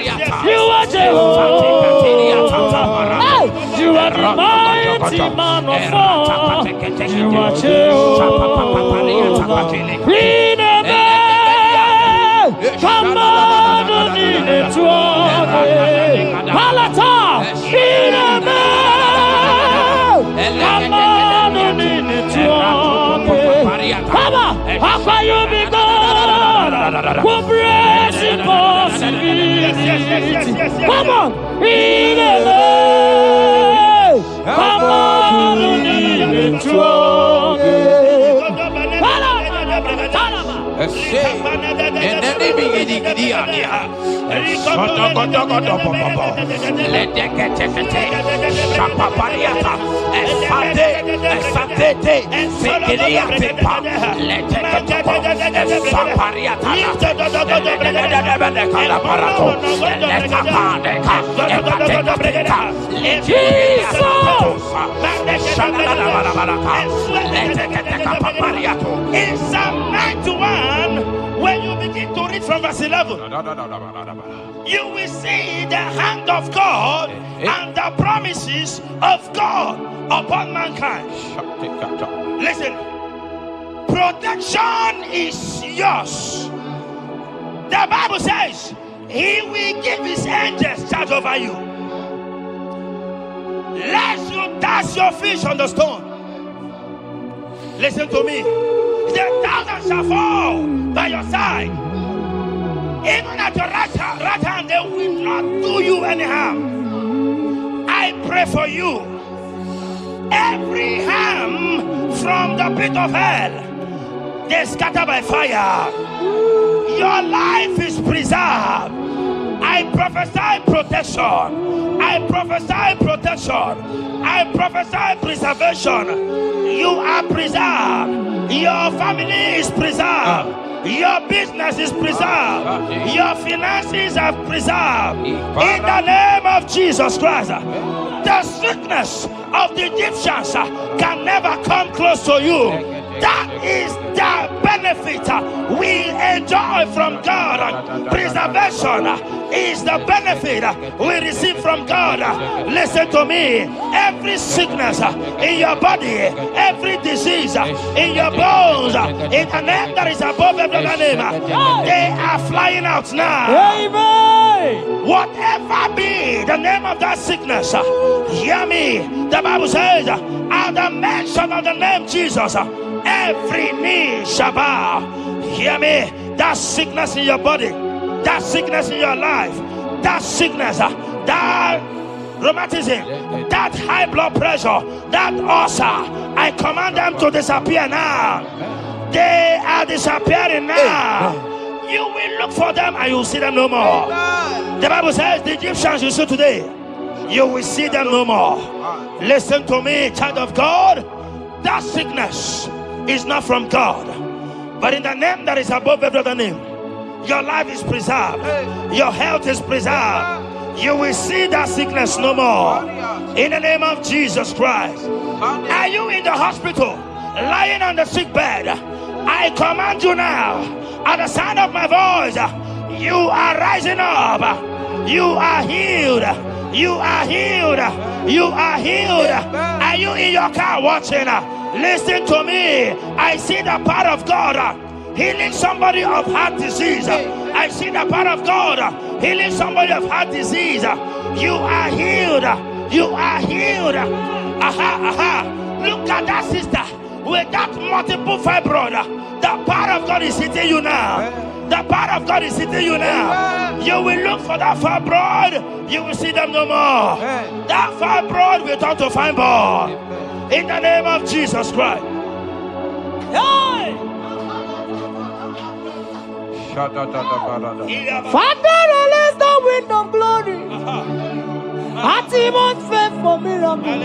You are Jehovah! Hey! You are the mighty man of war! You are Jehovah! Come on, Palata, how can you be God? Who brings impossibility? Come on, come in Psalm 91, when you begin to read from verse 11, you will see the hand of God and the promises of God upon mankind. Listen, protection is yours. The Bible says He will give His angels charge over you, lest you dash your fish on the stone. Listen to me. The thousand shall fall by your side, even at your right hand, they will not do you any harm. I pray for you. Every harm from the pit of hell, they scatter by fire. Your life is preserved. I prophesy protection. I prophesy protection. I prophesy preservation. You are preserved. Your family is preserved. Your business is preserved. Your finances are preserved. In the name of Jesus Christ. The sickness of the Egyptians can never come close to you. That is the benefit we enjoy from God. Preservation is the benefit we receive from God. Listen to me. Every sickness in your body, every disease in your bones, in the name that is above every other name, they are flying out now. Amen. Whatever be the name of that sickness, hear me. The Bible says, at the mention of the name Jesus, every knee shall bow. Hear me. That sickness in your body, that sickness in your life, that sickness, that rheumatism, that high blood pressure, that ulcer, I command them to disappear now. They are disappearing now. You will look for them and you will see them no more. The Bible says the Egyptians you see today, you will see them no more. Listen to me, child of God. That sickness is not from God, but in the name that is above every other name, your life is preserved, your health is preserved, You will see that sickness no more. In the name of Jesus Christ. Are you in the hospital, lying on the sick bed? I command you now, at the sound of my voice, you are rising up. You are healed. You are healed. You are healed. Are you in your car watching? Listen to me. I see the power of God healing somebody of heart disease. I see the power of God healing somebody of heart disease. You are healed. You are healed. Look at that sister with that multiple fibroid. The power of God is hitting you now. The power of God is hitting you now. You will look for that fibroid. You will see them no more. That fibroid will turn to fine ball. In the name of Jesus Christ. Hey! Father, release the wind of glory. Atmosphere for miracle.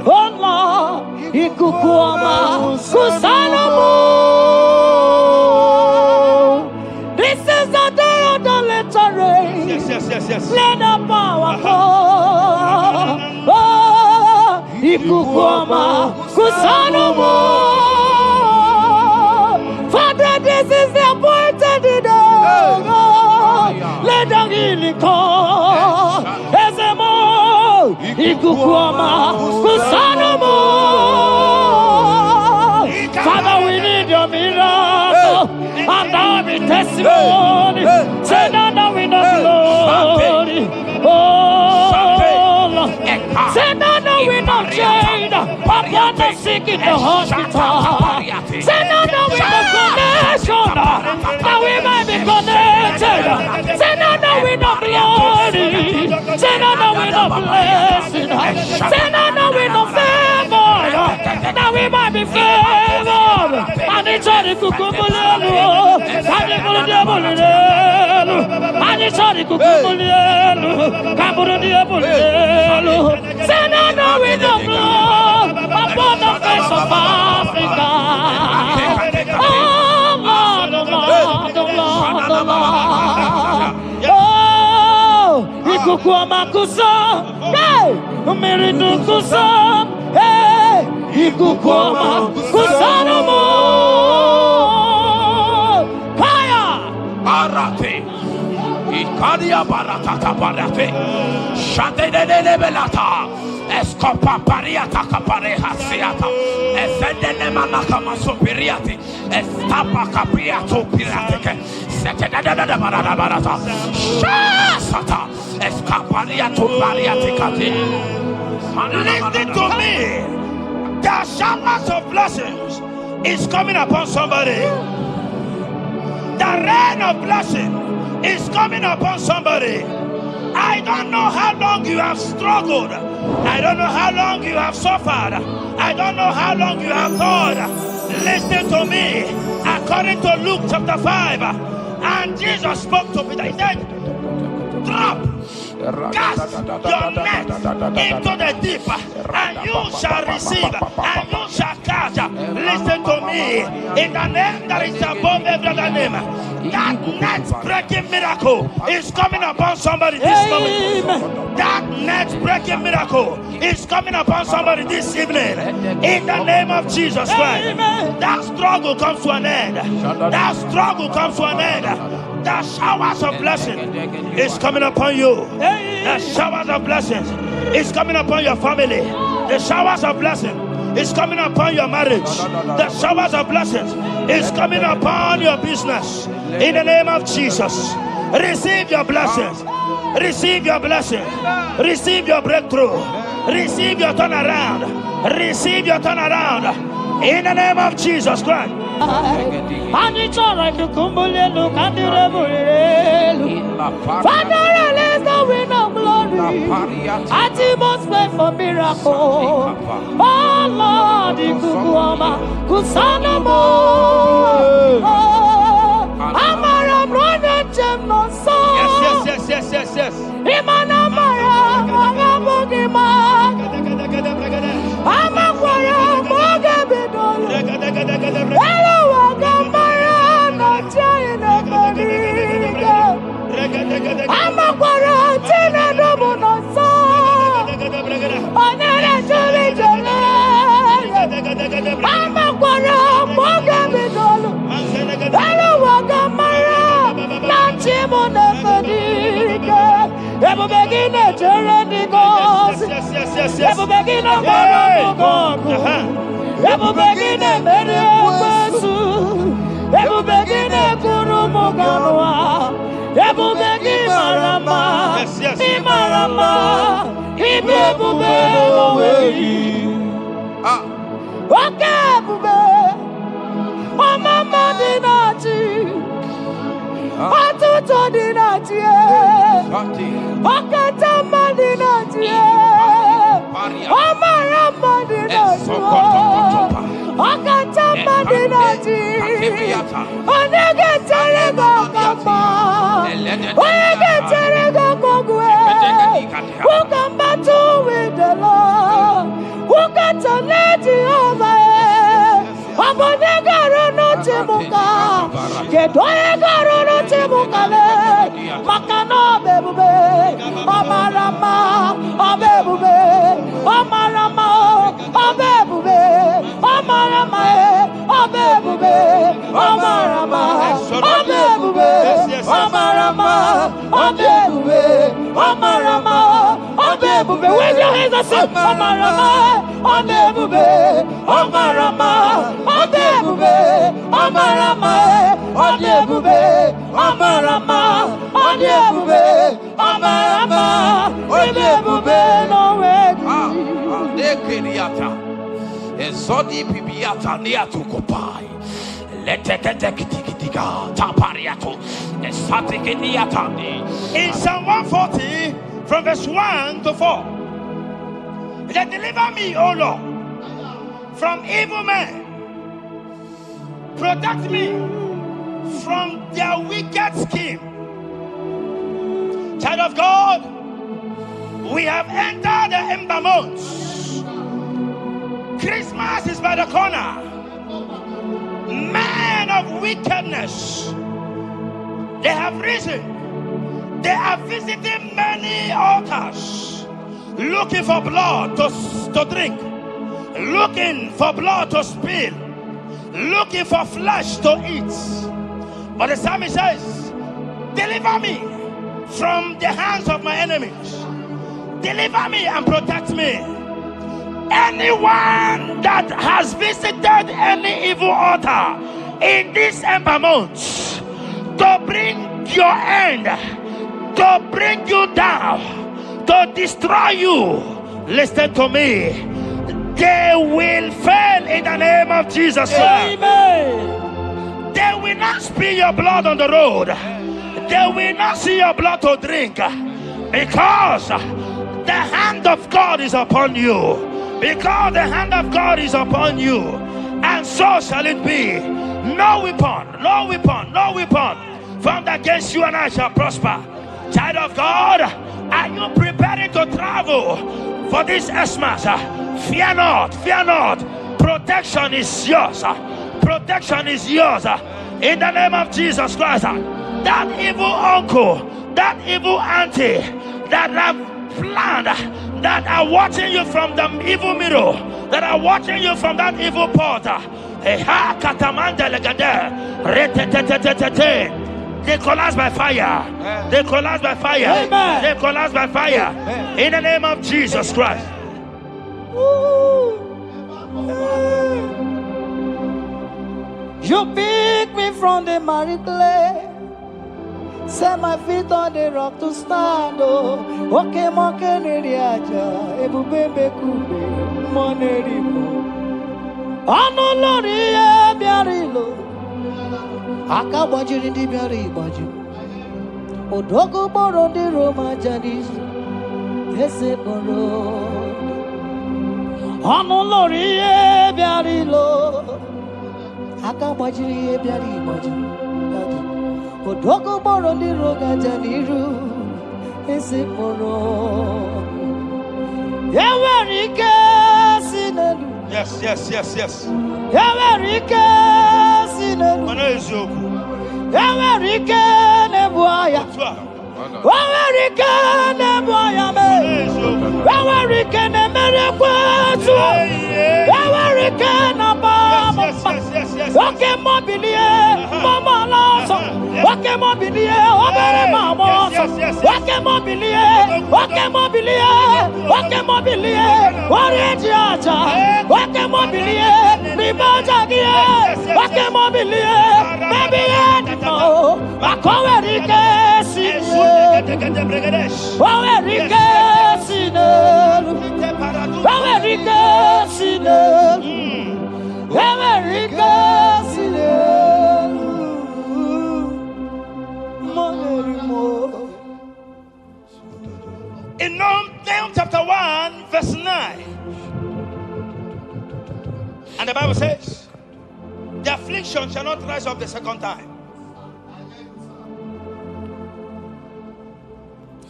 Oh Lord, Ikukuma, Kusanamo. This is the day of the letter rain. Yes. Let the power go. Oh, Ikukuma, Kusanamo. Father, this is the appointed day. Let the healing come. Ezemo, Ikukuma, Kusanamo. Father, we need your miracle. And now we testimony. Say now we know glory. Oh, Lord. Say now we know change. Upon the sick in the hospital. Say now we know connection. Now we might be connected. Say now we know glory. Say now we know blessing. Say now we know favor. Now we might be favored. And it's all the kukumulelu. And it's all the diabolelu. And it's all the kukumulelu. Kaburu diabolelu. Say now we know blood upon the face of Africa. Oh Lord, oh Lord, oh Lord, oh Lord. Oh, Ikukuma kusa, hey, Miridu kusa, hey, Ikukuma kusa no more. Fire! Arate. Ikadia baratata barate. Shante de belata. Escopa pariata capareha seata. Efende nemanaka masopiriati. Estapa capriato pirate. Sete da barata. Shasata. Escapariato pariati cati. Listen to me. The showers of blessings is coming upon somebody. The rain of blessing is coming upon somebody. I don't know how long you have struggled. I don't know how long you have suffered. I don't know how long you have thought. Listen to me. According to Luke chapter 5, and Jesus spoke to Peter. He said, drop, cast your net into the deep, and you shall receive, and you shall catch. Listen to me. In the name that is above every other name, that net breaking miracle is coming upon somebody this moment. That net breaking miracle is coming upon somebody this evening. In the name of Jesus Christ. That struggle comes to an end. That struggle comes to an end. The showers of blessing is coming upon you. The showers of blessings is coming upon your family. The showers of blessing is coming upon your marriage. The showers of blessings is coming upon your business. In the name of Jesus, receive your blessings. Receive your blessing. Receive your breakthrough. Receive your turnaround. Receive your turnaround. In the name of Jesus Christ. Father, release the wind of glory. Atmosphere for miracle. Oh Lord, Ikukuma, Kusanamo. Amara brother Jemno so. Yes. Imana Mara, Magabugima. Amakwara, Magabidolo. Hello, Wagamara, not China, Amakwara, Ebu begin journey goes. Ebu begin a mono. Ebu begin a meresu. Ebu begin a guru moganwa. Ebu begin marama. Imarama. Ibu be. Okay, bube. Mama dinati. Atuto dinati. Okata madinati. Omara madinati. Okata madinati. Onege terego kama. Onege terego kogwe. Who can battle with the Lord? Who can challenge Jehovah? Abonega rono temuka. Kedoega rono temuka le. Makano bebube. Omarama. Obebube. Omarama. Obebube. Omarama. Obebube. Omarama. Obebube. Omarama. Obebube. Omarama. Obebube. Wave your hands and say Omarama. Obebube. Omarama. Obebube. Omarama. Obebube. Omarama. Obebube. Omarama. Obebube. No way. Nekeriata. Ezodi pibiata niatu kopai. Leteketekitikitika tapariato. Esatikiniatani. In Psalm 140, from verse 1 to 4. That deliver me, O Lord, from evil men. Protect me from their wicked scheme. Child of God, we have entered the ember months. Christmas is by the corner. Men of wickedness, they have risen. They are visiting many altars, looking for blood to drink, looking for blood to spill, looking for flesh to eat. But the psalmist says, deliver me from the hands of my enemies. Deliver me and protect me. Anyone that has visited any evil altar in this ember month to bring your end, to bring you down, to destroy you, listen to me. They will fail in the name of Jesus. Amen. They will not spill your blood on the road. They will not see your blood to drink, because the hand of God is upon you. Because the hand of God is upon you, and so shall it be. No weapon, no weapon, no weapon formed against you and I shall prosper. Child of God, are you preparing to travel for this Xmas? Fear not, fear not. Protection is yours. Protection is yours. In the name of Jesus Christ. That evil uncle, that evil auntie that have planned, that are watching you from the evil mirror, that are watching you from that evil portal, they collapse by fire. They collapse by fire. Amen. They collapse by fire. In the name of Jesus Christ. You pick me from the miry clay, set my feet on the rock to stand. Oh, okay, monkey neriaja, ebubembe kube, monerimo. Ano lori e biarilo, akabajiri di biari baju. Odogo boro di Roma jadis, ese boro. Ano lori e biarilo, akabajiri e biari baju. Odogo boro di roga janiru, ese boro. Yawarike sinelu. Yes, yes, yes, yes. Yawarike sinelu. Yawarike nebuaya. Yawarike nebuaya me. Yawarike nemerekwetu. Yawarike nabama. Okay, mobilie, mama laso. Okay, mobilie, obere mama. Okay, mobilie, Wake mobilie, wake mobilie, warrior aja, wake mobilie, ribajagie, wake mobilie, baby animo, wakowerike sine, wawerike sine, wawerike sine, wawerike sine, In Nahum chapter 1, verse 9. And the Bible says, the affliction shall not rise up the second time.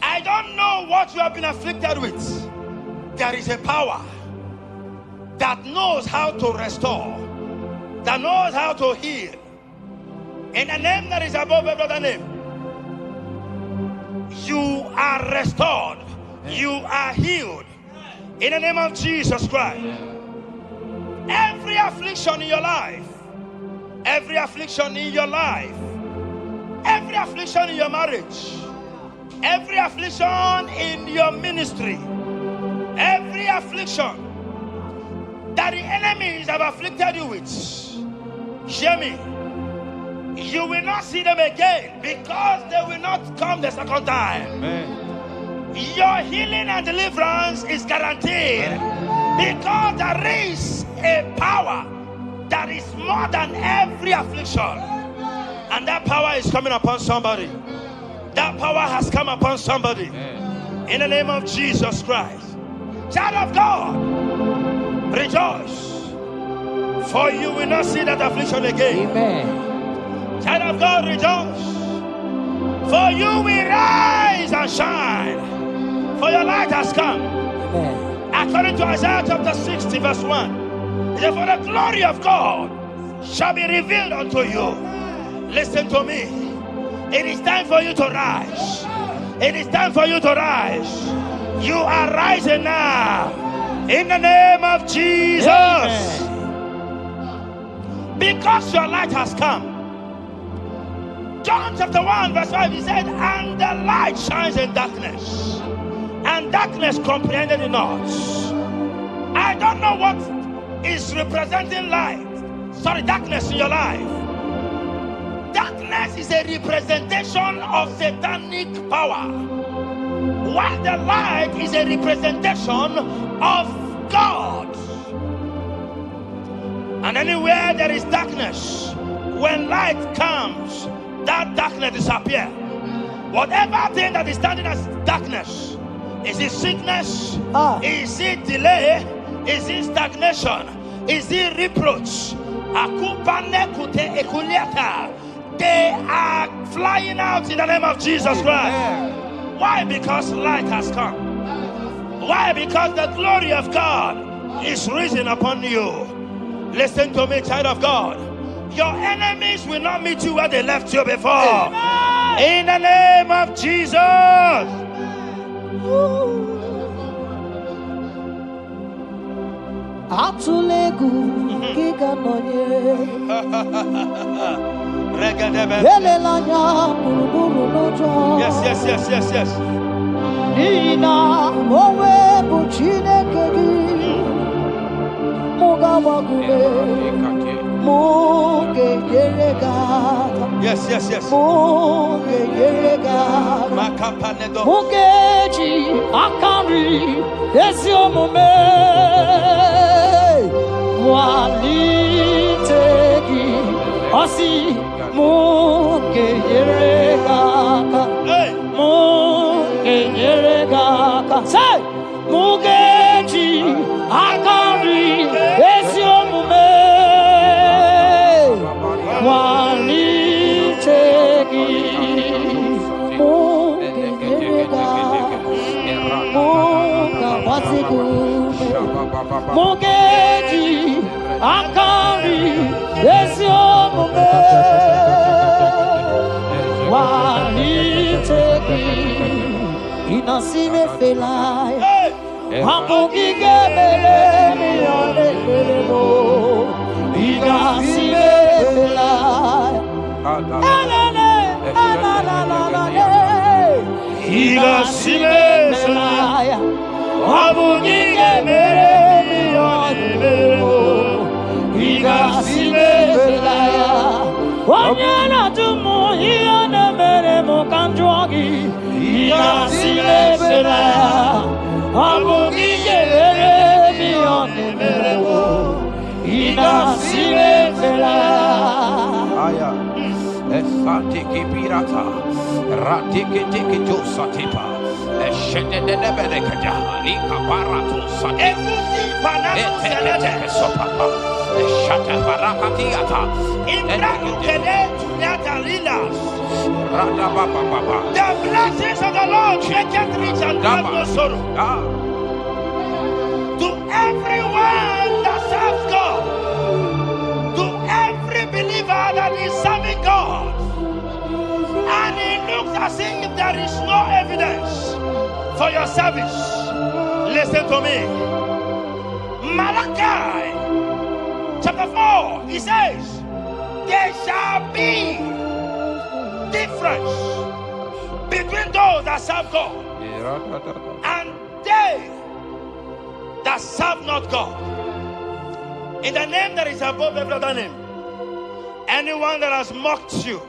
I don't know what you have been afflicted with. There is a power that knows how to restore, that knows how to heal. In the name that is above every other name, you are restored. You are healed in the name of Jesus Christ. Every affliction in your life, every affliction in your life, every affliction in your marriage, every affliction in your ministry, every affliction that the enemies have afflicted you with, hear me, you will not see them again, because they will not come the second time. Amen. Your healing and deliverance is guaranteed, because there is a power that is more than every affliction, and that power is coming upon somebody. That power has come upon somebody. In the name of Jesus Christ. Child of God, rejoice, for you will not see that affliction again. Amen. Child of God, rejoice, for you will rise and shine, for your light has come. Amen. According to Isaiah chapter 60 verse 1, it says, for the glory of God shall be revealed unto you. Listen to me. It is time for you to rise. It is time for you to rise. You are rising now, in the name of Jesus. Amen. Because your light has come. John chapter 1 verse 5, he said, and the light shines in darkness, and darkness comprehended it not. I don't know what is representing light. Sorry, darkness in your life. Darkness is a representation of satanic power, while the light is a representation of God. And anywhere there is darkness, when light comes, that darkness disappears. Whatever thing that is standing as darkness, is it sickness? Is it delay? Is it stagnation? Is it reproach? They are flying out in the name of Jesus Christ. Why? Because light has come. Why? Because the glory of God is risen upon you. Listen to me, child of God. Your enemies will not meet you where they left you before. Amen. In the name of Jesus. Atulegu giga nonye Yes. Nina mowe buchineke gi Mugawagume Muge yeregata. Yes. Muge yeregata. Mugeji akari esiomume walitegi osi muge yeregata. Muge yeregata. Say mugeji akari esiomume walitegi Mugeji akari esiomume walitegi inasime felai hamugige bele miyane belemo inasime felai inasime felai Anyana tumu iyana mere mo kanjwagi Inasile bela Amugi yere biyone mere mo Inasile bela Aya Esatiki pirata Ratiki tiki josatipa Eshededebelekada Lika barato sati Ete sopapa Shata barakatiata The blessings of the Lord make it rich and add no sorrow. To everyone that serves God, to every believer that is serving God, and it looks as if there is no evidence for your service. Listen to me. Malachi chapter 4, he says, there shall be difference between those that serve God and they that serve not God. In the name that is above every other name, anyone that has mocked you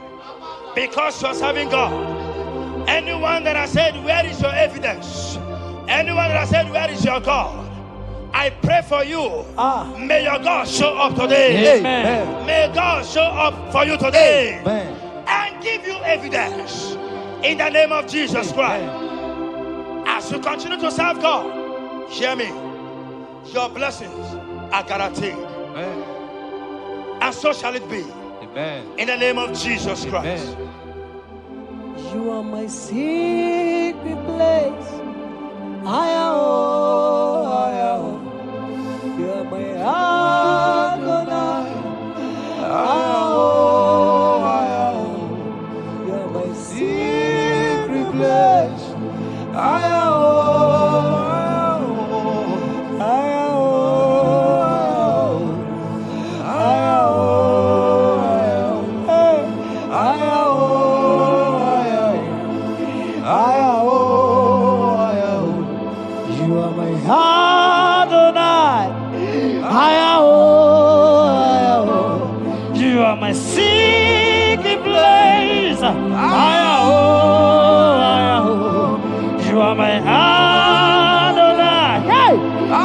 because you are serving God, anyone that has said, where is your evidence? Anyone that has said, where is your God? I pray for you. May your God show up today. Amen. May God show up for you today. Amen. And give you evidence in the name of Jesus Christ. As you continue to serve God, hear me, your blessings are guaranteed. Amen. And so shall it be. Amen. In the name of Jesus Christ. Amen. You are my secret place. You are my Adonai. You are my secret place. You are my Adonai. You are my secret place. You are my Adonai. Hey! My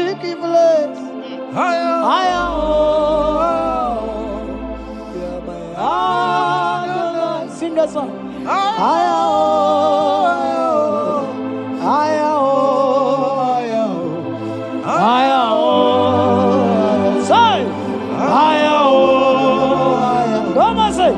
secret place. Sing that song. Say, come on, say.